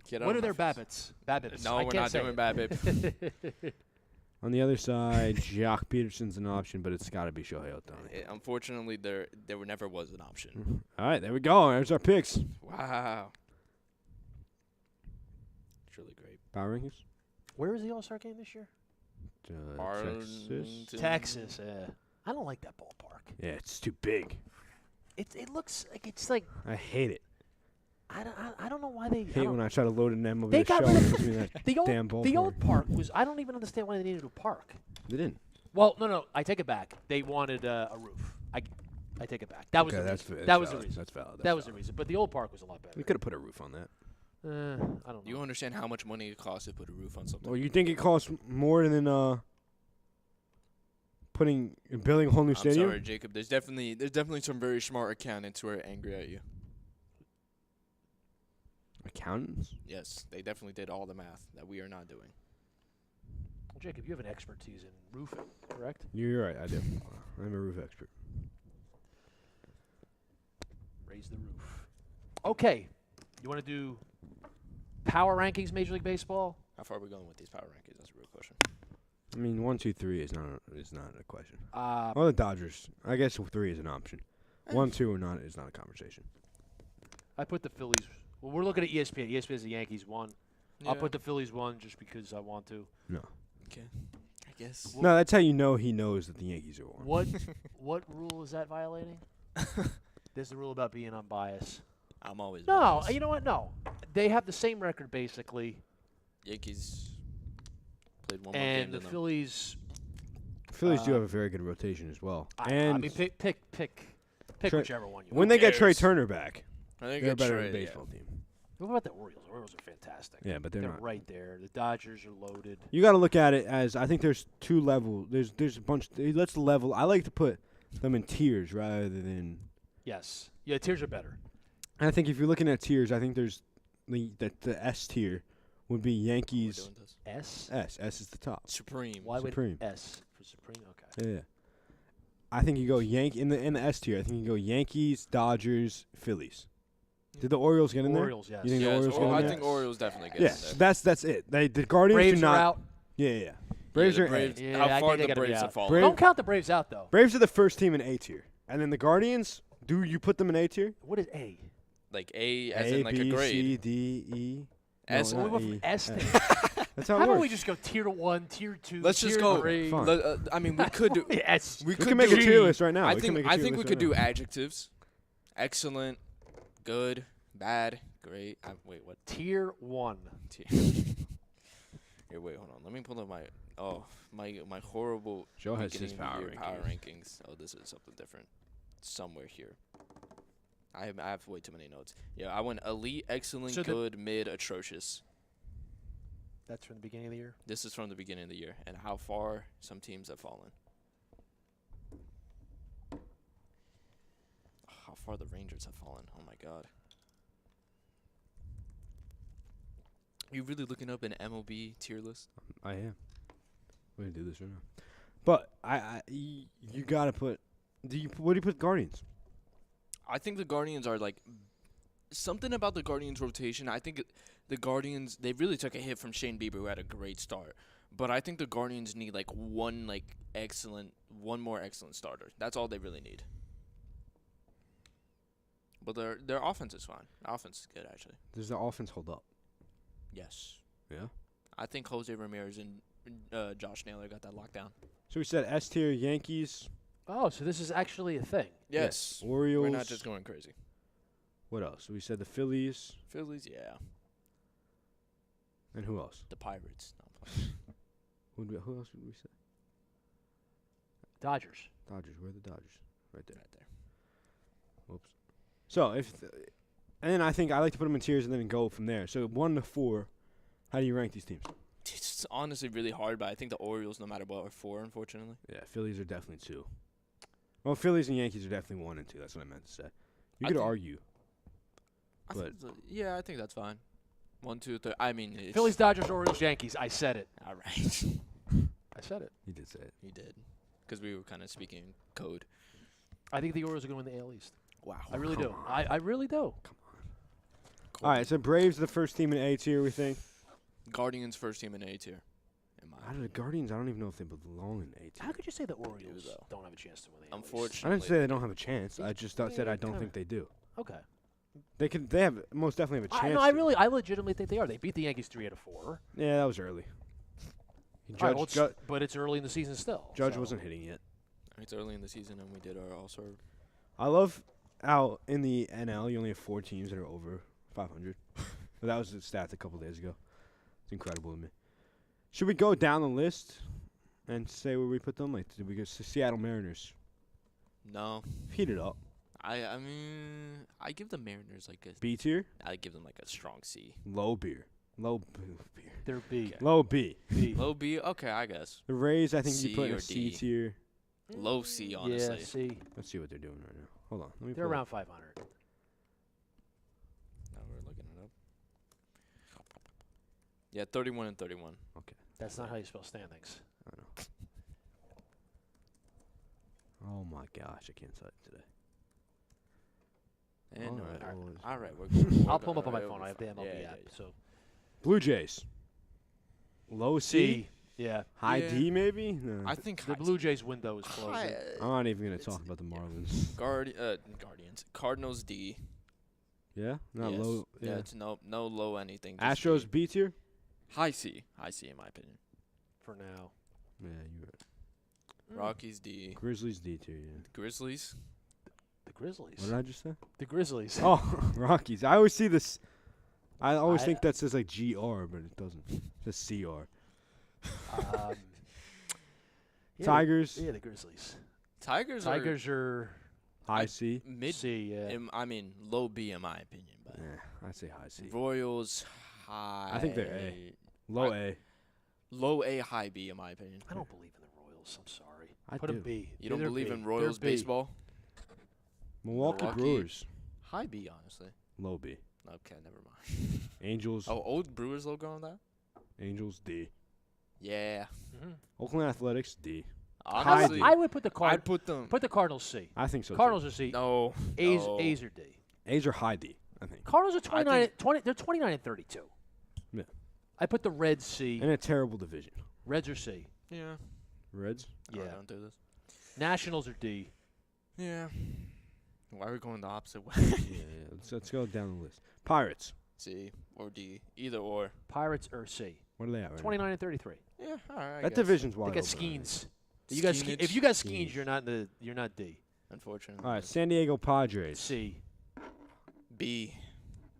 [SPEAKER 3] Get
[SPEAKER 1] What
[SPEAKER 3] out
[SPEAKER 1] are
[SPEAKER 3] of
[SPEAKER 1] their
[SPEAKER 3] my face.
[SPEAKER 1] Babbitts?
[SPEAKER 3] No,
[SPEAKER 1] I
[SPEAKER 3] we're
[SPEAKER 1] can't
[SPEAKER 3] not
[SPEAKER 1] say
[SPEAKER 3] doing
[SPEAKER 1] it.
[SPEAKER 3] bad, babe.
[SPEAKER 2] On the other side, Jock Peterson's an option, but it's got to be Shohei Ohtani.
[SPEAKER 3] Unfortunately, there never was an option.
[SPEAKER 2] All right, there we go. There's our picks.
[SPEAKER 3] Wow. It's really great.
[SPEAKER 2] Power rankings.
[SPEAKER 1] Where is the All-Star game this year?
[SPEAKER 2] Texas.
[SPEAKER 3] Arlington.
[SPEAKER 1] Texas. I don't like that ballpark.
[SPEAKER 2] Yeah, it's too big.
[SPEAKER 1] It looks like it's like
[SPEAKER 2] I hate it.
[SPEAKER 1] I don't know why they
[SPEAKER 2] Hate when I try to load an MLB
[SPEAKER 1] They
[SPEAKER 2] show
[SPEAKER 1] got
[SPEAKER 2] and
[SPEAKER 1] rid
[SPEAKER 2] it
[SPEAKER 1] of
[SPEAKER 2] gives me that
[SPEAKER 1] the old
[SPEAKER 2] damn
[SPEAKER 1] the old
[SPEAKER 2] ballpark.
[SPEAKER 1] park was. I don't even understand why they needed a park.
[SPEAKER 2] They didn't.
[SPEAKER 1] Well, no, I take it back. They wanted a roof. I take it back. That was the reason. That was the reason.
[SPEAKER 2] That's valid.
[SPEAKER 1] That was the reason. But the old park was a lot better.
[SPEAKER 2] We could have put a roof on that.
[SPEAKER 1] I don't know.
[SPEAKER 3] You understand how much money it costs to put a roof on something?
[SPEAKER 2] Well, you think it costs more than building a whole new
[SPEAKER 3] I'm
[SPEAKER 2] stadium?
[SPEAKER 3] sorry, Jacob. There's definitely some very smart accountants who are angry at you.
[SPEAKER 2] Accountants?
[SPEAKER 3] Yes, they definitely did all the math that we are not doing.
[SPEAKER 1] Well, Jacob, you have an expertise in roofing, correct?
[SPEAKER 2] You're right. I do. I'm a roof expert.
[SPEAKER 1] Raise the roof. Okay. You want to do power rankings, Major League Baseball?
[SPEAKER 3] How far are we going with these power rankings? That's a real question.
[SPEAKER 2] I mean, 1, 2, 3 is not a question.
[SPEAKER 1] Uh,
[SPEAKER 2] Well, the Dodgers. I guess 3 is an option. 1, 2 or not is not a conversation.
[SPEAKER 1] I put the Phillies. Well, we're looking at ESPN. ESPN is the Yankees 1. I'll put the Phillies 1 just because I want to.
[SPEAKER 2] No.
[SPEAKER 3] Okay. I guess.
[SPEAKER 2] No, that's how you know he knows that the Yankees are 1.
[SPEAKER 1] What rule is that violating? There's the rule about being unbiased.
[SPEAKER 3] I'm always.
[SPEAKER 1] No,
[SPEAKER 3] biased.
[SPEAKER 1] you know what? No. They have the same record, basically.
[SPEAKER 3] Yankees played one more
[SPEAKER 1] And
[SPEAKER 3] game
[SPEAKER 1] the
[SPEAKER 3] than them.
[SPEAKER 1] Phillies.
[SPEAKER 2] Phillies do have a very good rotation as well.
[SPEAKER 1] I
[SPEAKER 2] And
[SPEAKER 1] mean, pick
[SPEAKER 2] Trey-
[SPEAKER 1] whichever one you
[SPEAKER 2] when
[SPEAKER 1] want.
[SPEAKER 2] they get Trey
[SPEAKER 3] cares?
[SPEAKER 2] Turner back,
[SPEAKER 3] I think
[SPEAKER 2] they're
[SPEAKER 3] it's
[SPEAKER 2] better
[SPEAKER 3] Trey,
[SPEAKER 2] than a
[SPEAKER 3] yeah.
[SPEAKER 2] baseball team.
[SPEAKER 1] What about the Orioles? The Orioles are fantastic.
[SPEAKER 2] Yeah, but they're not.
[SPEAKER 1] right there. The Dodgers are loaded.
[SPEAKER 2] You got to look at it as I think there's 2 levels. There's a bunch. Let's level. I like to put them in tiers rather than.
[SPEAKER 1] Yes. Yeah, tiers are better.
[SPEAKER 2] I think if you're looking at tiers, I think there's the S tier would be
[SPEAKER 3] We're
[SPEAKER 2] Yankees.
[SPEAKER 3] doing this.
[SPEAKER 1] S?
[SPEAKER 2] S is the top.
[SPEAKER 3] Supreme.
[SPEAKER 1] Why
[SPEAKER 2] Supreme.
[SPEAKER 1] would S for Supreme? Okay.
[SPEAKER 2] Yeah. I think you go in the S tier. I think you go Yankees, Dodgers, Phillies. Did the Orioles get in there?
[SPEAKER 1] Orioles, yes.
[SPEAKER 2] You think the
[SPEAKER 3] Yes,
[SPEAKER 2] Orioles
[SPEAKER 3] or-
[SPEAKER 2] get in
[SPEAKER 3] I
[SPEAKER 2] there?
[SPEAKER 3] think Orioles definitely get
[SPEAKER 2] Yes,
[SPEAKER 3] in there.
[SPEAKER 2] that's it. The Guardians
[SPEAKER 1] Braves
[SPEAKER 2] do not.
[SPEAKER 1] are out.
[SPEAKER 2] Yeah. Braves
[SPEAKER 3] the
[SPEAKER 2] are
[SPEAKER 3] Braves.
[SPEAKER 2] A.
[SPEAKER 1] Yeah,
[SPEAKER 3] How
[SPEAKER 1] I
[SPEAKER 3] far
[SPEAKER 1] think they
[SPEAKER 3] the
[SPEAKER 1] gotta be
[SPEAKER 3] Braves
[SPEAKER 1] out.
[SPEAKER 3] have fallen?
[SPEAKER 2] Braves-
[SPEAKER 1] Don't count the Braves out, though.
[SPEAKER 2] Braves are the first team in A tier, and then the Guardians. Do you put them in A tier?
[SPEAKER 1] What is A?
[SPEAKER 3] Like A as
[SPEAKER 2] A,
[SPEAKER 3] in like
[SPEAKER 2] B,
[SPEAKER 3] a grade.
[SPEAKER 2] C, D, E.
[SPEAKER 3] S-
[SPEAKER 2] No,
[SPEAKER 1] We
[SPEAKER 2] not
[SPEAKER 1] went from
[SPEAKER 2] E.
[SPEAKER 1] S to
[SPEAKER 2] That's how it
[SPEAKER 1] How about
[SPEAKER 2] works.
[SPEAKER 1] we just go tier 1, tier 2,
[SPEAKER 3] Let's just
[SPEAKER 1] tier
[SPEAKER 3] go.
[SPEAKER 1] 3?
[SPEAKER 2] Fine.
[SPEAKER 3] I mean, we could do.
[SPEAKER 1] Yes.
[SPEAKER 3] We
[SPEAKER 2] We
[SPEAKER 3] could
[SPEAKER 2] can make
[SPEAKER 3] do,
[SPEAKER 2] a tier list right now.
[SPEAKER 3] I
[SPEAKER 2] we can
[SPEAKER 3] think
[SPEAKER 2] make a
[SPEAKER 3] I
[SPEAKER 2] tier
[SPEAKER 3] think we
[SPEAKER 2] list
[SPEAKER 3] could
[SPEAKER 2] right
[SPEAKER 3] do
[SPEAKER 2] now.
[SPEAKER 3] adjectives. Excellent, good, bad, great. Wait, what?
[SPEAKER 1] Tier 1.
[SPEAKER 3] Here, wait, hold on. Let me pull up my horrible
[SPEAKER 2] Joe has his
[SPEAKER 3] beginning of
[SPEAKER 2] power
[SPEAKER 3] the year power
[SPEAKER 2] rankings.
[SPEAKER 3] rankings. Oh, this is something different. Somewhere here. I have way too many notes. Yeah, I went elite, excellent,
[SPEAKER 1] So the-
[SPEAKER 3] good, mid, atrocious.
[SPEAKER 1] That's from the beginning of the year.
[SPEAKER 3] This is from the beginning of the year and how far some teams have fallen. How far the Rangers have fallen. Oh my god. You really looking up an MLB tier list?
[SPEAKER 2] I am. We're gonna do this right now. But you gotta put. What do you put Guardians?
[SPEAKER 3] I think the Guardians are like something about the Guardians rotation. I think the Guardians, they really took a hit from Shane Bieber, who had a great start. But I think the Guardians need like one more excellent starter. That's all they really need. But their offense is fine. Offense is good actually.
[SPEAKER 2] Does the offense hold up?
[SPEAKER 3] Yes.
[SPEAKER 2] Yeah.
[SPEAKER 3] I think Jose Ramirez and Josh Naylor got that lockdown.
[SPEAKER 2] So we said S tier Yankees.
[SPEAKER 1] Oh, so this is actually a thing.
[SPEAKER 3] Yes.
[SPEAKER 2] Orioles.
[SPEAKER 3] We're not just going crazy.
[SPEAKER 2] What else? We said the Phillies.
[SPEAKER 3] Phillies, yeah.
[SPEAKER 2] And who else?
[SPEAKER 3] The Pirates. No, I'm playing.
[SPEAKER 2] Who else did we say?
[SPEAKER 1] Dodgers.
[SPEAKER 2] Dodgers. Where are the Dodgers? Right there.
[SPEAKER 3] Right there.
[SPEAKER 2] Whoops. So and then I think I like to put them in tiers and then go from there. So 1 to 4. How do you rank these teams?
[SPEAKER 3] It's honestly really hard, but I think the Orioles, no matter what, are 4, unfortunately.
[SPEAKER 2] Yeah, Phillies are definitely 2. Well, Phillies and Yankees are definitely 1 and 2. That's what I meant to say. You
[SPEAKER 3] I
[SPEAKER 2] could
[SPEAKER 3] think-
[SPEAKER 2] argue.
[SPEAKER 3] I
[SPEAKER 2] But-
[SPEAKER 3] think yeah, I think that's fine. 1, 2, 3. I mean, it's
[SPEAKER 1] Phillies, Dodgers, Orioles, Yankees. I said it.
[SPEAKER 3] all right.
[SPEAKER 1] I said it.
[SPEAKER 2] You did say it.
[SPEAKER 3] He did, because we were kind of speaking code.
[SPEAKER 1] I think the Orioles are going to win the AL East.
[SPEAKER 3] Wow.
[SPEAKER 1] I really do. I really do.
[SPEAKER 2] All right, so Braves are the first team in A tier, we think.
[SPEAKER 3] Guardians first team in A tier. In my
[SPEAKER 2] Out of the Guardians, I don't even know if they belong in A tier.
[SPEAKER 1] How could you say the Orioles
[SPEAKER 3] though.
[SPEAKER 1] don't have a chance to win the AL East?
[SPEAKER 3] Unfortunately.
[SPEAKER 2] I didn't say they don't have a chance. I just said I
[SPEAKER 1] Yeah,
[SPEAKER 2] don't
[SPEAKER 1] kinda.
[SPEAKER 2] think they do.
[SPEAKER 1] Okay.
[SPEAKER 2] They have most definitely have a chance.
[SPEAKER 1] I legitimately think they are. They beat the Yankees 3 out of 4.
[SPEAKER 2] Yeah, that was early.
[SPEAKER 1] All right,
[SPEAKER 2] Judge,
[SPEAKER 1] well, but it's early in the season still.
[SPEAKER 2] Judge
[SPEAKER 1] so.
[SPEAKER 2] wasn't hitting yet.
[SPEAKER 3] It's early in the season, and we did our All-Star.
[SPEAKER 2] I love how in the NL you only have 4 teams that are over 500. But that was the stat a couple days ago. It's incredible to me. Should we go down the list and say where we put them? Like, did we go Seattle Mariners?
[SPEAKER 3] No.
[SPEAKER 2] Heat it up.
[SPEAKER 3] I mean, I give the Mariners like a.
[SPEAKER 2] B tier?
[SPEAKER 3] I give them like a strong C.
[SPEAKER 2] Low beer. Low beer.
[SPEAKER 1] They're B.
[SPEAKER 2] Low B.
[SPEAKER 1] B.
[SPEAKER 3] Low B. Okay, I guess.
[SPEAKER 2] The Rays, I think
[SPEAKER 3] C
[SPEAKER 2] you put in
[SPEAKER 3] or
[SPEAKER 2] a C
[SPEAKER 3] D.
[SPEAKER 2] tier.
[SPEAKER 3] Low C, honestly.
[SPEAKER 1] Yeah, C.
[SPEAKER 2] Let's see what they're doing right now. Hold on. Let me
[SPEAKER 1] They're
[SPEAKER 2] pull it
[SPEAKER 1] around
[SPEAKER 2] up.
[SPEAKER 1] 500.
[SPEAKER 3] Now we're looking it up. Yeah, 31 and 31.
[SPEAKER 1] That's not how you spell standings.
[SPEAKER 2] I know. Oh my gosh, I can't type today.
[SPEAKER 3] And
[SPEAKER 2] Alright, well,
[SPEAKER 3] all right, we're good.
[SPEAKER 1] I'll pull them up on my phone. I have the MLB
[SPEAKER 3] yeah,
[SPEAKER 1] app.
[SPEAKER 3] yeah.
[SPEAKER 1] So
[SPEAKER 2] Blue Jays. Low C.
[SPEAKER 1] C. Yeah.
[SPEAKER 2] High
[SPEAKER 3] Yeah.
[SPEAKER 2] D maybe? No.
[SPEAKER 3] I think
[SPEAKER 1] The Blue Jays window is closing.
[SPEAKER 2] I'm not even gonna talk about the Marlins.
[SPEAKER 3] Guardians. Cardinals D.
[SPEAKER 2] Yeah? Not
[SPEAKER 3] Yes.
[SPEAKER 2] low.
[SPEAKER 3] Yeah,
[SPEAKER 2] Yeah.
[SPEAKER 3] it's no low anything. just
[SPEAKER 2] Astros
[SPEAKER 3] D.
[SPEAKER 2] B tier?
[SPEAKER 3] High C. High C in my opinion.
[SPEAKER 1] For now.
[SPEAKER 2] Yeah, you're right.
[SPEAKER 3] Rockies D.
[SPEAKER 2] Grizzlies D tier, yeah.
[SPEAKER 3] Grizzlies.
[SPEAKER 1] The Grizzlies.
[SPEAKER 2] What did I just say?
[SPEAKER 1] The Grizzlies.
[SPEAKER 2] Oh, Rockies. I always see this. I always
[SPEAKER 1] I-
[SPEAKER 2] think that says like GR, but it doesn't. It says CR.
[SPEAKER 1] Yeah,
[SPEAKER 2] Tigers,
[SPEAKER 1] Yeah, the Grizzlies.
[SPEAKER 3] Tigers.
[SPEAKER 1] Tigers are
[SPEAKER 2] high
[SPEAKER 3] I-
[SPEAKER 2] C.
[SPEAKER 3] Mid.
[SPEAKER 1] C. Yeah.
[SPEAKER 3] I mean, low B in my opinion, but
[SPEAKER 2] Yeah, I'd say high C.
[SPEAKER 3] Royals high.
[SPEAKER 2] I think they're A. Low A.
[SPEAKER 3] Low A, high B in my opinion.
[SPEAKER 1] I don't believe in the Royals. I'm sorry.
[SPEAKER 2] I
[SPEAKER 1] Put
[SPEAKER 2] do.
[SPEAKER 1] them B.
[SPEAKER 3] You don't
[SPEAKER 1] They're
[SPEAKER 3] believe
[SPEAKER 1] B.
[SPEAKER 3] in
[SPEAKER 1] They're
[SPEAKER 3] Royals
[SPEAKER 1] B.
[SPEAKER 3] baseball?
[SPEAKER 2] Milwaukee
[SPEAKER 3] Milwaukee.
[SPEAKER 2] Brewers.
[SPEAKER 3] High B, honestly.
[SPEAKER 2] Low B.
[SPEAKER 3] Okay, never mind.
[SPEAKER 2] Angels.
[SPEAKER 3] Oh, old Brewers logo on that?
[SPEAKER 2] Angels D.
[SPEAKER 3] Yeah.
[SPEAKER 1] Mhm.
[SPEAKER 2] Oakland Athletics D.
[SPEAKER 3] Honestly,
[SPEAKER 1] I would put the
[SPEAKER 3] I'd put them.
[SPEAKER 1] put the Cardinals C.
[SPEAKER 2] I think so.
[SPEAKER 1] Cardinals are C.
[SPEAKER 3] No.
[SPEAKER 1] A's
[SPEAKER 3] no.
[SPEAKER 1] A's are D.
[SPEAKER 2] Too. A's are high D. I think.
[SPEAKER 1] Cardinals are
[SPEAKER 3] I
[SPEAKER 1] 29.
[SPEAKER 3] think-
[SPEAKER 1] 20. They're 29 and 32.
[SPEAKER 2] Yeah.
[SPEAKER 1] I put the Reds C.
[SPEAKER 2] In a terrible division.
[SPEAKER 1] Reds are C.
[SPEAKER 3] Yeah.
[SPEAKER 2] Reds.
[SPEAKER 3] Yeah.
[SPEAKER 1] Yeah.
[SPEAKER 3] Don't do this.
[SPEAKER 1] Nationals are D.
[SPEAKER 3] Yeah. Why are we going the opposite way?
[SPEAKER 2] Let's go down the list. Pirates.
[SPEAKER 3] C or D. Either or.
[SPEAKER 1] Pirates are C.
[SPEAKER 2] What are they at right
[SPEAKER 1] 29 and 33.
[SPEAKER 3] Yeah, all right.
[SPEAKER 2] now? That division's
[SPEAKER 1] They
[SPEAKER 2] wide
[SPEAKER 1] got
[SPEAKER 2] open.
[SPEAKER 1] Skeens. You guys,
[SPEAKER 3] Skeenage.
[SPEAKER 1] if you got
[SPEAKER 2] Skeens.
[SPEAKER 1] Skeens, you're not D.
[SPEAKER 3] Unfortunately.
[SPEAKER 2] All right, San Diego Padres.
[SPEAKER 1] C.
[SPEAKER 3] B.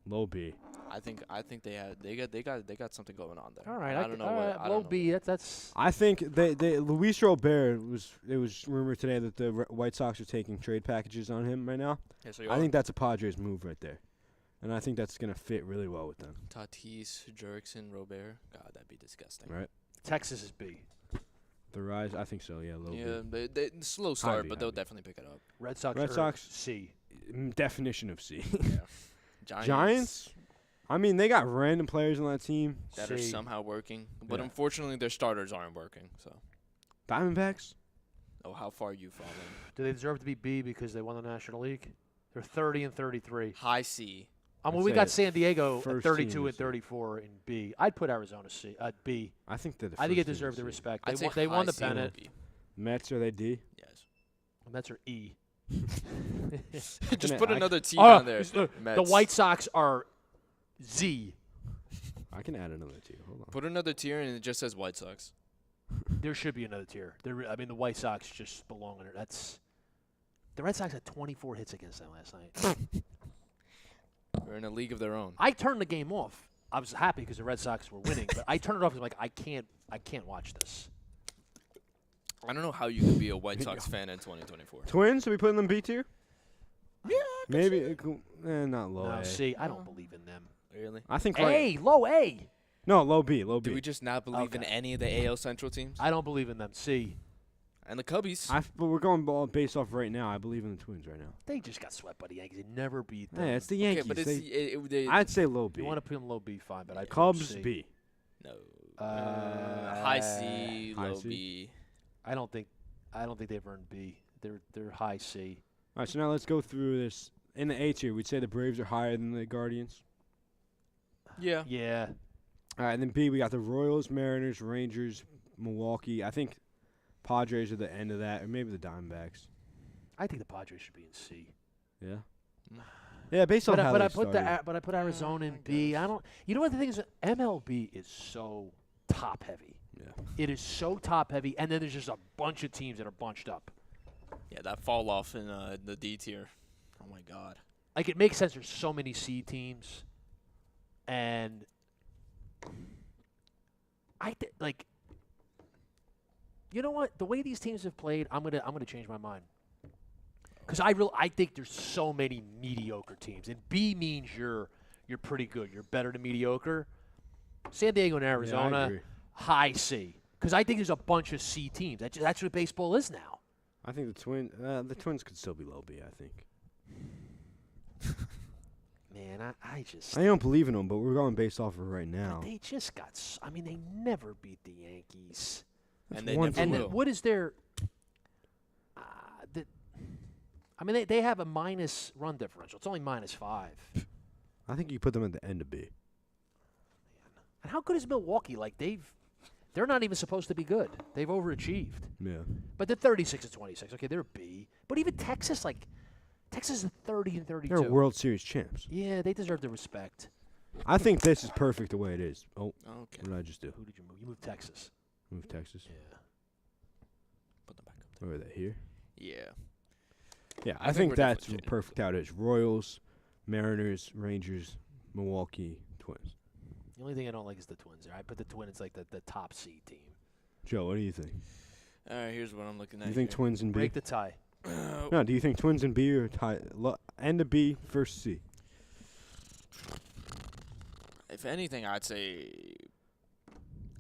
[SPEAKER 2] Low B.
[SPEAKER 3] I think they got something going on there.
[SPEAKER 1] All right,
[SPEAKER 3] I don't know
[SPEAKER 1] all
[SPEAKER 3] what.
[SPEAKER 1] right,
[SPEAKER 3] I
[SPEAKER 1] low
[SPEAKER 3] don't know.
[SPEAKER 1] B. That's.
[SPEAKER 2] I think Luis Robert it was rumored today that the White Sox are taking trade packages on him right now.
[SPEAKER 3] Yeah, so you
[SPEAKER 2] I
[SPEAKER 3] are
[SPEAKER 2] think that's a Padres move right there, and I think that's gonna fit really well with them.
[SPEAKER 3] Tatis, Jurickson, Robert. God, that'd be disgusting.
[SPEAKER 2] Right.
[SPEAKER 1] Texas is B.
[SPEAKER 2] The rise, I think so. Yeah, low
[SPEAKER 3] Yeah, they slow start,
[SPEAKER 2] B,
[SPEAKER 3] but they'll
[SPEAKER 2] high B.
[SPEAKER 3] definity pick it up.
[SPEAKER 1] Red Sox.
[SPEAKER 2] Red Sox.
[SPEAKER 1] C.
[SPEAKER 2] B. Definition of C.
[SPEAKER 3] Yeah.
[SPEAKER 2] Giants? I mean, they got random players on that team.
[SPEAKER 3] that are
[SPEAKER 1] C.
[SPEAKER 3] somehow working, but
[SPEAKER 2] Yeah.
[SPEAKER 3] unfortunately their starters aren't working. So,
[SPEAKER 2] Diamondbacks.
[SPEAKER 3] oh, how far you falling?
[SPEAKER 1] Do they deserve to be B because they won the National League? They're 30 and 33.
[SPEAKER 3] High C.
[SPEAKER 1] I mean,
[SPEAKER 2] I'd
[SPEAKER 1] we
[SPEAKER 2] say
[SPEAKER 1] got San Diego at
[SPEAKER 2] first
[SPEAKER 1] 32
[SPEAKER 2] team
[SPEAKER 1] and
[SPEAKER 2] is C.
[SPEAKER 1] 34 in B. I'd put Arizona C at B.
[SPEAKER 2] I think they're the
[SPEAKER 1] I think
[SPEAKER 2] first
[SPEAKER 1] it
[SPEAKER 2] team
[SPEAKER 1] deserved
[SPEAKER 2] to
[SPEAKER 1] the
[SPEAKER 2] C.
[SPEAKER 1] respect.
[SPEAKER 3] I'd say
[SPEAKER 1] They won
[SPEAKER 3] high
[SPEAKER 1] the
[SPEAKER 3] C or
[SPEAKER 1] pennant.
[SPEAKER 3] B.
[SPEAKER 2] Mets, are they D?
[SPEAKER 3] Yes.
[SPEAKER 1] The Mets are E.
[SPEAKER 3] Just
[SPEAKER 2] I
[SPEAKER 3] put
[SPEAKER 2] can-
[SPEAKER 3] another T
[SPEAKER 1] Oh,
[SPEAKER 3] on there.
[SPEAKER 1] the
[SPEAKER 3] Mets.
[SPEAKER 1] White Sox are Z.
[SPEAKER 2] I can add another T. Hold on.
[SPEAKER 3] Put another tier and it just says White Sox.
[SPEAKER 1] There should be another tier. I mean, the White Sox just belong in it. That's the Red Sox had 24 hits against them last night.
[SPEAKER 3] They're in a league of their own.
[SPEAKER 1] I turned the game off. I was happy because the Red Sox were winning, but I turned it off because I'm like, I can't watch this.
[SPEAKER 3] I don't know how you can be a White Sox fan in 2024.
[SPEAKER 2] Twins? Are we putting them B tier?
[SPEAKER 3] Yeah,
[SPEAKER 2] Maybe. Not low
[SPEAKER 1] No,
[SPEAKER 2] A.
[SPEAKER 1] see, I don't believe in them.
[SPEAKER 3] Really?
[SPEAKER 2] I think
[SPEAKER 1] A, low A.
[SPEAKER 2] No, low B. Low B.
[SPEAKER 3] Do we just not believe in
[SPEAKER 1] Okay.
[SPEAKER 3] any of the AL Central teams?
[SPEAKER 1] I don't believe in them. C.
[SPEAKER 3] And the Cubbies.
[SPEAKER 2] But we're going ball based off right now. I believe in the Twins right now.
[SPEAKER 1] They just got swept by the Yankees. They never beat them.
[SPEAKER 2] Yeah, it's the
[SPEAKER 3] Okay,
[SPEAKER 2] Yankees.
[SPEAKER 3] but it's they,
[SPEAKER 2] I'd say low B.
[SPEAKER 1] You want to put them low B, fine, but I
[SPEAKER 2] Cubs
[SPEAKER 1] C.
[SPEAKER 2] B.
[SPEAKER 3] no
[SPEAKER 1] High
[SPEAKER 3] high C,
[SPEAKER 2] high
[SPEAKER 3] low
[SPEAKER 2] C?
[SPEAKER 3] B.
[SPEAKER 1] I don't think they've earned B. They're high C.
[SPEAKER 2] All right, so now let's go through this. In the A tier, we'd say the Braves are higher than the Guardians.
[SPEAKER 3] Yeah.
[SPEAKER 1] Yeah.
[SPEAKER 2] All right, and then B, we got the Royals, Mariners, Rangers, Milwaukee. I think Padres are the end of that, or maybe the Diamondbacks.
[SPEAKER 1] I think the Padres should be in C.
[SPEAKER 2] Yeah.
[SPEAKER 3] Mm.
[SPEAKER 2] Yeah, based on
[SPEAKER 1] But,
[SPEAKER 2] how
[SPEAKER 1] but
[SPEAKER 2] they
[SPEAKER 1] I put
[SPEAKER 2] started.
[SPEAKER 1] but I put Arizona in
[SPEAKER 3] I
[SPEAKER 1] B.
[SPEAKER 3] guess.
[SPEAKER 1] I don't. You know what the thing is? MLB is so top heavy.
[SPEAKER 2] Yeah.
[SPEAKER 1] It is so top heavy, and then there's just a bunch of teams that are bunched up.
[SPEAKER 3] Yeah, that fall off in the D tier. Oh my God.
[SPEAKER 1] Like it makes sense. There's so many C teams, and like. You know what? The way these teams have played, I'm gonna change my mind. Because I think there's so many mediocre teams, and B means you're pretty good. You're better than mediocre. San Diego and
[SPEAKER 2] Yeah, I
[SPEAKER 1] Arizona,
[SPEAKER 2] agree.
[SPEAKER 1] high C. Because I think there's a bunch of C teams. That's what baseball is now.
[SPEAKER 2] I think the Twins could still be low B, I think.
[SPEAKER 1] Man, I just
[SPEAKER 2] I don't believe in them, but we're going based off of right
[SPEAKER 1] but
[SPEAKER 2] now.
[SPEAKER 1] they just got. I mean, they never beat the Yankees.
[SPEAKER 2] That's
[SPEAKER 3] And they
[SPEAKER 2] one
[SPEAKER 3] never
[SPEAKER 1] And
[SPEAKER 2] team.
[SPEAKER 1] then
[SPEAKER 3] will.
[SPEAKER 1] what is their? I mean, they have a minus run differential. It's only -5.
[SPEAKER 2] I think you put them at the end of B.
[SPEAKER 1] And how good is Milwaukee? Like they're not even supposed to be good. They've overachieved.
[SPEAKER 2] Yeah.
[SPEAKER 1] But they're 36 and 26. Okay, they're B. But even Texas, Texas is 30 and 32.
[SPEAKER 2] They're World Series champs.
[SPEAKER 1] Yeah, they deserve the respect.
[SPEAKER 2] I think this is perfect the way it is. Oh,
[SPEAKER 3] Okay.
[SPEAKER 2] what did I just do?
[SPEAKER 1] Who did you move? You moved Texas.
[SPEAKER 2] Move Texas.
[SPEAKER 1] Yeah.
[SPEAKER 3] Put them back up
[SPEAKER 2] Where are they? Here?
[SPEAKER 3] there. Yeah.
[SPEAKER 2] Yeah,
[SPEAKER 3] I
[SPEAKER 2] I
[SPEAKER 3] think
[SPEAKER 2] think
[SPEAKER 3] we're
[SPEAKER 2] that's
[SPEAKER 3] definitely changing.
[SPEAKER 2] perfect how it is. Royals, Mariners, Rangers, Milwaukee, Twins.
[SPEAKER 1] The only thing I don't like is the Twins there. I put the Twins like the top C team.
[SPEAKER 2] Joe, what do you think?
[SPEAKER 3] All right, here's what I'm looking at.
[SPEAKER 2] Do you think
[SPEAKER 3] here.
[SPEAKER 2] Twins and B?
[SPEAKER 1] Break the tie.
[SPEAKER 2] No, do you think Twins and B are end of B, first C?
[SPEAKER 3] If anything, I'd say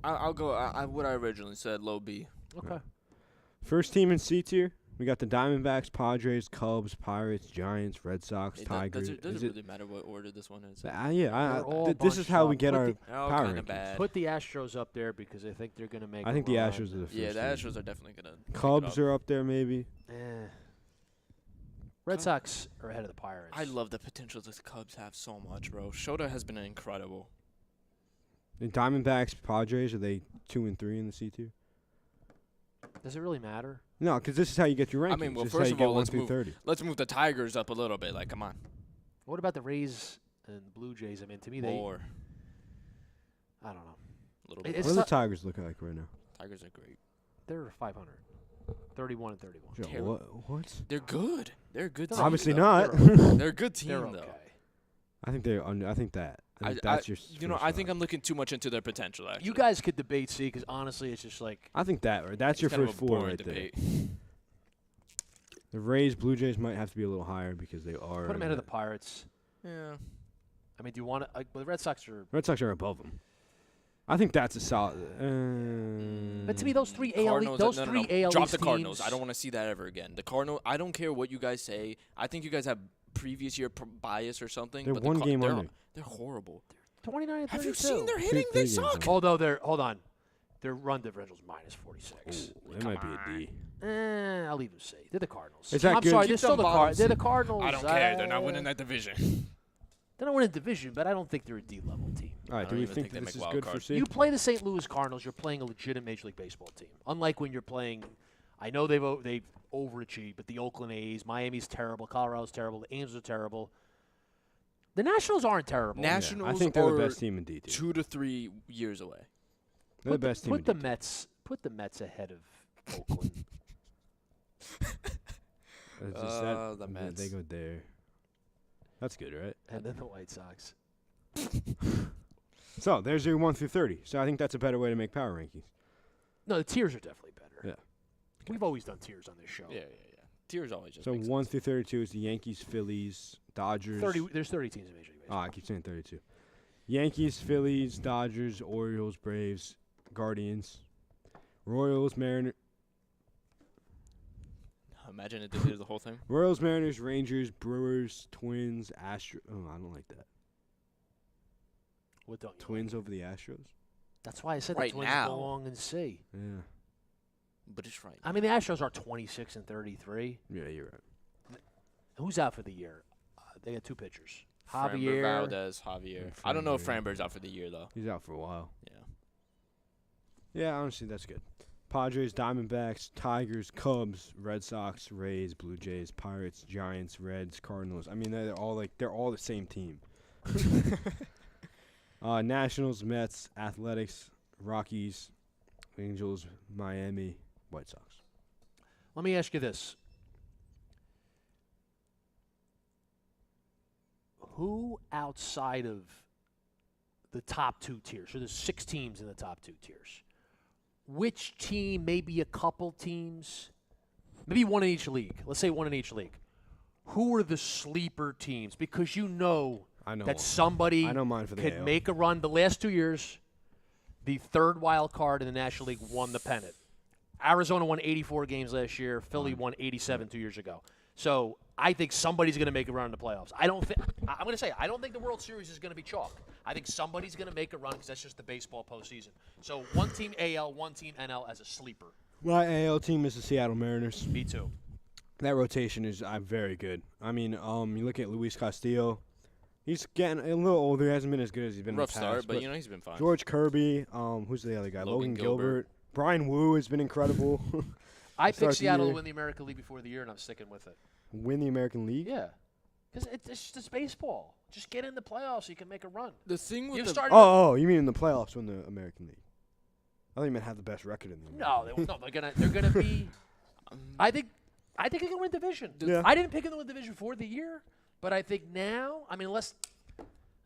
[SPEAKER 3] I'll go. What I originally said, low B.
[SPEAKER 1] Okay.
[SPEAKER 2] First team in C tier, we got the Diamondbacks, Padres, Cubs, Pirates, Giants, Red Sox, Tigers.
[SPEAKER 3] Doesn't
[SPEAKER 2] Is it-
[SPEAKER 3] really matter what order this one is.
[SPEAKER 1] They're all
[SPEAKER 2] this is
[SPEAKER 1] bunched
[SPEAKER 2] how we
[SPEAKER 1] up.
[SPEAKER 2] get
[SPEAKER 1] Put
[SPEAKER 2] our.
[SPEAKER 1] the-
[SPEAKER 3] They're all
[SPEAKER 2] Power
[SPEAKER 3] kind of
[SPEAKER 2] rankings.
[SPEAKER 3] bad.
[SPEAKER 1] Put the Astros up there because I think they're going to make.
[SPEAKER 2] I
[SPEAKER 1] a
[SPEAKER 2] think the
[SPEAKER 1] run.
[SPEAKER 2] Astros are the first.
[SPEAKER 3] Yeah, the
[SPEAKER 2] team.
[SPEAKER 3] Astros are definitely gonna. pick it
[SPEAKER 2] Cubs
[SPEAKER 3] up.
[SPEAKER 2] are up there maybe.
[SPEAKER 1] Red
[SPEAKER 3] Cubs.
[SPEAKER 1] Sox are ahead of the Pirates.
[SPEAKER 3] I love the potential the Cubs have so much, bro. Shota has been incredible.
[SPEAKER 2] The Diamondbacks, Padres, are they 2 and 3 in the C tier?
[SPEAKER 1] Does it really matter?
[SPEAKER 2] No, because this is how you get your rankings.
[SPEAKER 3] I mean, well,
[SPEAKER 2] This is
[SPEAKER 3] first
[SPEAKER 2] how you
[SPEAKER 3] of
[SPEAKER 2] get
[SPEAKER 3] all,
[SPEAKER 2] 1
[SPEAKER 3] let's
[SPEAKER 2] through
[SPEAKER 3] move-
[SPEAKER 2] 30.
[SPEAKER 3] Let's move the Tigers up a little bit. Like, come on,
[SPEAKER 1] What about the Rays and Blue Jays? I mean, to me,
[SPEAKER 3] more.
[SPEAKER 1] I don't know.
[SPEAKER 3] A little bit.
[SPEAKER 1] It's
[SPEAKER 2] What do
[SPEAKER 3] less.
[SPEAKER 2] the Tigers look like right now?
[SPEAKER 3] Tigers are great.
[SPEAKER 1] They're 500, 31 and 31.
[SPEAKER 2] Joe,
[SPEAKER 3] Terrible.
[SPEAKER 2] what?
[SPEAKER 3] They're good. They're a good
[SPEAKER 1] They're
[SPEAKER 3] team.
[SPEAKER 2] Obviously
[SPEAKER 3] though.
[SPEAKER 2] not.
[SPEAKER 3] They're a good team
[SPEAKER 1] They're
[SPEAKER 3] though.
[SPEAKER 1] okay.
[SPEAKER 2] I think they're under. I think that. I think
[SPEAKER 3] I-
[SPEAKER 2] that's your.
[SPEAKER 3] I think I'm looking too much into their potential. Actually,
[SPEAKER 1] You guys could debate C because honestly, it's just like
[SPEAKER 2] I think that. That's
[SPEAKER 3] It's
[SPEAKER 2] your
[SPEAKER 3] kind of
[SPEAKER 2] first
[SPEAKER 3] a
[SPEAKER 2] four
[SPEAKER 3] boring
[SPEAKER 2] right there.
[SPEAKER 3] debate.
[SPEAKER 2] The Rays, Blue Jays might have to be a little higher because they are.
[SPEAKER 1] put them ahead of the Pirates.
[SPEAKER 3] Yeah.
[SPEAKER 1] I mean, do you want to? Well, the Red Sox are.
[SPEAKER 2] Red Sox are above them. I think that's a solid.
[SPEAKER 1] But to me, those three AL,
[SPEAKER 3] Cardinals,
[SPEAKER 1] those
[SPEAKER 3] no,
[SPEAKER 1] three
[SPEAKER 3] no, no.
[SPEAKER 1] AL
[SPEAKER 3] Drop the
[SPEAKER 1] teams,
[SPEAKER 3] Cardinals. I don't want to see that ever again. The Cardinals. I don't care what you guys say. I think you guys have previous year bias or something.
[SPEAKER 2] They're
[SPEAKER 3] but
[SPEAKER 2] one game
[SPEAKER 3] they're,
[SPEAKER 2] under.
[SPEAKER 3] They're horrible.
[SPEAKER 1] 29 and 32.
[SPEAKER 3] Have you seen their
[SPEAKER 2] Three-
[SPEAKER 3] hitting?
[SPEAKER 2] three
[SPEAKER 3] They
[SPEAKER 2] games
[SPEAKER 3] suck.
[SPEAKER 2] under.
[SPEAKER 1] Although they're hold on, their run differential's minus 46.
[SPEAKER 2] Ooh, it might be a D.
[SPEAKER 1] I'll leave them C. They're the Cardinals.
[SPEAKER 2] Is that
[SPEAKER 1] I'm
[SPEAKER 2] good?
[SPEAKER 1] sorry,
[SPEAKER 3] Keep
[SPEAKER 1] they're still
[SPEAKER 3] them
[SPEAKER 1] the
[SPEAKER 3] bottom
[SPEAKER 1] They're the
[SPEAKER 3] seed.
[SPEAKER 1] Cardinals.
[SPEAKER 3] I don't care. They're not winning that division.
[SPEAKER 1] They're not winning division, but I don't think they're a D level team.
[SPEAKER 2] All right.
[SPEAKER 3] I
[SPEAKER 2] Do
[SPEAKER 3] don't
[SPEAKER 2] we
[SPEAKER 3] even
[SPEAKER 2] think
[SPEAKER 3] think they
[SPEAKER 2] this
[SPEAKER 3] make
[SPEAKER 2] is
[SPEAKER 3] wild
[SPEAKER 2] good for
[SPEAKER 3] card.
[SPEAKER 2] C?
[SPEAKER 1] You play the St. Louis Cardinals, you're playing a legitimate Major League Baseball team. Unlike when you're playing, I know they've overachieved, but the Oakland A's, Miami's terrible, Colorado's terrible, the Angels are terrible. The Nationals aren't terrible.
[SPEAKER 2] Yeah,
[SPEAKER 3] Nationals
[SPEAKER 2] I think they're the
[SPEAKER 3] are
[SPEAKER 2] best team in D.
[SPEAKER 3] 2 to 3 years away.
[SPEAKER 2] They're the best team.
[SPEAKER 1] Put
[SPEAKER 2] in
[SPEAKER 1] the
[SPEAKER 2] D2.
[SPEAKER 1] Mets. Put the Mets ahead of Oakland.
[SPEAKER 2] It's just that
[SPEAKER 3] The
[SPEAKER 2] they
[SPEAKER 3] Mets.
[SPEAKER 2] go there. That's good, right?
[SPEAKER 1] And then the White Sox.
[SPEAKER 2] So there's your 1 through 30. So I think that's a better way to make power rankings.
[SPEAKER 1] No, the tiers are definitely better.
[SPEAKER 2] Yeah.
[SPEAKER 1] We've always done tiers on this show.
[SPEAKER 3] Yeah. Tiers always just.
[SPEAKER 2] So
[SPEAKER 3] makes
[SPEAKER 2] 1 through 32 is the Yankees, Phillies, Dodgers.
[SPEAKER 1] 30. There's 30 teams in Major League Baseball.
[SPEAKER 2] I keep saying 32. Yankees, Phillies, Dodgers, Orioles, Braves, Guardians, Royals, Mariners,
[SPEAKER 3] Imagine if they did the whole thing.
[SPEAKER 2] Royals, Mariners, Rangers, Brewers, Twins, Astros. Oh, I don't like that.
[SPEAKER 1] What don't you?
[SPEAKER 2] Twins over the Astros.
[SPEAKER 1] That's why I said
[SPEAKER 3] Right
[SPEAKER 1] the Twins
[SPEAKER 3] now.
[SPEAKER 1] belong in C.
[SPEAKER 2] Yeah.
[SPEAKER 3] But it's right.
[SPEAKER 1] I mean, the Astros are 26 and 33.
[SPEAKER 2] Yeah, you're right.
[SPEAKER 1] Who's out for the year? They got two pitchers.
[SPEAKER 3] Framber
[SPEAKER 1] Javier.
[SPEAKER 3] Valdez, Javier.
[SPEAKER 2] Yeah,
[SPEAKER 3] I don't know if
[SPEAKER 2] Framber,
[SPEAKER 3] Framber's out for the year though.
[SPEAKER 2] He's out for a while.
[SPEAKER 3] Yeah.
[SPEAKER 2] Yeah, honestly, that's good. Padres, Diamondbacks, Tigers, Cubs, Red Sox, Rays, Blue Jays, Pirates, Giants, Reds, Cardinals. I mean, they're all the same team. Nationals, Mets, Athletics, Rockies, Angels, Miami, White Sox.
[SPEAKER 1] Let me ask you this. Who outside of the top two tiers, so there's 6 teams in the top 2 tiers, which team, maybe a couple teams, maybe one in each league, let's say one in each league, who are the sleeper teams? Because you know
[SPEAKER 2] I know.
[SPEAKER 1] that somebody
[SPEAKER 2] I know mine for the
[SPEAKER 1] could
[SPEAKER 2] AL.
[SPEAKER 1] make a run. The last 2 years, the third wild card in the National League won the pennant. Arizona won 84 games last year. Philly won 87 2 years ago. So I think somebody's going to make a run in the playoffs. I'm going to say, I don't think the World Series is going to be chalk. I think somebody's going to make a run because that's just the baseball postseason. So one team AL, one team NL as a sleeper.
[SPEAKER 2] My AL team is the Seattle Mariners.
[SPEAKER 1] Me too.
[SPEAKER 2] That rotation is very good. I mean, you look at Luis Castillo. He's getting a little older. He hasn't been as good as he's been
[SPEAKER 3] Rough
[SPEAKER 2] in the past.
[SPEAKER 3] start, but you know he's been fine.
[SPEAKER 2] George Kirby. Who's the other guy?
[SPEAKER 3] Logan
[SPEAKER 2] Logan
[SPEAKER 3] Gilbert.
[SPEAKER 2] Gilbert. Brian Wu has been incredible.
[SPEAKER 1] I
[SPEAKER 2] Start
[SPEAKER 1] picked
[SPEAKER 2] the
[SPEAKER 1] Seattle to
[SPEAKER 2] year.
[SPEAKER 1] win the American League before the year, and I'm sticking with it.
[SPEAKER 2] Win the American League.
[SPEAKER 1] Yeah. Because it's just baseball. Just get in the playoffs so you can make a run.
[SPEAKER 3] The thing with
[SPEAKER 1] You've
[SPEAKER 3] the
[SPEAKER 1] started.
[SPEAKER 2] Oh, you mean in the playoffs win the American League? I thought you meant have the best record in the American
[SPEAKER 1] No,
[SPEAKER 2] League.
[SPEAKER 1] they're gonna be. I think they're gonna win division.
[SPEAKER 2] Yeah.
[SPEAKER 1] I didn't pick them to win division for the year, but I think now. I mean,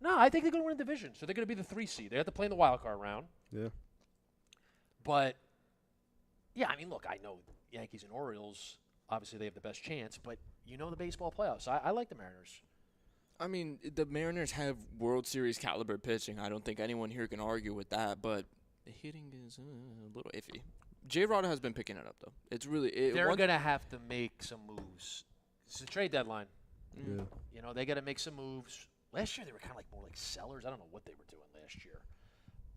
[SPEAKER 1] I think they're gonna win division. So they're gonna be the 3 seed. They have to play in the wild card round.
[SPEAKER 2] Yeah.
[SPEAKER 1] But yeah, I mean, look, I know Yankees and Orioles. Obviously, they have the best chance, but you know the baseball playoffs. I like the Mariners.
[SPEAKER 3] I mean, the Mariners have World Series caliber pitching. I don't think anyone here can argue with that, but the hitting is a little iffy. J-Rod has been picking it up, though. It's really
[SPEAKER 1] They're gonna have to make some moves. It's a trade deadline.
[SPEAKER 2] Yeah.
[SPEAKER 1] You know, they got to make some moves. Last year, they were kind of like more like sellers. I don't know what they were doing last year.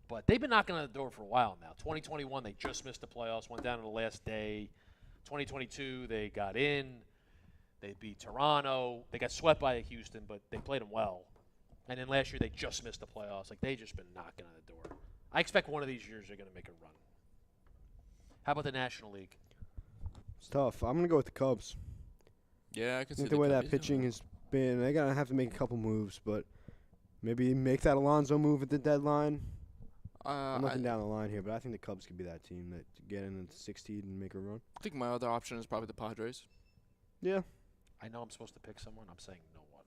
[SPEAKER 1] But they've been knocking on the door for a while now. 2021, they just missed the playoffs, went down to the last day. 2022, they got in. They beat Toronto. They got swept by Houston, but they played them well. And then last year, they just missed the playoffs. Like, they just been knocking on the door. I expect one of these years they're going to make a run. How about the National League?
[SPEAKER 2] It's tough. I'm gonna go with the Cubs.
[SPEAKER 3] Yeah, I
[SPEAKER 2] I
[SPEAKER 3] can see
[SPEAKER 2] think the way that
[SPEAKER 3] Cubbies
[SPEAKER 2] pitching
[SPEAKER 3] doing
[SPEAKER 2] has been, they're gonna have to make a couple moves, but maybe make that Alonso move at the deadline. I'm looking down the line here, but I think the Cubs could be that team that get in the 16 and make a run.
[SPEAKER 3] I think my other option is probably the Padres.
[SPEAKER 2] Yeah.
[SPEAKER 1] I know I'm supposed to pick someone. I'm saying no one.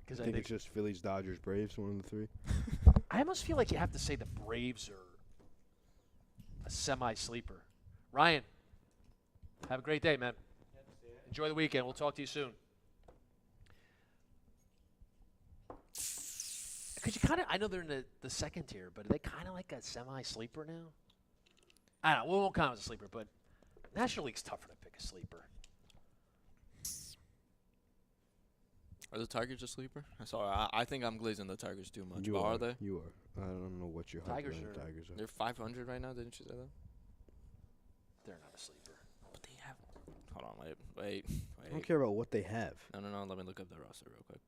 [SPEAKER 1] Because
[SPEAKER 2] I
[SPEAKER 1] I
[SPEAKER 2] think
[SPEAKER 1] think
[SPEAKER 2] it's just Phillies, Dodgers, Braves, one of the three.
[SPEAKER 1] I almost feel like you have to say the Braves are a semi-sleeper. Ryan, have a great day, man. Enjoy the weekend. We'll talk to you soon. Because you kind of, I know they're in the second tier, but are they kind of like a semi-sleeper now? I don't know. We won't count as a sleeper, but National League's tougher to pick a sleeper.
[SPEAKER 3] Are the Tigers a sleeper? Sorry, I think I'm glazing the Tigers too much.
[SPEAKER 2] You
[SPEAKER 3] But
[SPEAKER 2] are.
[SPEAKER 3] are they?
[SPEAKER 2] You are. I don't know what your
[SPEAKER 1] Tigers
[SPEAKER 2] hype
[SPEAKER 1] are-
[SPEAKER 2] the Tigers are.
[SPEAKER 3] They're 500 right now. Didn't you say that?
[SPEAKER 1] They're not a sleeper.
[SPEAKER 3] But they have. Hold on, wait.
[SPEAKER 2] I don't care about what they have.
[SPEAKER 3] No. Let me look up their roster real quick.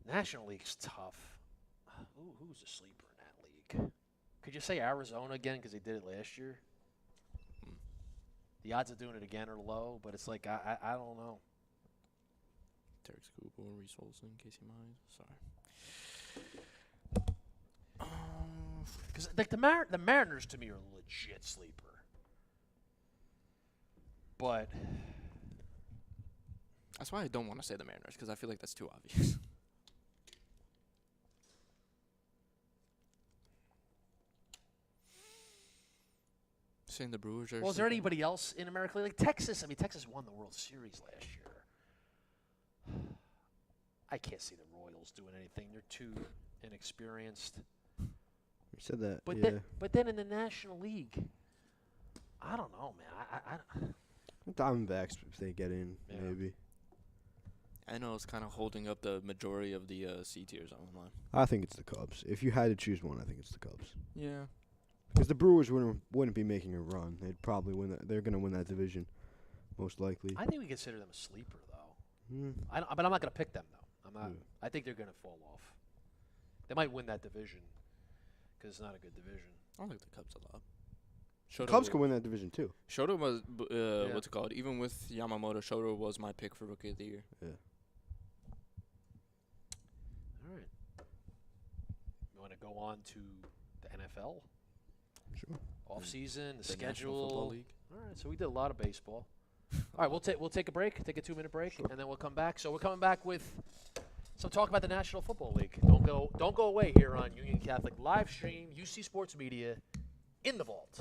[SPEAKER 1] National League's tough. Who's a sleeper in that league? Could you say Arizona again because they did it last year?
[SPEAKER 3] Hmm.
[SPEAKER 1] The odds of doing it again are low, but it's like I don't know.
[SPEAKER 3] Derek Cooper, Reese Olson, Casey Mize. Sorry.
[SPEAKER 1] Because like the Mariners to me are a legit sleeper, but
[SPEAKER 3] That's why I don't want to say the Mariners because I feel like that's too obvious. Saying the Brewers are.
[SPEAKER 1] well, is there
[SPEAKER 3] sleeping.
[SPEAKER 1] anybody else in America like Texas? I mean, Texas won the World Series last year. I can't see the Royals doing anything. They're too inexperienced.
[SPEAKER 2] You said that.
[SPEAKER 1] But
[SPEAKER 2] yeah.
[SPEAKER 1] then in the National League, I don't know, man. I
[SPEAKER 2] Diamondbacks, if they get in,
[SPEAKER 1] Yeah.
[SPEAKER 2] maybe.
[SPEAKER 3] I know it's kind of holding up the majority of the C tiers online.
[SPEAKER 2] I think it's the Cubs. If you had to choose one, I think it's the Cubs.
[SPEAKER 3] Yeah.
[SPEAKER 2] Because the Brewers wouldn't be making a run. They'd probably win that. They're going to win that division, most likely.
[SPEAKER 1] I think we consider them a sleeper, though.
[SPEAKER 2] Mm.
[SPEAKER 1] But I'm not going to pick them, though. I'm not.
[SPEAKER 2] Yeah.
[SPEAKER 1] I think they're going to fall off. They might win that division because it's not a good division.
[SPEAKER 3] I like the Cubs a lot.
[SPEAKER 2] The Cubs could win that division, too.
[SPEAKER 3] Shota was,
[SPEAKER 1] Yeah.
[SPEAKER 3] what's it called? Even with Yamamoto, Shota was my pick for Rookie of the Year.
[SPEAKER 2] Yeah.
[SPEAKER 1] All right. You want to go on to the NFL?
[SPEAKER 2] Sure.
[SPEAKER 1] Off season, the
[SPEAKER 3] The National Football
[SPEAKER 1] schedule.
[SPEAKER 3] League.
[SPEAKER 1] All right, so we did a lot of baseball. All right, we'll take a break, take a 2-minute break,
[SPEAKER 2] Sure.
[SPEAKER 1] and then we'll come back. So we're coming back with some talk about the National Football League. Don't go away here on Union Catholic live stream, UC Sports Media, in the vault.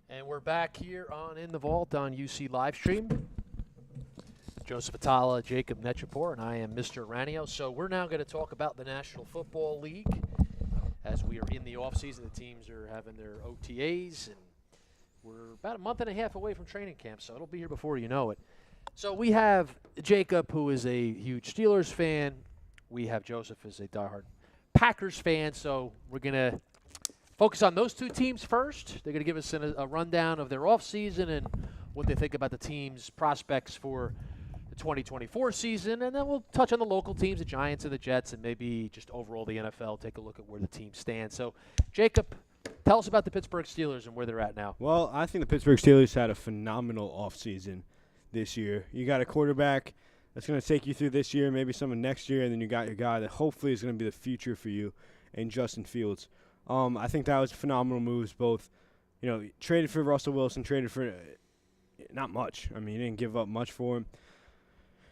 [SPEAKER 1] And we're back here on In the Vault on UC Livestream. Joseph Atala, Jacob Netchapor, and I am Mr. Ranio. So we're now going to talk about the National Football League. As we are in the offseason, the teams are having their OTAs, and we're about a month and a half away from training camp, so it'll be here before you know it. So we have Jacob, who is a huge Steelers fan. We have Joseph as a diehard Packers fan, so we're going to focus on those two teams first. They're going to give us a rundown of their offseason and what they think about the team's prospects for the 2024 season, and then we'll touch on the local teams, the Giants and the Jets, and maybe just overall the NFL, take a look at where the team stands. So, Jacob, tell us about the Pittsburgh Steelers and where they're at now.
[SPEAKER 2] Well, I think the Pittsburgh Steelers had a phenomenal offseason this year. You got a quarterback that's going to take you through this year, maybe some of next year, and then you got your guy that hopefully is going to be the future for you in Justin Fields. I think that was phenomenal moves, both, traded for Russell Wilson, traded for not much. I mean, you didn't give up much for him.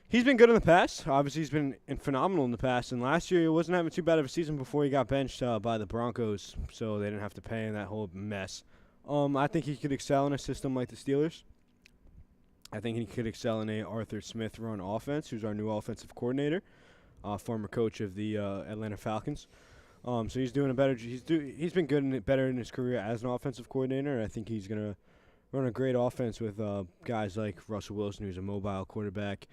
[SPEAKER 2] He's been good in the past. Obviously, he's been phenomenal in the past. And last year, he wasn't having too bad of a season before he got benched by the Broncos, so they didn't have to pay in that whole mess. I think he could excel in a system like the Steelers. I think he could excel in a Arthur Smith-run offense, who's our new offensive coordinator, former coach of the Atlanta Falcons. So he's doing a better. He's been good and better in his career as an offensive coordinator. I think he's gonna run a great offense with guys like Russell Wilson, who's a mobile quarterback,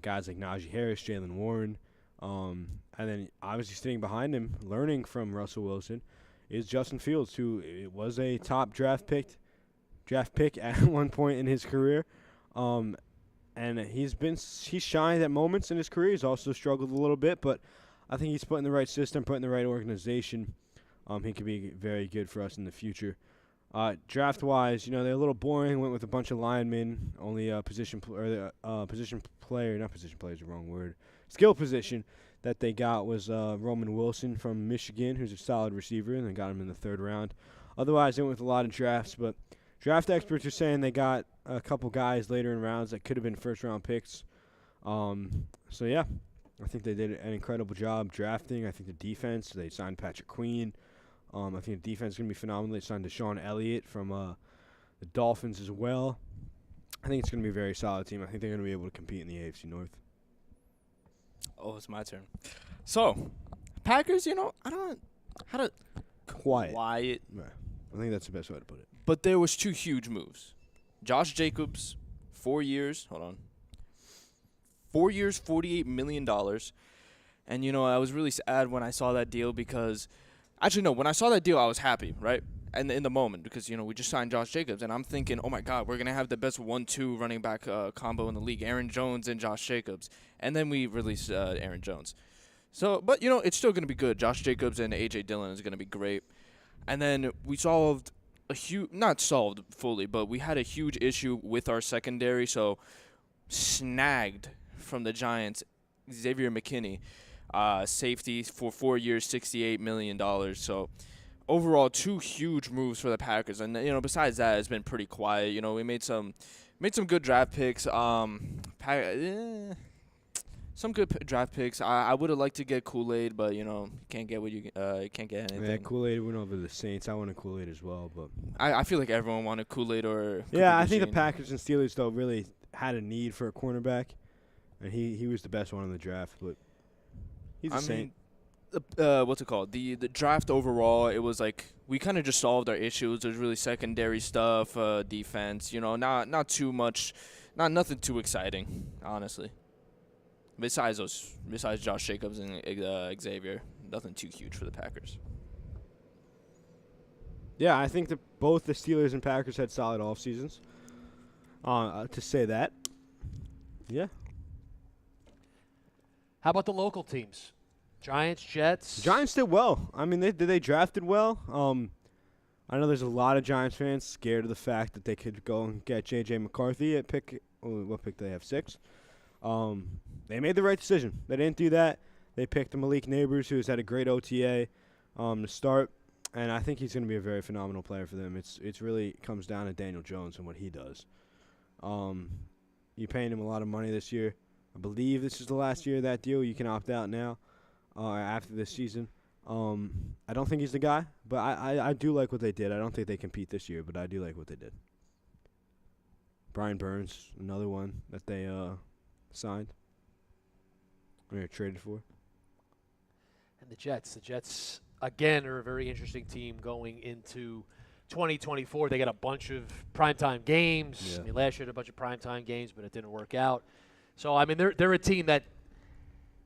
[SPEAKER 2] guys like Najee Harris, Jalen Warren, and then obviously sitting behind him, learning from Russell Wilson, is Justin Fields, who was a top draft pick at one point in his career. And he's shined at moments in his career. He's also struggled a little bit, but I think he's put in the right system, put in the right organization. He could be very good for us in the future. Draft-wise, they're a little boring. Went with a bunch of linemen. Only position player, not position player is the wrong word. Skill position that they got was Roman Wilson from Michigan, who's a solid receiver, and they got him in the 3rd round. Otherwise, they went with a lot of drafts, but draft experts are saying they got a couple guys later in rounds that could have been first-round picks. So, yeah, I think they did an incredible job drafting. I think the defense, they signed Patrick Queen. I think the defense is going to be phenomenal. They signed Deshaun Elliott from the Dolphins as well. I think it's going to be a very solid team. I think they're going to be able to compete in the AFC North.
[SPEAKER 3] Oh, it's my turn. So, Packers, I don't how to
[SPEAKER 2] Quiet.
[SPEAKER 3] Quiet.
[SPEAKER 2] Right. I think that's the best way to put it.
[SPEAKER 3] But there was 2 huge moves. Josh Jacobs, 4 years. Hold on. 4 years, $48 million. And, I was really sad when I saw that deal because – actually, no, when I saw that deal, I was happy, right? And in the moment because, we just signed Josh Jacobs. And I'm thinking, oh, my God, we're going to have the best 1-2 running back combo in the league, Aaron Jones and Josh Jacobs. And then we released Aaron Jones. So, but, it's still going to be good. Josh Jacobs and A.J. Dillon is going to be great. And then we solved not solved fully, but we had a huge issue with our secondary. So, snagged from the Giants, Xavier McKinney, safety for 4 years, $68 million. So, overall, 2 huge moves for the Packers. And, besides that, it's been pretty quiet. We made some good draft picks. Some good draft picks. I would have liked to get Kool-Aid, but can't get you can't get anything.
[SPEAKER 2] Yeah, Kool-Aid went over the Saints. I wanted Kool-Aid as well, but
[SPEAKER 3] I feel like everyone wanted Kool-Aid or
[SPEAKER 2] yeah, I think the Packers and Steelers though really had a need for a cornerback, and he was the best one in the draft. But he's a Saint.
[SPEAKER 3] What's it called? The draft overall, it was like we kind of just solved our issues. There's really secondary stuff, defense. Not too much, nothing too exciting, honestly. Besides Josh Jacobs and Xavier, nothing too huge for the Packers.
[SPEAKER 2] Yeah, I think that both the Steelers and Packers had solid off seasons. To say that, yeah.
[SPEAKER 1] How about the local teams? Giants, Jets.
[SPEAKER 2] Giants did well. I mean, they drafted well. I know there's a lot of Giants fans scared of the fact that they could go and get J.J. McCarthy at what pick do they have, 6? They made the right decision. They didn't do that. They picked Malik Neighbors, who has had a great OTA to start, and I think he's going to be a very phenomenal player for them. It's really comes down to Daniel Jones and what he does. You're paying him a lot of money this year. I believe this is the last year of that deal. You can opt out now after this season. I don't think he's the guy, but I do like what they did. I don't think they compete this year, but I do like what they did. Brian Burns, another one that they signed. Or traded for.
[SPEAKER 1] And the Jets again are a very interesting team going into 2024. They got a bunch of primetime games.
[SPEAKER 2] Yeah.
[SPEAKER 1] I mean, last year had a bunch of primetime games, but it didn't work out. So I mean, they're a team that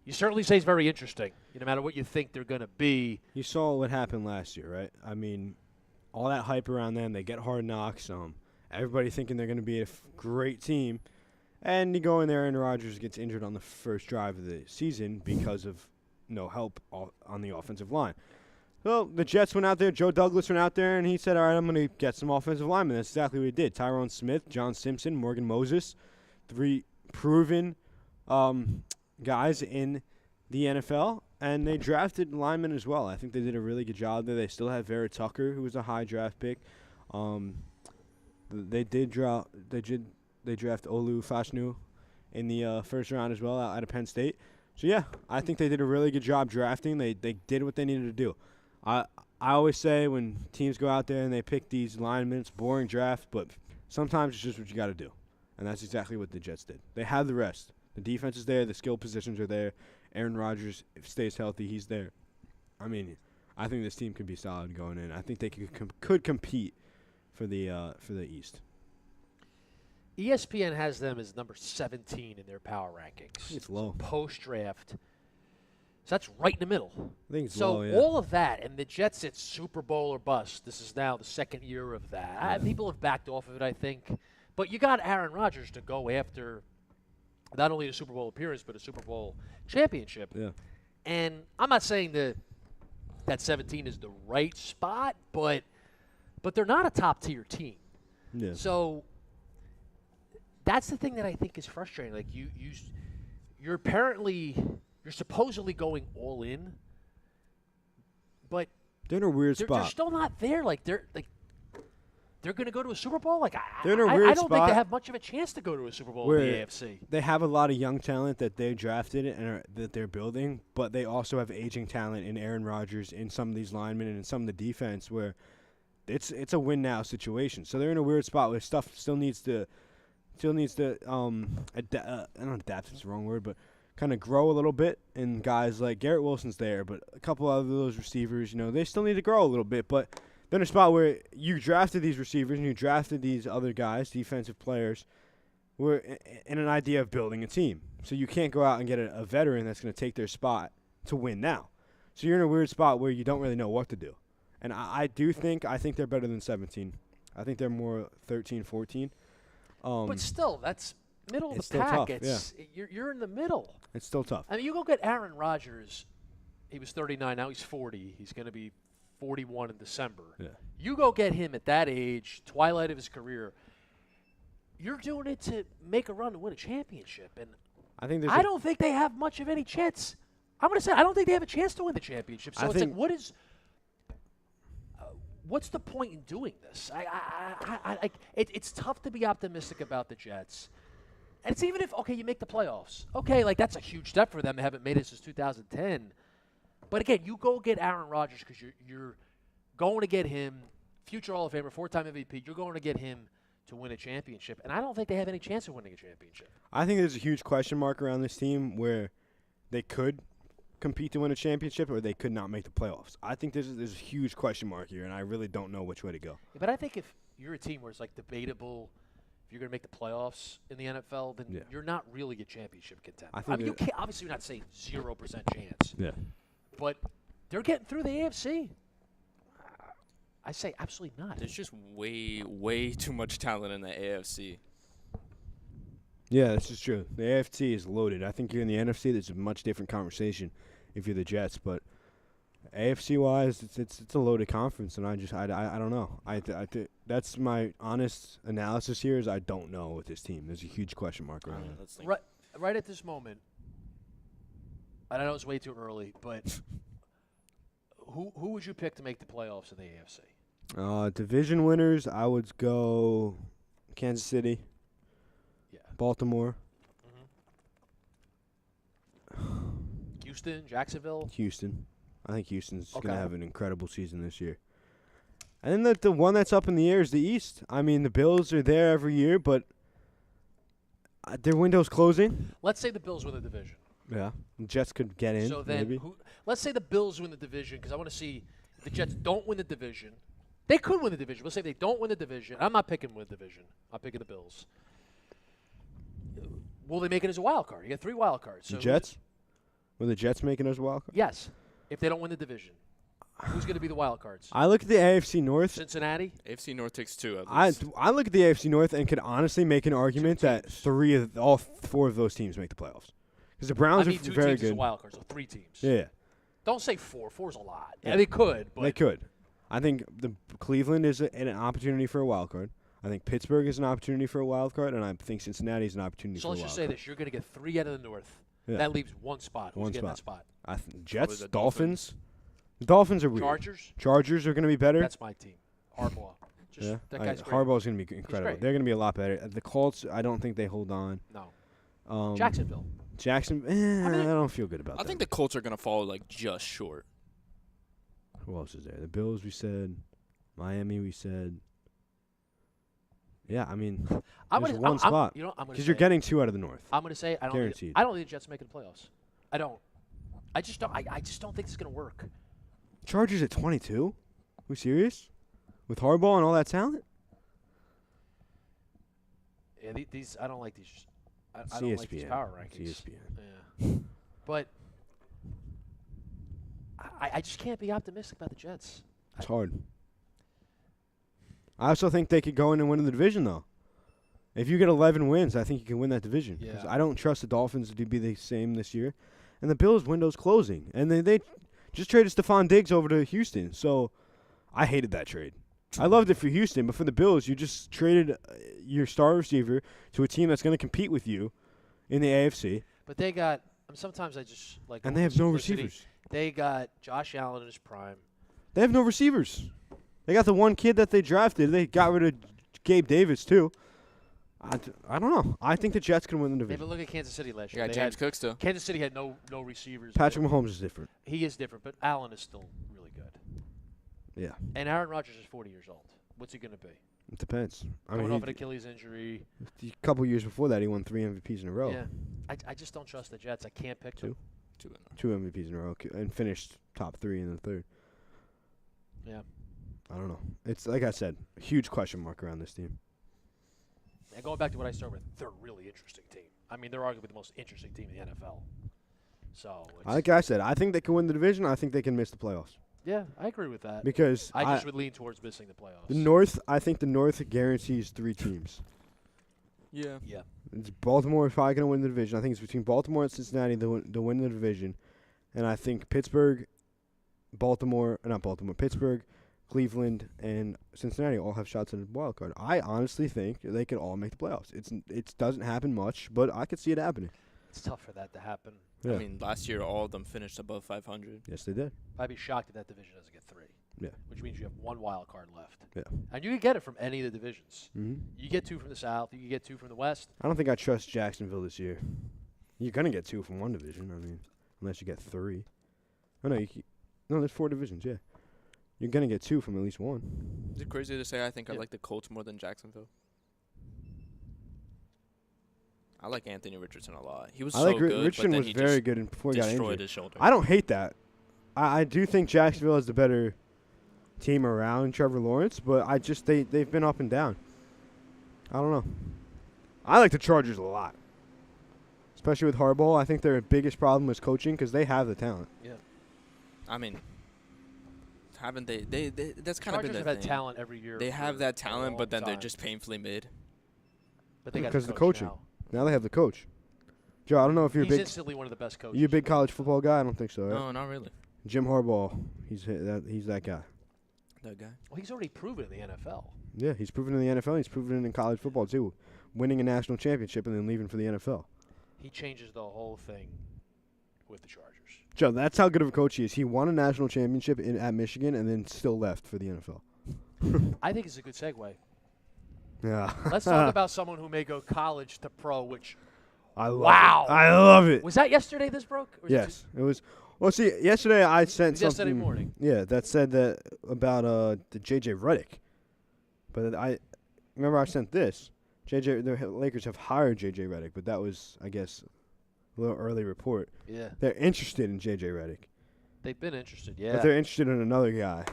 [SPEAKER 1] you certainly say is very interesting. No matter what you think they're going to be.
[SPEAKER 2] You saw what happened last year, right? I mean, all that hype around them. They get Hard Knocks. Everybody thinking they're going to be a great team. And you go in there, and Rodgers gets injured on the first drive of the season because of no help on the offensive line. So the Jets went out there. Joe Douglas went out there, and he said, all right, I'm going to get some offensive linemen. That's exactly what he did. Tyrone Smith, John Simpson, Morgan Moses, 3 proven guys in the NFL. And they drafted linemen as well. I think they did a really good job there. They still have Vera Tucker, who was a high draft pick. They draft Olu Fashanu in the first round as well out of Penn State. So, yeah, I think they did a really good job drafting. They did what they needed to do. I always say when teams go out there and they pick these linemen, it's a boring draft, but sometimes it's just what you got to do. And that's exactly what the Jets did. They have the rest. The defense is there. The skill positions are there. Aaron Rodgers, if he stays healthy, he's there. I mean, I think this team could be solid going in. I think they could compete for the East.
[SPEAKER 1] ESPN has them as number 17 in their power rankings.
[SPEAKER 2] It's low.
[SPEAKER 1] Post-draft. So that's right in the middle.
[SPEAKER 2] I think it's
[SPEAKER 1] so
[SPEAKER 2] low, yeah.
[SPEAKER 1] all of that, and the Jets, it's Super Bowl or bust. This is now the second year of that.
[SPEAKER 2] Yeah.
[SPEAKER 1] People have backed off of it, I think. But you got Aaron Rodgers to go after not only a Super Bowl appearance, but a Super Bowl championship.
[SPEAKER 2] Yeah.
[SPEAKER 1] And I'm not saying that 17 is the right spot, but they're not a top-tier team.
[SPEAKER 2] Yeah.
[SPEAKER 1] So that's the thing that I think is frustrating. Like you're supposedly going all in, but
[SPEAKER 2] They're in a weird
[SPEAKER 1] they're
[SPEAKER 2] spot.
[SPEAKER 1] still not there. Like they're going to go to a Super Bowl. Like
[SPEAKER 2] They're in a
[SPEAKER 1] I
[SPEAKER 2] weird
[SPEAKER 1] don't think
[SPEAKER 2] they
[SPEAKER 1] they have much of a chance to go to a Super Bowl in the
[SPEAKER 2] Where
[SPEAKER 1] AFC.
[SPEAKER 2] They have a lot of young talent that they drafted and that they're building, but they also have aging talent in Aaron Rodgers, in some of these linemen, and in some of the defense where it's a win-now situation. So they're in a weird spot where stuff still needs to adapt is the wrong word, but kind of grow a little bit. And guys like Garrett Wilson's there, but a couple of those receivers, they still need to grow a little bit. But they're in a spot where you drafted these receivers and you drafted these other guys, defensive players, were in an idea of building a team. So you can't go out and get a veteran that's going to take their spot to win now. So you're in a weird spot where you don't really know what to do. And I think they're better than 17. I think they're more 13, 14.
[SPEAKER 1] But still, that's middle of
[SPEAKER 2] it's
[SPEAKER 1] the
[SPEAKER 2] still
[SPEAKER 1] pack.
[SPEAKER 2] tough,
[SPEAKER 1] You're in the middle.
[SPEAKER 2] It's still tough.
[SPEAKER 1] I mean, you go get Aaron Rodgers. He was 39. Now he's 40. He's going to be 41 in December.
[SPEAKER 2] Yeah.
[SPEAKER 1] You go get him at that age, twilight of his career. You're doing it to make a run to win a championship, and
[SPEAKER 2] I think
[SPEAKER 1] I don't think they have much of any chance. I'm going to say I don't think they have a chance to win the championship. So
[SPEAKER 2] I
[SPEAKER 1] it's
[SPEAKER 2] think-
[SPEAKER 1] like, what's the point in doing this? It's tough to be optimistic about the Jets. And it's even if, you make the playoffs. Okay, that's a huge step for them. They haven't made it since 2010. But again, you go get Aaron Rodgers because you're going to get him, future Hall of Famer, 4-time MVP. You're going to get him to win a championship. And I don't think they have any chance of winning a championship.
[SPEAKER 2] I think there's a huge question mark around this team where they could compete to win a championship or they could not make the playoffs. I think there's a huge question mark here, and I really don't know which way to go.
[SPEAKER 1] Yeah, but I think if you're a team where it's debatable if you're going to make the playoffs in the NFL, then you're not really a championship contender. I mean, you can't, obviously you're not saying 0% chance.
[SPEAKER 2] Yeah.
[SPEAKER 1] But they're getting through the AFC. I say absolutely not.
[SPEAKER 3] There's just way, way too much talent in the AFC.
[SPEAKER 2] Yeah, this is true. The AFC is loaded. I think you're in the NFC. There's a much different conversation if you're the Jets, but AFC-wise, it's a loaded conference, and I don't know. That's my honest analysis here. Is I don't know with this team. There's a huge question mark around it.
[SPEAKER 1] Right at this moment, and I know it's way too early, but who would you pick to make the playoffs in the AFC?
[SPEAKER 2] Division winners, I would go Kansas City.
[SPEAKER 1] Yeah.
[SPEAKER 2] Baltimore.
[SPEAKER 1] Houston, Jacksonville.
[SPEAKER 2] Houston. I think Houston's
[SPEAKER 1] Okay.
[SPEAKER 2] going to have an incredible season this year. And then the one that's up in the air is the East. I mean, the Bills are there every year, but their window's closing.
[SPEAKER 1] Let's say the Bills win the division.
[SPEAKER 2] Yeah. The Jets could get in,
[SPEAKER 1] So then,
[SPEAKER 2] maybe.
[SPEAKER 1] let's say the Bills win the division, because I want to see if the Jets don't win the division. They could win the division. Let's say if they don't win the division. I'm not picking win the division. I'm picking the Bills. Will they make it as a wild card? You get 3 wild cards. So
[SPEAKER 2] The Jets? Will the Jets make it as a wild card?
[SPEAKER 1] Yes. If they don't win the division, who's going to be the wild cards?
[SPEAKER 2] I look at the AFC North.
[SPEAKER 1] Cincinnati.
[SPEAKER 3] AFC North takes 2 at
[SPEAKER 2] I
[SPEAKER 3] least.
[SPEAKER 2] look at the AFC North and could honestly make an argument that all 4 of those teams make the playoffs. Because the Browns
[SPEAKER 1] I mean,
[SPEAKER 2] are
[SPEAKER 1] 2
[SPEAKER 2] very
[SPEAKER 1] teams is a
[SPEAKER 2] good.
[SPEAKER 1] wild card, so 3 teams.
[SPEAKER 2] Yeah.
[SPEAKER 1] Don't say 4. 4's a lot.
[SPEAKER 2] Yeah.
[SPEAKER 1] Yeah, they could, but
[SPEAKER 2] They could. I think the Cleveland is an opportunity for a wild card. I think Pittsburgh is an opportunity for a wild card, and I think Cincinnati is an opportunity
[SPEAKER 1] so
[SPEAKER 2] for a
[SPEAKER 1] let's
[SPEAKER 2] wild
[SPEAKER 1] just say
[SPEAKER 2] card.
[SPEAKER 1] this: you're going to get 3 out of the North.
[SPEAKER 2] Yeah.
[SPEAKER 1] That leaves 1 spot. Who's
[SPEAKER 2] One
[SPEAKER 1] getting
[SPEAKER 2] spot.
[SPEAKER 1] that spot?
[SPEAKER 2] Jets,
[SPEAKER 3] the
[SPEAKER 2] Dolphins. The Dolphins are weird.
[SPEAKER 1] Chargers.
[SPEAKER 2] Chargers are going to be better.
[SPEAKER 1] That's my team. Harbaugh. Just
[SPEAKER 2] yeah.
[SPEAKER 1] that guy's great.
[SPEAKER 2] Harbaugh's going to be incredible.
[SPEAKER 1] great.
[SPEAKER 2] They're going to be a lot better. The Colts, I don't think they hold on.
[SPEAKER 1] No. Jacksonville.
[SPEAKER 2] Jackson, I don't feel good about that.
[SPEAKER 3] I think the Colts are going to fall like just short.
[SPEAKER 2] Who else is there? The Bills, we said. Miami, we said. Yeah, I mean,
[SPEAKER 1] I'm
[SPEAKER 2] there's
[SPEAKER 1] gonna,
[SPEAKER 2] one
[SPEAKER 1] I'm,
[SPEAKER 2] spot.
[SPEAKER 1] You know, I'm going to
[SPEAKER 2] because you're getting 2 out of the North.
[SPEAKER 1] I'm going to say I don't.
[SPEAKER 2] Guaranteed.
[SPEAKER 1] I don't think the Jets making the playoffs. I don't. I just don't. I just don't think it's going to work.
[SPEAKER 2] Chargers at 22? We serious? With Harbaugh and all that talent?
[SPEAKER 1] Yeah, these. I don't like these. I
[SPEAKER 2] It's
[SPEAKER 1] don't like these
[SPEAKER 2] ESPN.
[SPEAKER 1] power
[SPEAKER 2] It's
[SPEAKER 1] rankings.
[SPEAKER 2] ESPN.
[SPEAKER 1] Yeah. But I just can't be optimistic about the Jets.
[SPEAKER 2] It's hard. I also think they could go in and win the division, though. If you get 11 wins, I think you can win that division. 'Cause
[SPEAKER 1] Yeah.
[SPEAKER 2] I don't trust the Dolphins to be the same this year. And the Bills' window's closing. And they just traded Stephon Diggs over to Houston. So I hated that trade. I loved it for Houston, but for the Bills, you just traded your star receiver to a team that's going to compete with you in the AFC.
[SPEAKER 1] But they got. Sometimes I just like.
[SPEAKER 2] And
[SPEAKER 1] going
[SPEAKER 2] they
[SPEAKER 1] with
[SPEAKER 2] have no
[SPEAKER 1] simplicity.
[SPEAKER 2] receivers.
[SPEAKER 1] They got Josh Allen in his prime.
[SPEAKER 2] They have no receivers. They got the one kid that they drafted. They got rid of Gabe Davis, too. I don't know. I think the Jets can win the
[SPEAKER 1] Maybe
[SPEAKER 2] division.
[SPEAKER 1] look at Kansas City last
[SPEAKER 3] You
[SPEAKER 1] year.
[SPEAKER 3] got
[SPEAKER 1] They
[SPEAKER 3] James
[SPEAKER 1] had-
[SPEAKER 3] Cook still.
[SPEAKER 1] Kansas City had no receivers.
[SPEAKER 2] Patrick Mahomes is different.
[SPEAKER 1] He is different, but Allen is still really good.
[SPEAKER 2] Yeah,
[SPEAKER 1] And Aaron Rodgers is 40 years old. What's he going to be?
[SPEAKER 2] it depends. I
[SPEAKER 1] Coming
[SPEAKER 2] mean,
[SPEAKER 1] off an Achilles injury.
[SPEAKER 2] a couple years before that, he won 3 MVPs in a row.
[SPEAKER 1] Yeah. I just don't trust the Jets. I can't pick them.
[SPEAKER 2] 2 MVPs in a row, and finished top 3 in the third.
[SPEAKER 1] Yeah.
[SPEAKER 2] I don't know. It's like I said, a huge question mark around this team.
[SPEAKER 1] And going back to what I started with, they're a really interesting team. I mean, they're arguably the most interesting team in the NFL. So,
[SPEAKER 2] Like I said, I think they can win the division. I think they can miss the playoffs
[SPEAKER 1] yeah, I agree with that.
[SPEAKER 2] because
[SPEAKER 1] I just would lean towards missing the playoffs.
[SPEAKER 2] the North. I think the North guarantees 3 teams.
[SPEAKER 3] Yeah.
[SPEAKER 1] Yeah.
[SPEAKER 2] It's Baltimore is probably going to win the division. I think it's between Baltimore and Cincinnati to win the division, and I think Pittsburgh, Pittsburgh, Cleveland, and Cincinnati all have shots at a wild card. I honestly think they could all make the playoffs. It doesn't happen much, but I could see it happening.
[SPEAKER 1] It's tough for that to happen.
[SPEAKER 2] Yeah.
[SPEAKER 3] I mean, last year all of them finished above 500.
[SPEAKER 2] Yes, they did.
[SPEAKER 1] I'd be shocked if that division doesn't get 3.
[SPEAKER 2] Yeah.
[SPEAKER 1] Which means you have 1 wild card left.
[SPEAKER 2] Yeah.
[SPEAKER 1] And you can get it from any of the divisions.
[SPEAKER 2] Mm-hmm.
[SPEAKER 1] You get 2 from the South. You can get 2 from the West.
[SPEAKER 2] I don't think I trust Jacksonville this year. You're gonna get 2 from one division. I mean, unless you get 3. Oh no, no, there's 4 divisions. Yeah, you're gonna get 2 from at least one.
[SPEAKER 3] Is it crazy to say I think I
[SPEAKER 1] Yeah.
[SPEAKER 3] like the Colts more than Jacksonville? I like Anthony Richardson a lot. He was
[SPEAKER 2] I like
[SPEAKER 3] so good,
[SPEAKER 2] Richardson
[SPEAKER 3] but then
[SPEAKER 2] was
[SPEAKER 3] he
[SPEAKER 2] very
[SPEAKER 3] just
[SPEAKER 2] good before he got
[SPEAKER 3] destroyed
[SPEAKER 2] injured.
[SPEAKER 3] his shoulder.
[SPEAKER 2] I don't hate that. I do think Jacksonville is the better team around Trevor Lawrence, but I just they've been up and down. I don't know. I like the Chargers a lot, especially with Harbaugh. I think their biggest problem is coaching because they have the talent.
[SPEAKER 1] Yeah.
[SPEAKER 3] I mean, haven't they that's kind of
[SPEAKER 1] Chargers
[SPEAKER 3] been
[SPEAKER 1] have
[SPEAKER 3] their
[SPEAKER 1] had
[SPEAKER 3] thing.
[SPEAKER 1] talent every year.
[SPEAKER 3] They have
[SPEAKER 1] for
[SPEAKER 3] that
[SPEAKER 1] a
[SPEAKER 3] talent,
[SPEAKER 1] long
[SPEAKER 3] but then they're
[SPEAKER 1] time.
[SPEAKER 3] just painfully mid.
[SPEAKER 1] But they got
[SPEAKER 2] because
[SPEAKER 1] the
[SPEAKER 2] of the coaching.
[SPEAKER 1] now.
[SPEAKER 2] Now they have the coach. Joe, I don't know if you're
[SPEAKER 1] He's
[SPEAKER 2] a big
[SPEAKER 1] instantly one of the best coaches.
[SPEAKER 2] you a big college football guy. I don't think so. Right?
[SPEAKER 3] No, not really.
[SPEAKER 2] Jim Harbaugh, he's that guy.
[SPEAKER 3] That guy.
[SPEAKER 1] Well, he's already proven in the NFL.
[SPEAKER 2] Yeah, he's proven in the NFL. He's proven it in college football too, winning a national championship and then leaving for the NFL.
[SPEAKER 1] He changes the whole thing with the Chargers.
[SPEAKER 2] Joe, that's how good of a coach he is. He won a national championship at Michigan and then still left for the NFL.
[SPEAKER 1] I think it's a good segue.
[SPEAKER 2] Yeah.
[SPEAKER 1] Let's talk about someone who may go college to pro, which
[SPEAKER 2] I love
[SPEAKER 1] Wow.
[SPEAKER 2] it. I love it.
[SPEAKER 1] was that yesterday this broke? Or was it
[SPEAKER 2] Yes, it was Well, see, yesterday I sent
[SPEAKER 1] Yesterday
[SPEAKER 2] something.
[SPEAKER 1] morning.
[SPEAKER 2] Yeah, that said that about the JJ Redick. But I remember I sent this. The Lakers have hired JJ Redick, but that was, I guess, a little early report.
[SPEAKER 1] Yeah.
[SPEAKER 2] They're interested in JJ Redick.
[SPEAKER 1] They've been interested,
[SPEAKER 2] But
[SPEAKER 1] yeah.
[SPEAKER 2] they're interested in another guy.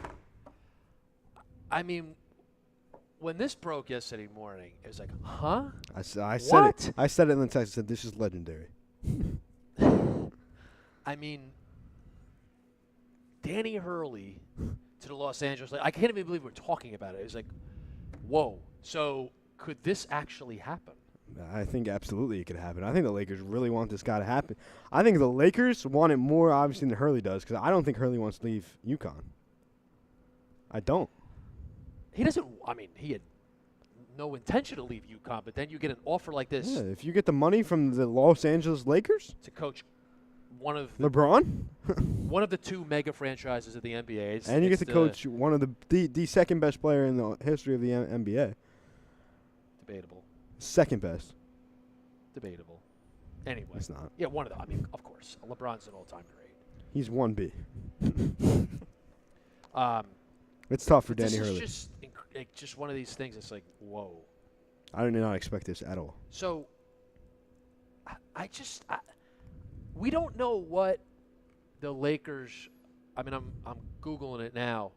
[SPEAKER 1] I mean, when this broke yesterday morning, it was like, huh?
[SPEAKER 2] I said
[SPEAKER 1] What?
[SPEAKER 2] it. I said it in the text. I said, this is legendary.
[SPEAKER 1] I mean, Danny Hurley to the Los Angeles Lakers. I can't even believe we're talking about it. It was like, whoa. So could this actually happen?
[SPEAKER 2] I think absolutely it could happen. I think the Lakers really want this guy to happen. I think the Lakers want it more, obviously, than Hurley does, because I don't think Hurley wants to leave UConn. I don't.
[SPEAKER 1] He doesn't. I mean, he had no intention to leave UConn, but then you get an offer like this
[SPEAKER 2] Yeah, if you get the money from the Los Angeles Lakers,
[SPEAKER 1] to coach one of
[SPEAKER 2] LeBron,
[SPEAKER 1] the two mega franchises of the NBA.
[SPEAKER 2] and you get to coach one of the second best player in the history of the NBA.
[SPEAKER 1] Debatable.
[SPEAKER 2] Second best.
[SPEAKER 1] Debatable. Anyway.
[SPEAKER 2] It's not.
[SPEAKER 1] Yeah, one of them. I mean, of course. LeBron's an all-time great.
[SPEAKER 2] He's 1B.
[SPEAKER 1] Um,
[SPEAKER 2] It's tough for
[SPEAKER 1] but this
[SPEAKER 2] Danny
[SPEAKER 1] is
[SPEAKER 2] Hurley.
[SPEAKER 1] just one of these things. It's like, whoa.
[SPEAKER 2] I did not expect this at all.
[SPEAKER 1] So, we don't know what the Lakers. I mean, I'm googling it now.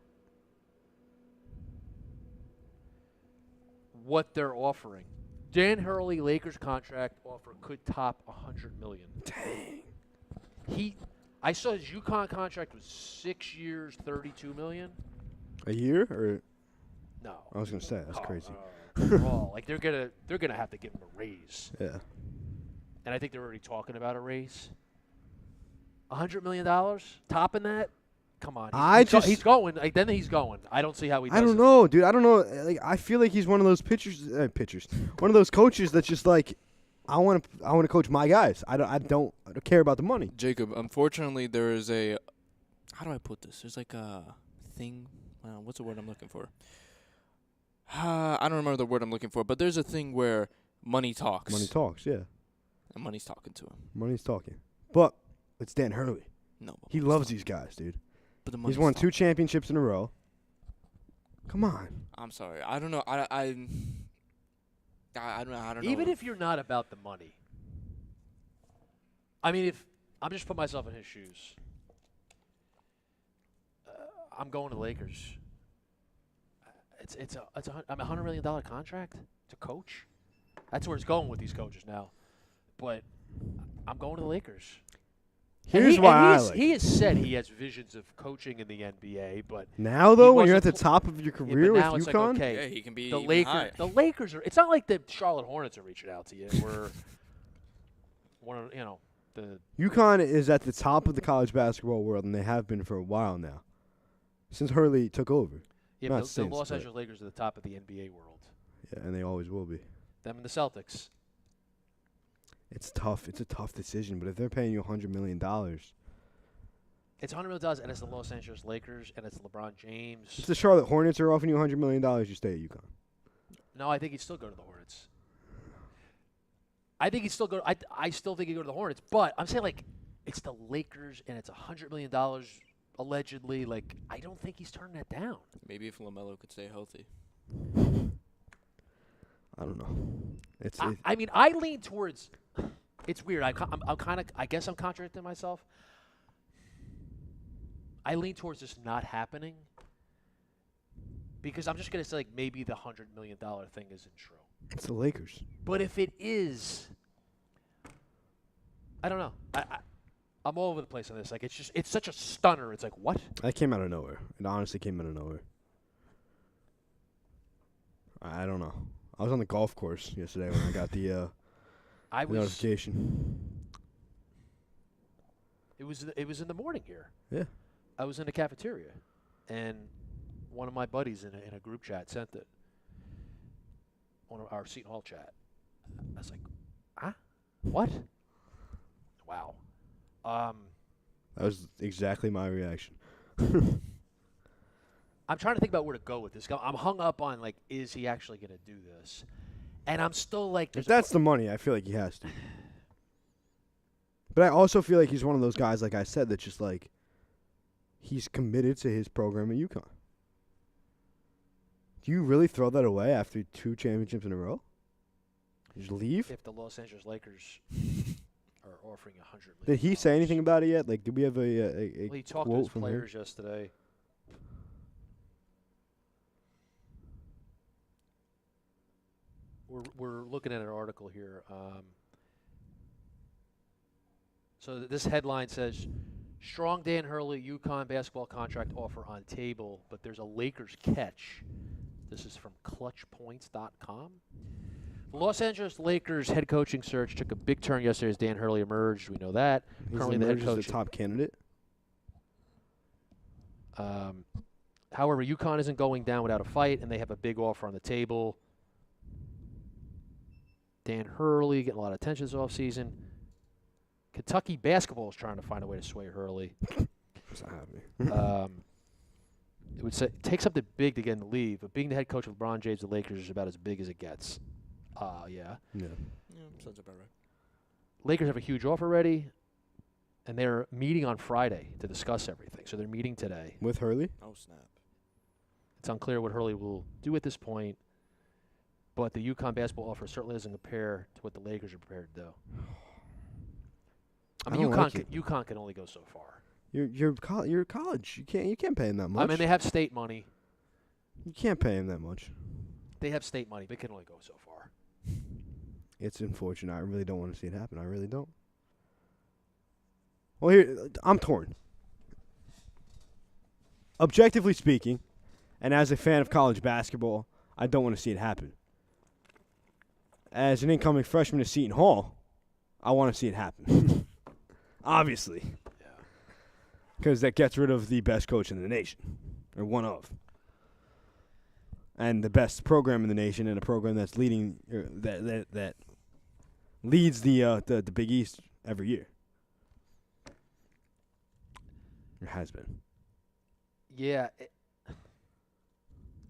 [SPEAKER 1] What they're offering. Dan Hurley Lakers contract offer could top $100 million.
[SPEAKER 2] Dang.
[SPEAKER 1] I saw his UConn contract was 6 years, $32 million.
[SPEAKER 2] A year? Or
[SPEAKER 1] No.
[SPEAKER 2] I was going to say, that's crazy.
[SPEAKER 1] Overall, like they're gonna have to give him a raise,
[SPEAKER 2] Yeah.
[SPEAKER 1] and I think they're already talking about a raise. $100 million, topping that. Come on, he's going. Like, then he's going. I don't see how he does
[SPEAKER 2] I don't
[SPEAKER 1] it.
[SPEAKER 2] know, dude. I don't know. Like, I feel like he's one of those one of those coaches that's just like, I want to coach my guys. I don't care about the money.
[SPEAKER 3] Jacob, unfortunately, there is a. How do I put this? There's like a thing. What's the word I'm looking for? I don't remember the word I'm looking for, but there's a thing where money talks.
[SPEAKER 2] Money talks, yeah.
[SPEAKER 3] And money's talking to him.
[SPEAKER 2] Money's talking. But it's Dan Hurley.
[SPEAKER 3] No.
[SPEAKER 2] He loves these guys, dude.
[SPEAKER 3] But the money's
[SPEAKER 2] He's won
[SPEAKER 3] talking.
[SPEAKER 2] 2 championships in a row. Come on.
[SPEAKER 3] I'm sorry. I don't know. I don't know.
[SPEAKER 1] Even if you're not about the money, I mean, if I'm just put myself in his shoes, I'm going to the Lakers. It's a $100 million contract to coach. That's where it's going with these coaches now. But I'm going to the Lakers.
[SPEAKER 2] Here's why
[SPEAKER 1] He has said he has visions of coaching in the NBA, but
[SPEAKER 2] now though, when you're
[SPEAKER 1] wasn't
[SPEAKER 2] at the top of your
[SPEAKER 1] yeah,
[SPEAKER 2] career
[SPEAKER 1] but
[SPEAKER 2] with
[SPEAKER 1] now it's
[SPEAKER 2] UConn,
[SPEAKER 1] like, okay,
[SPEAKER 3] Yeah, he can be
[SPEAKER 1] the
[SPEAKER 3] even
[SPEAKER 1] Lakers.
[SPEAKER 3] high.
[SPEAKER 1] The Lakers are. It's not like the Charlotte Hornets are reaching out to you. We're one of the.
[SPEAKER 2] UConn is at the top of the college basketball world, and they have been for a while now, since Hurley took over.
[SPEAKER 1] Yeah,
[SPEAKER 2] Not
[SPEAKER 1] but the
[SPEAKER 2] since,
[SPEAKER 1] Los
[SPEAKER 2] but-
[SPEAKER 1] Angeles Lakers are the top of the NBA world.
[SPEAKER 2] Yeah, and they always will be.
[SPEAKER 1] Them and the Celtics.
[SPEAKER 2] It's tough. It's a tough decision, but if they're paying you $100 million,
[SPEAKER 1] It's $100 million, and it's the Los Angeles Lakers, and it's LeBron James.
[SPEAKER 2] if the Charlotte Hornets are offering you $100 million, you stay at UConn.
[SPEAKER 1] No, I think he'd still go to the Hornets. I think he'd still go. I still think he'd go to the Hornets, but I'm saying like it's the Lakers, and it's $100 million allegedly. Like I don't think he's turning that down.
[SPEAKER 3] Maybe if LaMelo could stay healthy.
[SPEAKER 2] I don't know.
[SPEAKER 1] I mean, I lean towards. It's weird. I'm kind of. I guess I'm contradicting myself. I lean towards this not happening because I'm just gonna say like maybe the $100 million thing isn't true.
[SPEAKER 2] It's the Lakers.
[SPEAKER 1] But if it is, I don't know. I'm all over the place on this. Like it's such a stunner. It's like what?
[SPEAKER 2] That came out of nowhere. It honestly came out of nowhere. I don't know. I was on the golf course yesterday when I got the
[SPEAKER 1] I was.
[SPEAKER 2] notification.
[SPEAKER 1] It was in the morning here.
[SPEAKER 2] Yeah.
[SPEAKER 1] I was in the cafeteria, and one of my buddies in a group chat sent it. On our Seton Hall chat. I was like, what? Wow.
[SPEAKER 2] That was exactly my reaction.
[SPEAKER 1] I'm trying to think about where to go with this. I'm hung up on, like, is he actually going to do this? And I'm still like,
[SPEAKER 2] If that's the money, I feel like he has to. But I also feel like he's one of those guys, like I said, that just like he's committed to his program at UConn. Do you really throw that away after 2 championships in a row? You just leave?
[SPEAKER 1] If the Los Angeles Lakers are offering $100 million.
[SPEAKER 2] Did he say anything about it yet? Like, did we have a
[SPEAKER 1] Well, he talked to
[SPEAKER 2] quote
[SPEAKER 1] his
[SPEAKER 2] from him?
[SPEAKER 1] players yesterday. We're looking at an article here. So this headline says, strong Dan Hurley UConn basketball contract offer on table, but there's a Lakers catch. This is from ClutchPoints.com. The Los Angeles Lakers head coaching search took a big turn yesterday as Dan Hurley emerged. We know that.
[SPEAKER 2] He's
[SPEAKER 1] Currently the head
[SPEAKER 2] emerged as
[SPEAKER 1] coach.
[SPEAKER 2] the top candidate.
[SPEAKER 1] However, UConn isn't going down without a fight, and they have a big offer on the table. Dan Hurley getting a lot of attention this offseason. Kentucky basketball is trying to find a way to sway Hurley.
[SPEAKER 2] It's not happening.
[SPEAKER 1] It would say it takes something big to get him to leave, but being the head coach of LeBron James, the Lakers is about as big as it gets. Yeah.
[SPEAKER 2] Yeah.
[SPEAKER 3] Yeah, sounds about right.
[SPEAKER 1] Lakers have a huge offer ready, and they're meeting on Friday to discuss everything. So they're meeting today.
[SPEAKER 2] With Hurley?
[SPEAKER 3] Oh, snap.
[SPEAKER 1] It's unclear what Hurley will do at this point, but the UConn basketball offer certainly doesn't compare to what the Lakers are prepared to do. I mean,
[SPEAKER 2] don't like it.
[SPEAKER 1] UConn can only go so far.
[SPEAKER 2] You're college. You can't pay him that much.
[SPEAKER 1] I mean, they have state money.
[SPEAKER 2] You can't pay him that much.
[SPEAKER 1] They have state money. They can only go so far.
[SPEAKER 2] It's unfortunate. I really don't want to see it happen. I really don't. Well, here I'm torn. Objectively speaking, and as a fan of college basketball, I don't want to see it happen. As an incoming freshman at Seton Hall, I want to see it happen. Obviously.
[SPEAKER 1] Yeah.
[SPEAKER 2] Because that gets rid of the best coach in the nation, or one of, and the best program in the nation, and a program that's leading that leads the Big East every year. It has been.
[SPEAKER 1] Yeah.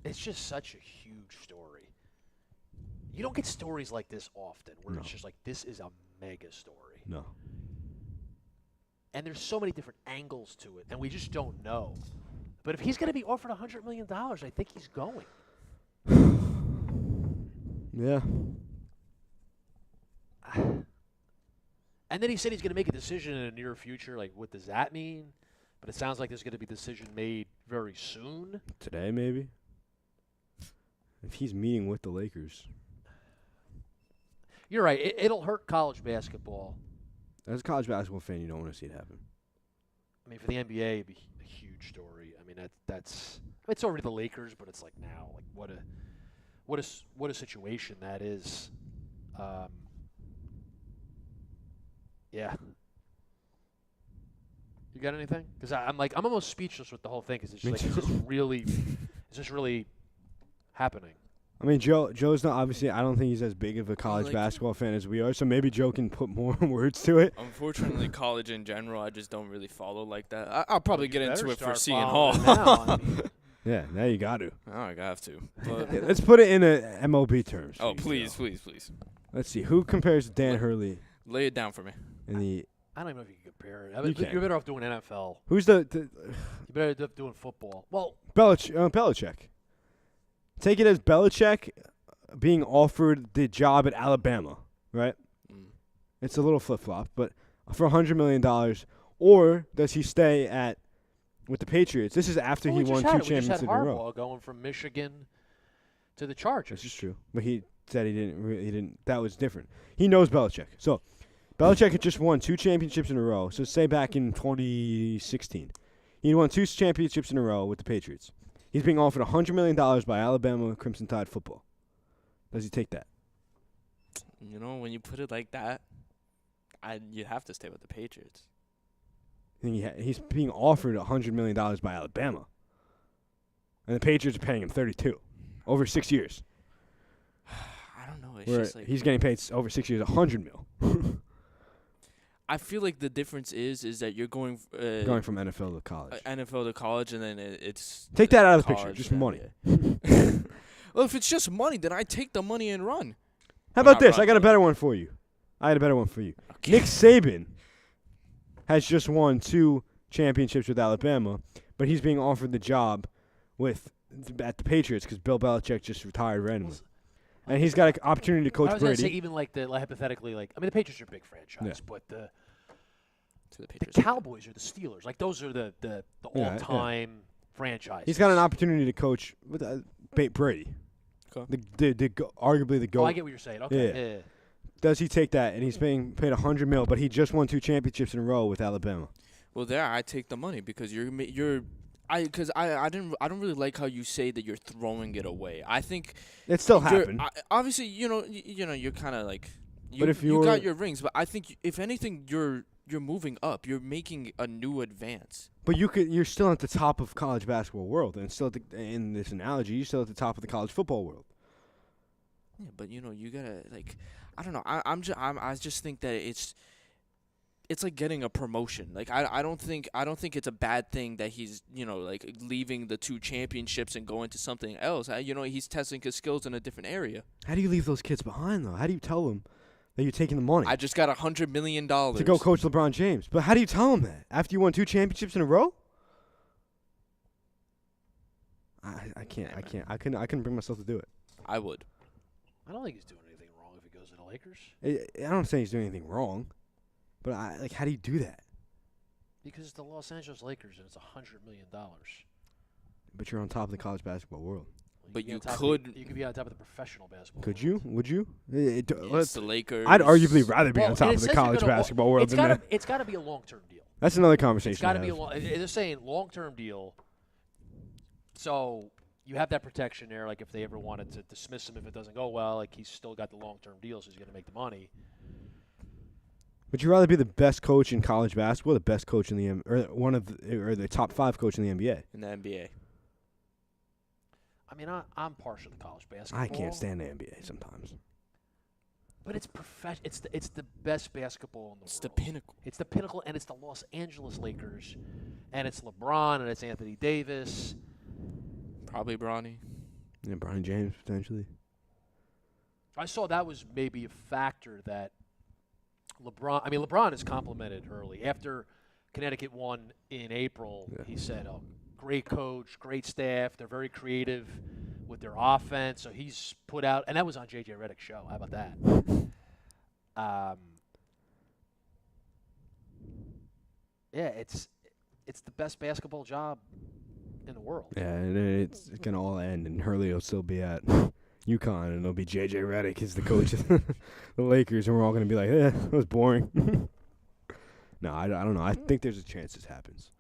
[SPEAKER 1] It's just such a huge story. You don't get stories like this often where
[SPEAKER 2] No.
[SPEAKER 1] it's just like, this is a mega story.
[SPEAKER 2] No.
[SPEAKER 1] And there's so many different angles to it, and we just don't know. But if he's going to be offered $100 million, I think he's going.
[SPEAKER 2] Yeah.
[SPEAKER 1] And then he said he's going to make a decision in the near future. Like, what does that mean? But it sounds like there's going to be a decision made very soon.
[SPEAKER 2] Today, maybe. If he's meeting with the Lakers.
[SPEAKER 1] You're right. It'll hurt college basketball.
[SPEAKER 2] As a college basketball fan, you don't want to see it happen.
[SPEAKER 1] I mean, for the NBA, it'd be a huge story. I mean, that's it's already the Lakers, but it's like now, like what a situation that is. Yeah. You got anything? Because I'm almost speechless with the whole thing. Because it's
[SPEAKER 2] Me
[SPEAKER 1] just like,
[SPEAKER 2] too.
[SPEAKER 1] is this really happening?
[SPEAKER 2] I mean, Joe's not obviously. I don't think he's as big of a college
[SPEAKER 3] Like-
[SPEAKER 2] basketball fan as we are. So maybe Joe can put more words to it.
[SPEAKER 3] Unfortunately, college in general, I just don't really follow like that. I'll probably get into it for Seton
[SPEAKER 1] Hall.
[SPEAKER 3] Hall.
[SPEAKER 1] Now, I mean,
[SPEAKER 2] Yeah, now you got to.
[SPEAKER 3] Oh, I have to. But
[SPEAKER 2] Let's put it in a MLB terms.
[SPEAKER 3] oh,
[SPEAKER 2] for you,
[SPEAKER 3] please,
[SPEAKER 2] Joe.
[SPEAKER 3] please.
[SPEAKER 2] Let's see who compares Dan Hurley
[SPEAKER 3] Lay it down for me.
[SPEAKER 2] in the.
[SPEAKER 1] I don't even know if you can compare it. I mean,
[SPEAKER 2] can.
[SPEAKER 1] you're better off doing NFL.
[SPEAKER 2] Who's the
[SPEAKER 1] You're better off doing football. Well,
[SPEAKER 2] Belichick? Take it as Belichick being offered the job at Alabama, right?
[SPEAKER 3] Mm.
[SPEAKER 2] It's a little flip flop, but for $100 million, or does he stay with the Patriots? This is after
[SPEAKER 1] well,
[SPEAKER 2] he
[SPEAKER 1] we
[SPEAKER 2] won
[SPEAKER 1] just
[SPEAKER 2] 2
[SPEAKER 1] had it. We just
[SPEAKER 2] championships
[SPEAKER 1] had
[SPEAKER 2] in a row.
[SPEAKER 1] Harbaugh going from Michigan to the Chargers.
[SPEAKER 2] This is true, but he said he didn't. That was different. He knows Belichick. So Belichick had just won 2 championships in a row. So say back in 2016, he won 2 championships in a row with the Patriots. He's being offered $100 million by Alabama Crimson Tide football. Does he take that?
[SPEAKER 3] You know, when you put it like that, you'd have to stay with the Patriots.
[SPEAKER 2] I think he's being offered $100 million by Alabama, and the Patriots are paying him $32 over 6 years.
[SPEAKER 3] I don't know. It's
[SPEAKER 2] Where
[SPEAKER 3] just like
[SPEAKER 2] he's getting paid over 6 years $100 million.
[SPEAKER 3] I feel like the difference is that you're going
[SPEAKER 2] Going from NFL to college.
[SPEAKER 3] NFL to college, and then it's
[SPEAKER 2] Take that out of the picture.
[SPEAKER 3] college,
[SPEAKER 2] Just
[SPEAKER 3] yeah,
[SPEAKER 2] money.
[SPEAKER 3] yeah. Well, if it's just money, then I take the money and run.
[SPEAKER 2] How
[SPEAKER 3] Well,
[SPEAKER 2] about
[SPEAKER 3] not
[SPEAKER 2] this? I
[SPEAKER 3] run,
[SPEAKER 2] got a
[SPEAKER 3] but-
[SPEAKER 2] better one for you. I had a better one for you.
[SPEAKER 3] Okay.
[SPEAKER 2] Nick Saban has just won 2 championships with Alabama, but he's being offered the job at the Patriots because Bill Belichick just retired randomly. And he's got an opportunity to coach
[SPEAKER 1] I was going to say
[SPEAKER 2] Brady.
[SPEAKER 1] even like hypothetically, like I mean the Patriots are a big franchise, but
[SPEAKER 3] To the
[SPEAKER 1] the
[SPEAKER 3] Patriots.
[SPEAKER 1] Cowboys or the Steelers, like those are the
[SPEAKER 2] Yeah,
[SPEAKER 1] all-time franchises.
[SPEAKER 2] He's got an opportunity to coach with Brady.
[SPEAKER 3] Okay.
[SPEAKER 2] Arguably the GOAT.
[SPEAKER 1] Oh, I get what you're saying. Okay. Yeah.
[SPEAKER 2] Does he take that? And he's being paid $100 million, but he just won 2 championships in a row with Alabama.
[SPEAKER 3] Well, there I take the money because I don't really like how you say that you're throwing it away. I think
[SPEAKER 2] It still
[SPEAKER 3] you're-
[SPEAKER 2] happened.
[SPEAKER 3] obviously, you're kind of like
[SPEAKER 2] But if
[SPEAKER 3] you
[SPEAKER 2] you're-
[SPEAKER 3] got your rings, but I think if anything, you're moving up. You're making a new advance.
[SPEAKER 2] But you're still at the top of college basketball world, and still in this analogy, you're still at the top of the college football world.
[SPEAKER 3] Yeah, but you gotta like, I don't know. I just think that it's like getting a promotion. Like I don't think it's a bad thing that he's like leaving the 2 championships and going to something else. He's testing his skills in a different area.
[SPEAKER 2] How do you leave those kids behind, though? How do you tell them that you're taking the money
[SPEAKER 3] I just got $100 million
[SPEAKER 2] to go coach LeBron James? But how do you tell them that after you won 2 championships in a row? I can't. I couldn't bring myself to do it.
[SPEAKER 3] I would.
[SPEAKER 1] I don't think he's doing anything wrong if he goes to the Lakers
[SPEAKER 2] I don't say he's doing anything wrong, but how do you do that?
[SPEAKER 1] because it's the Los Angeles Lakers and it's $100 million.
[SPEAKER 2] But you're on top of the college basketball world.
[SPEAKER 3] But
[SPEAKER 1] be
[SPEAKER 3] you
[SPEAKER 1] on top of
[SPEAKER 3] could-
[SPEAKER 1] you could be on top of the professional basketball.
[SPEAKER 2] Could
[SPEAKER 1] world.
[SPEAKER 2] you? Would you?
[SPEAKER 3] It's the Lakers.
[SPEAKER 2] I'd arguably rather be
[SPEAKER 1] Well,
[SPEAKER 2] on top
[SPEAKER 1] and
[SPEAKER 2] of
[SPEAKER 1] it
[SPEAKER 2] the
[SPEAKER 1] says you're
[SPEAKER 2] college
[SPEAKER 1] gonna wa-
[SPEAKER 2] basketball world than that.
[SPEAKER 1] It's got to be a long-term deal.
[SPEAKER 2] That's another conversation.
[SPEAKER 1] It's got to
[SPEAKER 2] to
[SPEAKER 1] be a
[SPEAKER 2] have.
[SPEAKER 1] long. They're saying long-term deal. So you have that protection there. Like if they ever wanted to dismiss him if it doesn't go well, like he's still got the long-term deal, so he's going to make the money.
[SPEAKER 2] Would you rather be the best coach in college basketball, the best coach in the or the top 5 coach in the NBA?
[SPEAKER 3] in the NBA.
[SPEAKER 1] I mean, I'm partial to college basketball.
[SPEAKER 2] I can't stand the NBA sometimes.
[SPEAKER 1] But it's It's the best basketball in the
[SPEAKER 3] It's
[SPEAKER 1] world.
[SPEAKER 3] the pinnacle.
[SPEAKER 1] It's the pinnacle, and it's the Los Angeles Lakers, and it's LeBron, and it's Anthony Davis.
[SPEAKER 3] Probably Bronny.
[SPEAKER 2] Yeah, Brian James potentially.
[SPEAKER 1] I saw that was maybe a factor that LeBron is complimented Hurley. After Connecticut won in April,
[SPEAKER 2] Yeah.
[SPEAKER 1] he said, oh, great coach, great staff. They're very creative with their offense. So he's put out – and that was on J.J. Redick's show. How about that? Yeah, it's the best basketball job in the world.
[SPEAKER 2] Yeah, and it's gonna all end, and Hurley will still be at UConn, and it'll be J.J. Redick is the coach of the Lakers, and we're all gonna be like, that was boring. No, I don't know. I think there's a chance this happens.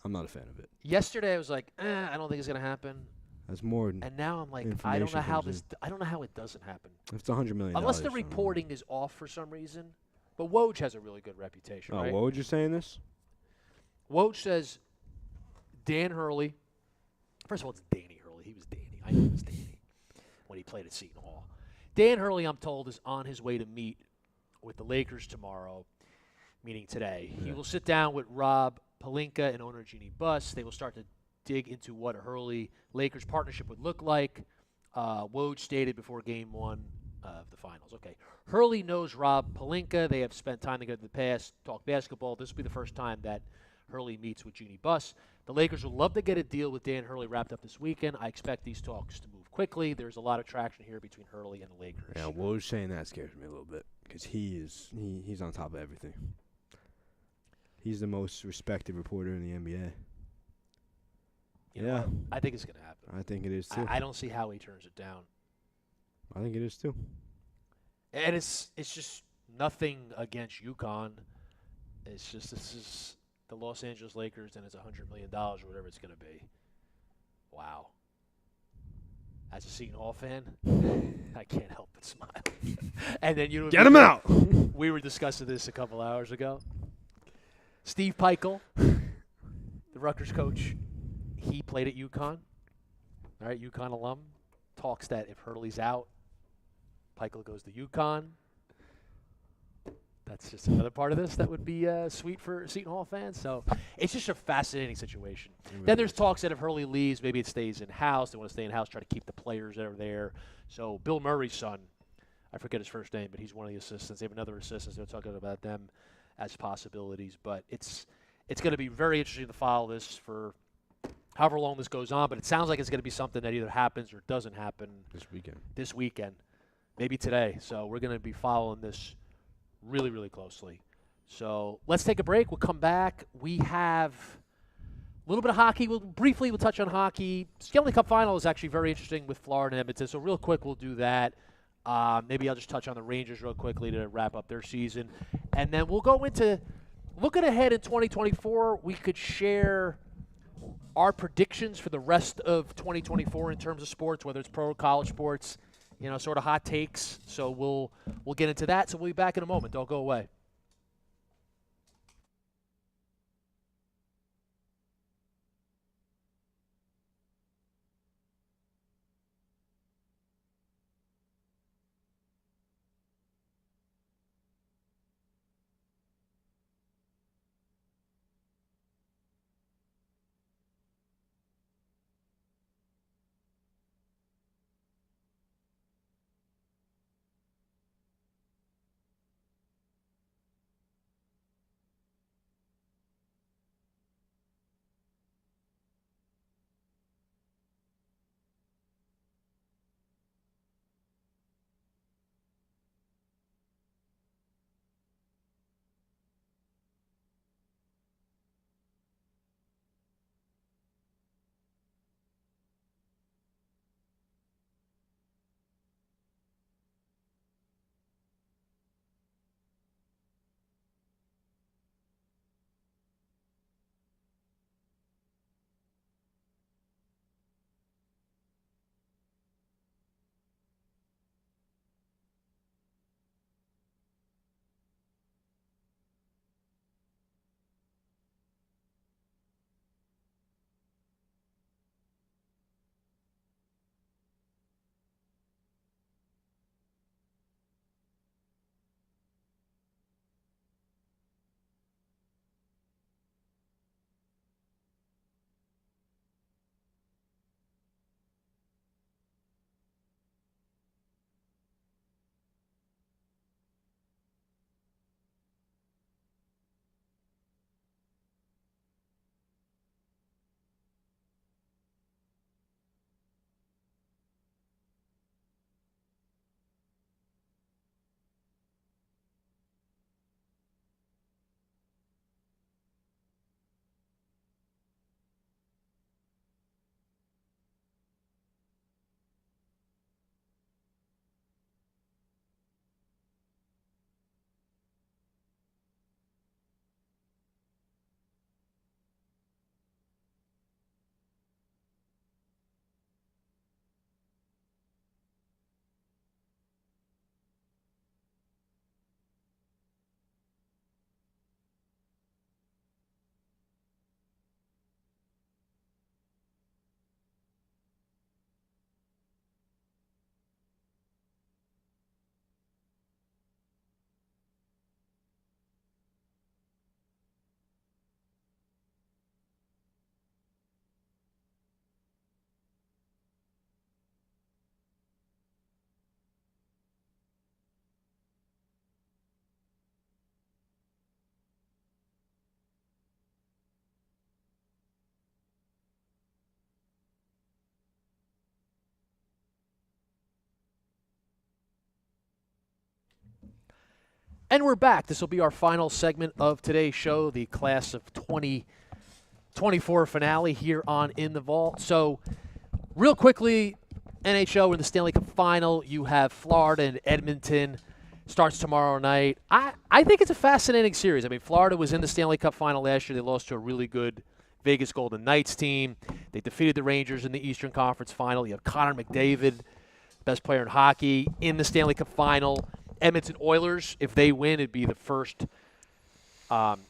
[SPEAKER 2] I'm not a fan of it.
[SPEAKER 1] Yesterday I was like, I don't think it's going to happen.
[SPEAKER 2] That's more.
[SPEAKER 1] And now I'm like, I don't
[SPEAKER 2] Information
[SPEAKER 1] know how
[SPEAKER 2] comes
[SPEAKER 1] I don't know how it doesn't happen.
[SPEAKER 2] It's $100 million.
[SPEAKER 1] Unless the reporting is off for some reason. But Woj has a really good reputation,
[SPEAKER 2] Oh,
[SPEAKER 1] right?
[SPEAKER 2] what would you saying this?
[SPEAKER 1] Woj says Dan Hurley. First of all, it's Danny Hurley. He was Danny. I knew it was Danny when he played at Seton Hall. Dan Hurley, I'm told, is on his way to meet with the Lakers tomorrow, meaning today. He will sit down with Rob Pelinka and owner Jeannie Buss. They will start to dig into what a Hurley-Lakers partnership would look like. Woj stated before Game 1 of the finals. Okay. Hurley knows Rob Pelinka. They have spent time together in the past, talk basketball. This will be the first time that Hurley meets with Jeannie Buss. The Lakers would love to get a deal with Dan Hurley wrapped up this weekend. I expect these talks to move quickly. There's a lot of traction here between Hurley and the Lakers.
[SPEAKER 2] Yeah, Woj saying that scares me a little bit because he's on top of everything. He's the most respected reporter in the NBA.
[SPEAKER 1] You know
[SPEAKER 2] Yeah.
[SPEAKER 1] what? I think it's going to happen.
[SPEAKER 2] I think it is too.
[SPEAKER 1] I don't see how he turns it down.
[SPEAKER 2] I think it is too.
[SPEAKER 1] And it's just nothing against UConn. It's just this is the Los Angeles Lakers, and it's $100 million or whatever it's going to be. Wow. As a Seton Hall fan, I can't help but smile. And then you know,
[SPEAKER 2] Get him out.
[SPEAKER 1] We were discussing this a couple hours ago. Steve Peichel, the Rutgers coach, he played at UConn. All right, UConn alum, talks that if Hurley's out, Peichel goes to UConn. That's just another part of this that would be sweet for Seton Hall fans. So it's just a fascinating situation. Then there's talks that if Hurley leaves, maybe it stays in-house. They want to stay in-house, try to keep the players that are there. So Bill Murray's son, I forget his first name, but he's one of the assistants. They have another assistant. They're talking about them as possibilities. But it's going to be very interesting to follow this for however long this goes on. But it sounds like it's going to be something that either happens or doesn't happen this weekend, maybe today. So we're going to be following this really, really closely. So let's take a break. We'll come back. We have a little bit of hockey. We'll touch on hockey. Stanley Cup Final is actually very interesting with Florida and Edmonton. So real quick, we'll do that. Maybe I'll just touch on the Rangers real quickly to wrap up their season. And then we'll go into looking ahead in 2024. We could share our predictions for the rest of 2024 in terms of sports, whether it's pro or college sports, sort of hot takes. So we'll get into that. So we'll be back in a moment. Don't go away. And we're back. This will be our final segment of today's show, the class of 2024 finale here on In the Vault. So, real quickly, NHL in the Stanley Cup Final. You have Florida and Edmonton. Starts tomorrow night. I think it's a fascinating series. I mean, Florida was in the Stanley Cup Final last year. They lost to a really good Vegas Golden Knights team. They defeated the Rangers in the Eastern Conference Final. You have Connor McDavid, best player in hockey, in the Stanley Cup Final. Edmonton Oilers, if they win, it'd be the first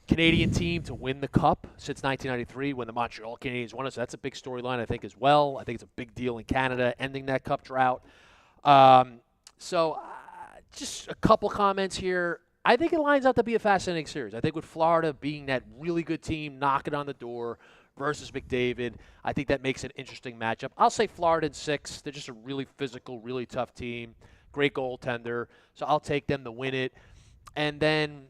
[SPEAKER 1] Canadian team to win the Cup since 1993 when the Montreal Canadiens won it. So that's a big storyline, I think, as well. I think it's a big deal in Canada, ending that Cup drought. Just a couple comments here. I think it lines up to be a fascinating series. I think with Florida being that really good team, knocking on the door versus McDavid, I think that makes an interesting matchup. I'll say Florida in 6. They're just a really physical, really tough team. Great goaltender. So I'll take them to win it. And then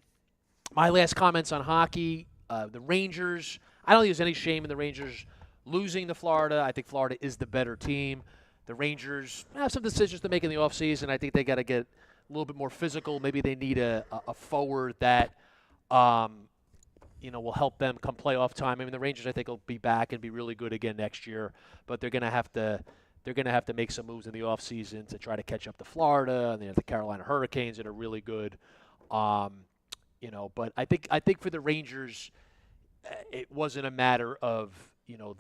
[SPEAKER 1] my last comments on hockey, the Rangers, I don't think there's any shame in the Rangers losing to Florida. I think Florida is the better team. The Rangers have some decisions to make in the offseason. I think they got to get a little bit more physical. Maybe they need a forward that will help them come playoff time. I mean, the Rangers, I think, will be back and be really good again next year, but they're going to have to make some moves in the offseason to try to catch up to Florida, and they have the Carolina Hurricanes that are really good. But I think for the Rangers, it wasn't a matter of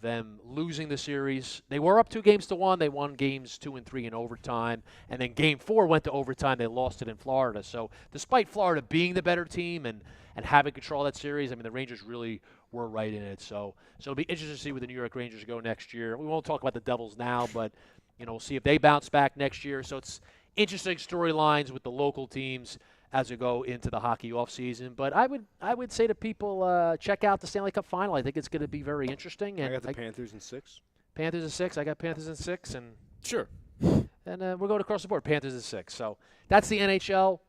[SPEAKER 1] them losing the series. They were up 2-1. They won games 2 and 3 in overtime, and then Game 4 went to overtime. They lost it in Florida. So despite Florida being the better team and having control of that series, I mean, the Rangers really were right in it. So it'll be interesting to see where the New York Rangers go next year. We won't talk about the Devils now, but we'll see if they bounce back next year. So it's interesting storylines with the local teams as we go into the hockey offseason. But I would say to people, check out the Stanley Cup Final. I think it's going to be very interesting. And
[SPEAKER 2] I got the Panthers in 6.
[SPEAKER 1] Panthers in 6. I got Panthers in 6, and
[SPEAKER 3] Sure.
[SPEAKER 1] we're going across the board. Panthers in 6. So that's the NHL.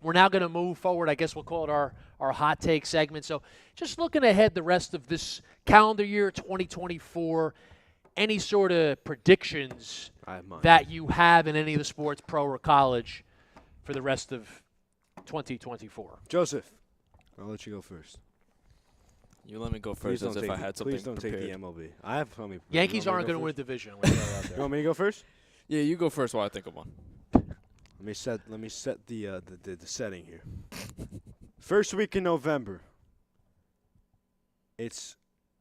[SPEAKER 1] We're now going to move forward. I guess we'll call it our hot take segment. So just looking ahead the rest of this calendar year, 2024, any sort of predictions
[SPEAKER 2] I have mine.
[SPEAKER 1] that you have in any of the sports, pro or college, for the rest of 2024?
[SPEAKER 2] Joseph, I'll let you go first.
[SPEAKER 3] You let me go
[SPEAKER 2] Please
[SPEAKER 3] first as
[SPEAKER 2] don't
[SPEAKER 3] if I
[SPEAKER 2] take
[SPEAKER 3] had
[SPEAKER 2] the-
[SPEAKER 3] something
[SPEAKER 2] Please don't
[SPEAKER 3] prepared.
[SPEAKER 2] take the MLB. I have something.
[SPEAKER 1] Yankees
[SPEAKER 2] You
[SPEAKER 1] aren't
[SPEAKER 2] want
[SPEAKER 1] going to
[SPEAKER 2] me
[SPEAKER 1] win
[SPEAKER 2] to
[SPEAKER 1] a division. I'm gonna throw it out
[SPEAKER 2] You
[SPEAKER 1] there.
[SPEAKER 2] want me to go first?
[SPEAKER 3] Yeah, you go first while I think of one.
[SPEAKER 2] Let me set the setting here. First week in November. It's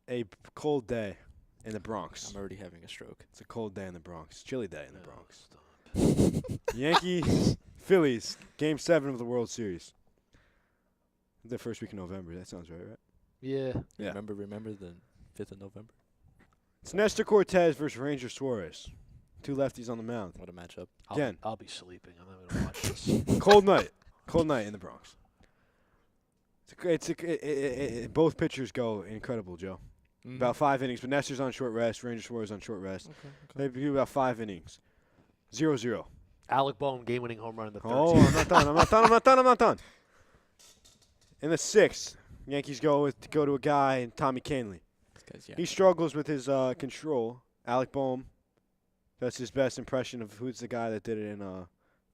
[SPEAKER 2] a cold day in the Bronx.
[SPEAKER 3] I'm already having a stroke.
[SPEAKER 2] It's a cold day in the Bronx. Chilly day in the
[SPEAKER 1] No,
[SPEAKER 2] Bronx.
[SPEAKER 1] stop.
[SPEAKER 2] Yankees, Phillies, Game 7 of the World Series. The first week in November. That sounds right?
[SPEAKER 1] Yeah.
[SPEAKER 2] Yeah.
[SPEAKER 3] Remember the 5th of November?
[SPEAKER 2] It's Nestor Cortez versus Ranger Suarez. Two lefties on the mound.
[SPEAKER 3] What a matchup.
[SPEAKER 2] Again.
[SPEAKER 1] I'll be sleeping. I'm not going to watch this.
[SPEAKER 2] Cold night. Cold night in the Bronx. Both pitchers go incredible, Joe. About 5 innings, but Nestor's on short rest. Ranger Suarez on short rest. They do about 5 innings. 0-0.
[SPEAKER 1] Alec Bohm, game-winning home run in the third.
[SPEAKER 2] Oh, I'm not done. In the 6th, Yankees go to a guy, Tommy Kahnle. He struggles with his control. Alec Bohm does his best impression of who's the guy that did it in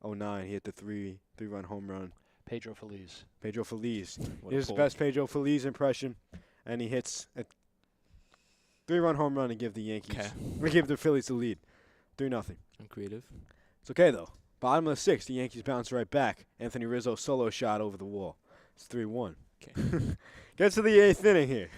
[SPEAKER 2] 09. He hit the three-run home run.
[SPEAKER 1] Pedro Feliz.
[SPEAKER 2] Pedro Feliz.
[SPEAKER 3] What
[SPEAKER 2] He
[SPEAKER 3] a
[SPEAKER 2] does the
[SPEAKER 3] pull.
[SPEAKER 2] best Pedro Feliz impression, and he hits a 3-run home run and give the Yankees.
[SPEAKER 3] Okay.
[SPEAKER 2] We give the Phillies the lead. 3-0.
[SPEAKER 3] I'm creative.
[SPEAKER 2] It's okay, though. Bottom of the 6th, the Yankees bounce right back. Anthony Rizzo solo shot over the wall. It's 3-1.
[SPEAKER 3] Okay.
[SPEAKER 2] Gets to the 8th inning here.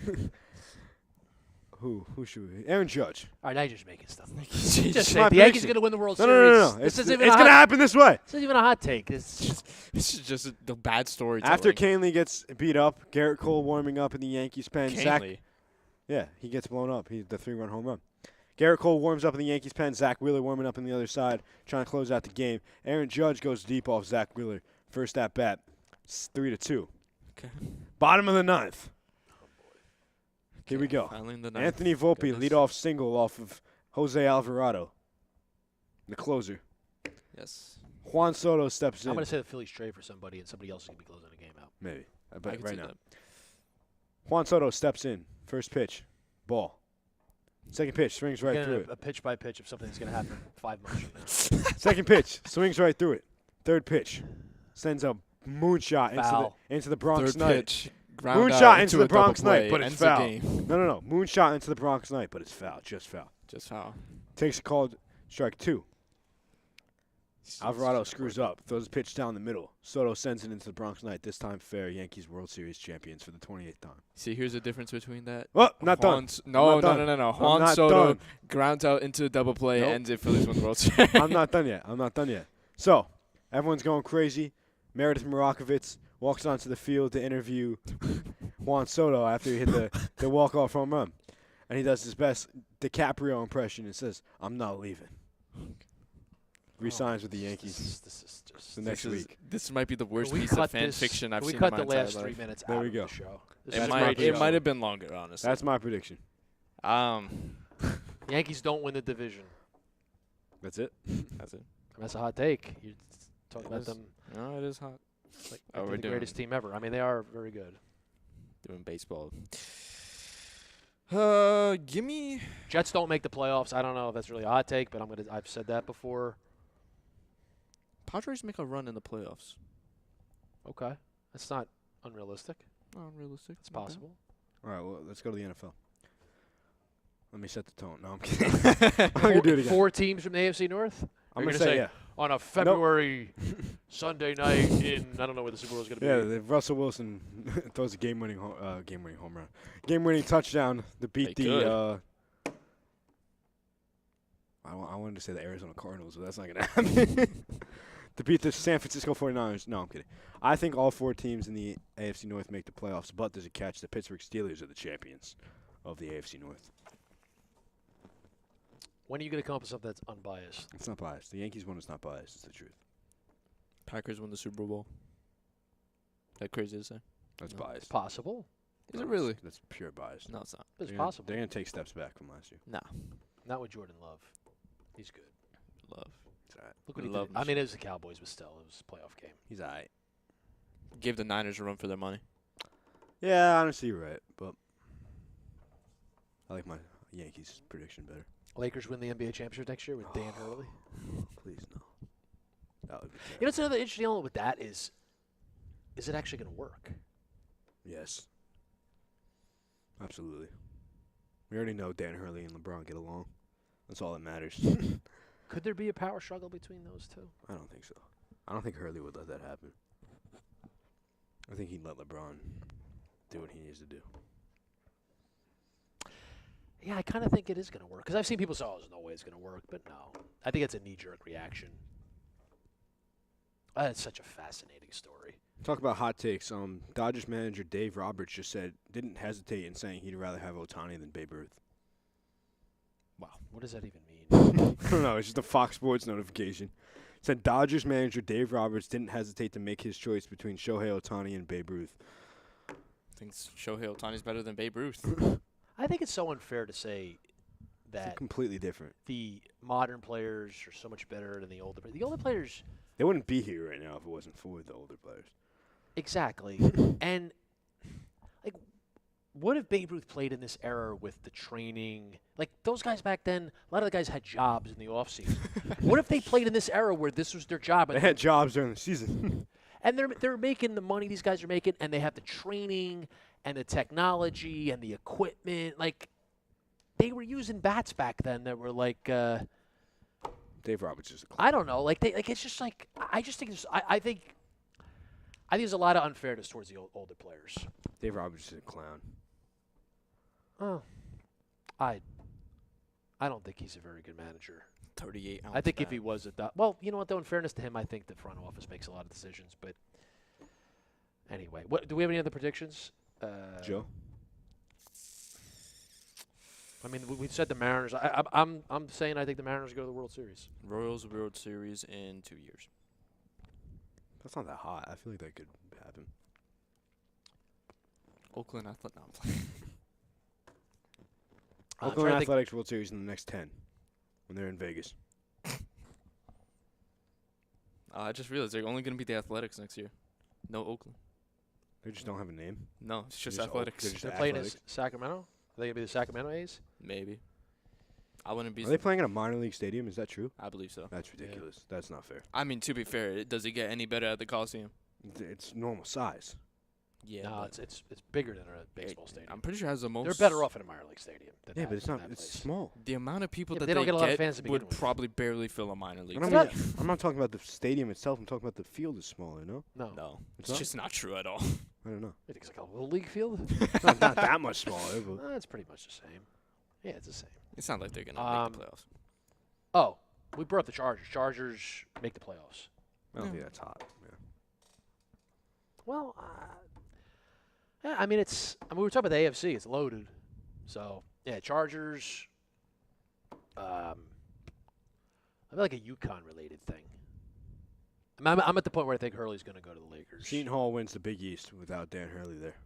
[SPEAKER 2] Who should we? Aaron Judge.
[SPEAKER 1] All right, now you're just making stuff up.
[SPEAKER 3] Just
[SPEAKER 1] Just say
[SPEAKER 2] my
[SPEAKER 1] the Yankees
[SPEAKER 2] prediction.
[SPEAKER 1] are going to win the World
[SPEAKER 2] No,
[SPEAKER 1] Series.
[SPEAKER 2] It's
[SPEAKER 1] This
[SPEAKER 2] going
[SPEAKER 1] isn't even
[SPEAKER 2] to happen this way.
[SPEAKER 1] This isn't even a hot take. It's
[SPEAKER 3] This is just the bad story.
[SPEAKER 2] After Kahnle gets beat up, Garrett Cole warming up in the Yankees pen. Zach, yeah, he gets blown up. He's the 3-run home run. Garrett Cole warms up in the Yankees pen. Zach Wheeler warming up on the other side, trying to close out the game. Aaron Judge goes deep off Zach Wheeler. First at bat. It's 3-2.
[SPEAKER 3] Okay.
[SPEAKER 2] Bottom of the 9th. Here we go.
[SPEAKER 3] Finally in the 9th.
[SPEAKER 2] Anthony Volpe,
[SPEAKER 3] Goodness.
[SPEAKER 2] leadoff single off of Jose Alvarado, the closer.
[SPEAKER 3] Yes.
[SPEAKER 2] Juan Soto steps in.
[SPEAKER 1] I'm going to say the Phillies trade for somebody, and somebody else is going to be closing the game out.
[SPEAKER 2] Maybe.
[SPEAKER 3] I
[SPEAKER 2] But
[SPEAKER 3] can
[SPEAKER 2] right
[SPEAKER 3] see
[SPEAKER 2] now.
[SPEAKER 3] that.
[SPEAKER 2] Juan Soto steps in. First pitch. Ball. Second pitch. Swings right
[SPEAKER 1] Again,
[SPEAKER 2] through it.
[SPEAKER 1] a pitch by pitch of something that's going to happen 5 months from now.
[SPEAKER 2] Second pitch. Swings right through it. Third pitch. Sends a moonshot
[SPEAKER 1] Foul.
[SPEAKER 2] into the Bronx
[SPEAKER 3] Third
[SPEAKER 2] Knight.
[SPEAKER 3] pitch. Ground
[SPEAKER 2] Moonshot
[SPEAKER 3] out
[SPEAKER 2] into
[SPEAKER 3] into
[SPEAKER 2] the
[SPEAKER 3] a double
[SPEAKER 2] Bronx Knight,
[SPEAKER 3] play,
[SPEAKER 2] but it's
[SPEAKER 3] ends the
[SPEAKER 2] foul.
[SPEAKER 3] game.
[SPEAKER 2] No. Moonshot into the Bronx Knight, but it's foul. Just foul.
[SPEAKER 3] Just foul.
[SPEAKER 2] Takes a called strike 2. Alvarado screws up, throws a pitch down the middle. Soto sends it into the Bronx Knight. This time fair. Yankees World Series champions for the 28th time.
[SPEAKER 3] See, here's the difference between that.
[SPEAKER 2] Oh, not done.
[SPEAKER 3] No.
[SPEAKER 2] not
[SPEAKER 3] Juan
[SPEAKER 2] not
[SPEAKER 3] Soto
[SPEAKER 2] done.
[SPEAKER 3] grounds out into a double play,
[SPEAKER 2] Nope.
[SPEAKER 3] ends it. Phillies win the World Series.
[SPEAKER 2] I'm not done yet. So, everyone's going crazy. Meredith Marakovitz walks onto the field to interview Juan Soto after he hit the walk-off home run. And he does his best DiCaprio impression and says, "I'm not leaving." Resigns with the Yankees
[SPEAKER 1] This is just.
[SPEAKER 2] the next week.
[SPEAKER 3] This might be the worst
[SPEAKER 1] Can we
[SPEAKER 3] piece of
[SPEAKER 1] cut
[SPEAKER 3] fan
[SPEAKER 1] this-
[SPEAKER 3] fiction I've
[SPEAKER 1] can we
[SPEAKER 3] seen
[SPEAKER 1] cut
[SPEAKER 3] in my
[SPEAKER 1] the
[SPEAKER 3] entire
[SPEAKER 1] last 3
[SPEAKER 3] life.
[SPEAKER 1] minutes
[SPEAKER 2] There
[SPEAKER 1] out
[SPEAKER 2] we
[SPEAKER 1] of
[SPEAKER 2] go.
[SPEAKER 1] the show? This
[SPEAKER 3] It
[SPEAKER 1] is
[SPEAKER 3] might,
[SPEAKER 1] great
[SPEAKER 3] it
[SPEAKER 1] show.
[SPEAKER 3] might have been longer, honestly.
[SPEAKER 2] That's my prediction.
[SPEAKER 1] Yankees don't win the division.
[SPEAKER 2] That's it.
[SPEAKER 3] That's it.
[SPEAKER 1] That's a hot take. You're talking
[SPEAKER 3] It
[SPEAKER 1] about
[SPEAKER 3] is.
[SPEAKER 1] them.
[SPEAKER 3] No, it is hot.
[SPEAKER 1] Like,
[SPEAKER 3] Oh,
[SPEAKER 1] they're
[SPEAKER 3] we're
[SPEAKER 1] the greatest team ever. I mean, they are very good.
[SPEAKER 3] Doing baseball. Give me.
[SPEAKER 1] Jets don't make the playoffs. I don't know if that's really a hot take, but I've said that before.
[SPEAKER 3] Padres make a run in the playoffs.
[SPEAKER 1] Okay, that's not unrealistic.
[SPEAKER 3] Not unrealistic.
[SPEAKER 1] It's possible.
[SPEAKER 2] All right, well, let's go to the NFL. Let me set the tone. No, I'm kidding. I'm going to do it again.
[SPEAKER 1] 4 teams from the AFC North
[SPEAKER 2] I'm
[SPEAKER 1] You're
[SPEAKER 2] going to
[SPEAKER 1] gonna
[SPEAKER 2] say,
[SPEAKER 1] say-
[SPEAKER 2] yeah.
[SPEAKER 1] on a February Sunday night in I don't know where the Super Bowl is going to be.
[SPEAKER 2] Yeah, if Russell Wilson throws a game-winning home run, game-winning touchdown to beat
[SPEAKER 3] They
[SPEAKER 2] the. I wanted to say the Arizona Cardinals, but that's not going to happen. To beat the San Francisco 49ers. No, I'm kidding. I think all 4 teams in the AFC North make the playoffs, but there's a catch. The Pittsburgh Steelers are the champions of the AFC North.
[SPEAKER 1] When are you going to come up with something that's unbiased?
[SPEAKER 2] It's not biased. The Yankees one is not biased. It's the truth.
[SPEAKER 3] Packers win the Super Bowl. That crazy to say?
[SPEAKER 2] That's
[SPEAKER 1] It's
[SPEAKER 2] biased.
[SPEAKER 1] possible.
[SPEAKER 3] Is it really?
[SPEAKER 2] That's pure bias.
[SPEAKER 3] No, it's not.
[SPEAKER 1] It's
[SPEAKER 2] They're
[SPEAKER 1] possible.
[SPEAKER 2] They're going to take steps back from last year.
[SPEAKER 3] Nah.
[SPEAKER 1] Not with Jordan Love. He's good.
[SPEAKER 3] Love.
[SPEAKER 2] He's all right.
[SPEAKER 1] Look what he
[SPEAKER 3] Love
[SPEAKER 1] did. I mean, it was the Cowboys, but still, it was a playoff game.
[SPEAKER 2] He's all right.
[SPEAKER 3] Give the Niners a run for their money.
[SPEAKER 2] Yeah, honestly, you're right. But I like my Yankees prediction better.
[SPEAKER 1] Lakers win the NBA championship next year with Dan Hurley.
[SPEAKER 2] Please, no. That would be
[SPEAKER 1] You know what's another interesting element with that is it actually going to work?
[SPEAKER 2] Yes. Absolutely. We already know Dan Hurley and LeBron get along. That's all that matters.
[SPEAKER 1] Could there be a power struggle between those two?
[SPEAKER 2] I don't think so. I don't think Hurley would let that happen. I think he'd let LeBron do what he needs to do.
[SPEAKER 1] Yeah, I kind of think it is going to work. Because I've seen people say, oh, there's no way it's going to work. But no. I think it's a knee-jerk reaction. That's such a fascinating story.
[SPEAKER 2] Talk about hot takes. Dodgers manager Dave Roberts just didn't hesitate in saying he'd rather have Ohtani than Babe Ruth.
[SPEAKER 1] Wow. What does that even mean?
[SPEAKER 2] I don't know. It's just a Fox Sports notification. It said Dodgers manager Dave Roberts didn't hesitate to make his choice between Shohei Ohtani and Babe Ruth.
[SPEAKER 3] Thinks Shohei Ohtani's better than Babe Ruth.
[SPEAKER 1] I think it's so unfair to say
[SPEAKER 2] It's
[SPEAKER 1] that
[SPEAKER 2] completely different.
[SPEAKER 1] the modern players are so much better than the older players. The older players,
[SPEAKER 2] They wouldn't be here right now if it wasn't for the older players.
[SPEAKER 1] exactly. And, like, what if Babe Ruth played in this era with the training? Like, those guys back then, a lot of the guys had jobs in the offseason. What if they played in this era where this was their job?
[SPEAKER 2] They had jobs during the season.
[SPEAKER 1] And they're making the money these guys are making, and they have the training and the technology and the equipment. Like, they were using bats back then that were like,
[SPEAKER 2] Dave Roberts is a clown.
[SPEAKER 1] I don't know, like it's just like I just think I think there's a lot of unfairness towards the older players.
[SPEAKER 2] Dave Roberts is a clown.
[SPEAKER 1] Oh, I don't think he's a very good manager.
[SPEAKER 3] 38 ounce
[SPEAKER 1] I think if
[SPEAKER 3] bat.
[SPEAKER 1] he was well, you know what though, in fairness to him, I think the front office makes a lot of decisions. But anyway, what do we have any other predictions?
[SPEAKER 2] Joe?
[SPEAKER 1] I mean, we said the Mariners. I'm saying I think the Mariners go to the World Series.
[SPEAKER 3] Royals World Series in 2 years.
[SPEAKER 2] That's not that hot. I feel like that could happen.
[SPEAKER 3] Oakland Athletics. No, I'm playing.
[SPEAKER 1] I'm
[SPEAKER 2] Oakland
[SPEAKER 1] trying to think-
[SPEAKER 2] Athletics World Series in the next 10 when they're in Vegas.
[SPEAKER 3] I just realized they're only going to be the Athletics next year. No Oakland.
[SPEAKER 2] They just don't have a name.
[SPEAKER 3] No, it's just
[SPEAKER 2] Just
[SPEAKER 3] Athletics.
[SPEAKER 2] they're just
[SPEAKER 1] They're playing in
[SPEAKER 2] Athletics.
[SPEAKER 1] Sacramento. Are they gonna be the Sacramento A's?
[SPEAKER 3] Maybe. I wouldn't be.
[SPEAKER 2] Are they playing in a minor league stadium? Is that true?
[SPEAKER 3] I believe so.
[SPEAKER 2] That's ridiculous. That's not fair.
[SPEAKER 3] I mean, to be fair, does it get any better at the Coliseum?
[SPEAKER 2] It's normal size.
[SPEAKER 3] Yeah.
[SPEAKER 1] No,
[SPEAKER 3] but
[SPEAKER 1] it's bigger than a baseball stadium.
[SPEAKER 3] I'm pretty sure it has the most.
[SPEAKER 1] They're better off in a minor league stadium. Than
[SPEAKER 2] Yeah,
[SPEAKER 1] that-
[SPEAKER 2] but it's
[SPEAKER 1] than
[SPEAKER 2] not.
[SPEAKER 1] that
[SPEAKER 2] It's
[SPEAKER 1] place.
[SPEAKER 2] small.
[SPEAKER 3] The amount of people
[SPEAKER 1] Yeah,
[SPEAKER 3] that
[SPEAKER 1] but they don't get a lot of
[SPEAKER 3] get
[SPEAKER 1] fans to begin
[SPEAKER 3] would
[SPEAKER 1] with.
[SPEAKER 3] probably barely fill a minor league.
[SPEAKER 2] I'm
[SPEAKER 1] not-
[SPEAKER 3] stadium.
[SPEAKER 2] I'm not talking about the stadium itself. I'm talking about the field is smaller. No,
[SPEAKER 1] No,
[SPEAKER 3] No,
[SPEAKER 2] It's
[SPEAKER 3] it's
[SPEAKER 2] not?
[SPEAKER 3] just not true at all.
[SPEAKER 2] I don't know.
[SPEAKER 1] I think it's like a little league field.
[SPEAKER 2] not that much smaller. But
[SPEAKER 1] It's pretty much the same. Yeah, it's the same.
[SPEAKER 3] It's not like they're gonna make the playoffs.
[SPEAKER 1] Oh, we brought up the Chargers. Chargers make the playoffs.
[SPEAKER 2] I don't
[SPEAKER 3] Yeah.
[SPEAKER 2] think that's hot. Yeah.
[SPEAKER 1] Well, yeah, I mean we were talking about the AFC. It's loaded. So yeah, Chargers. I feel like a UConn related thing. I'm at the point where I think Hurley's going to go to the Lakers.
[SPEAKER 2] Seton Hall wins the Big East without Dan Hurley there.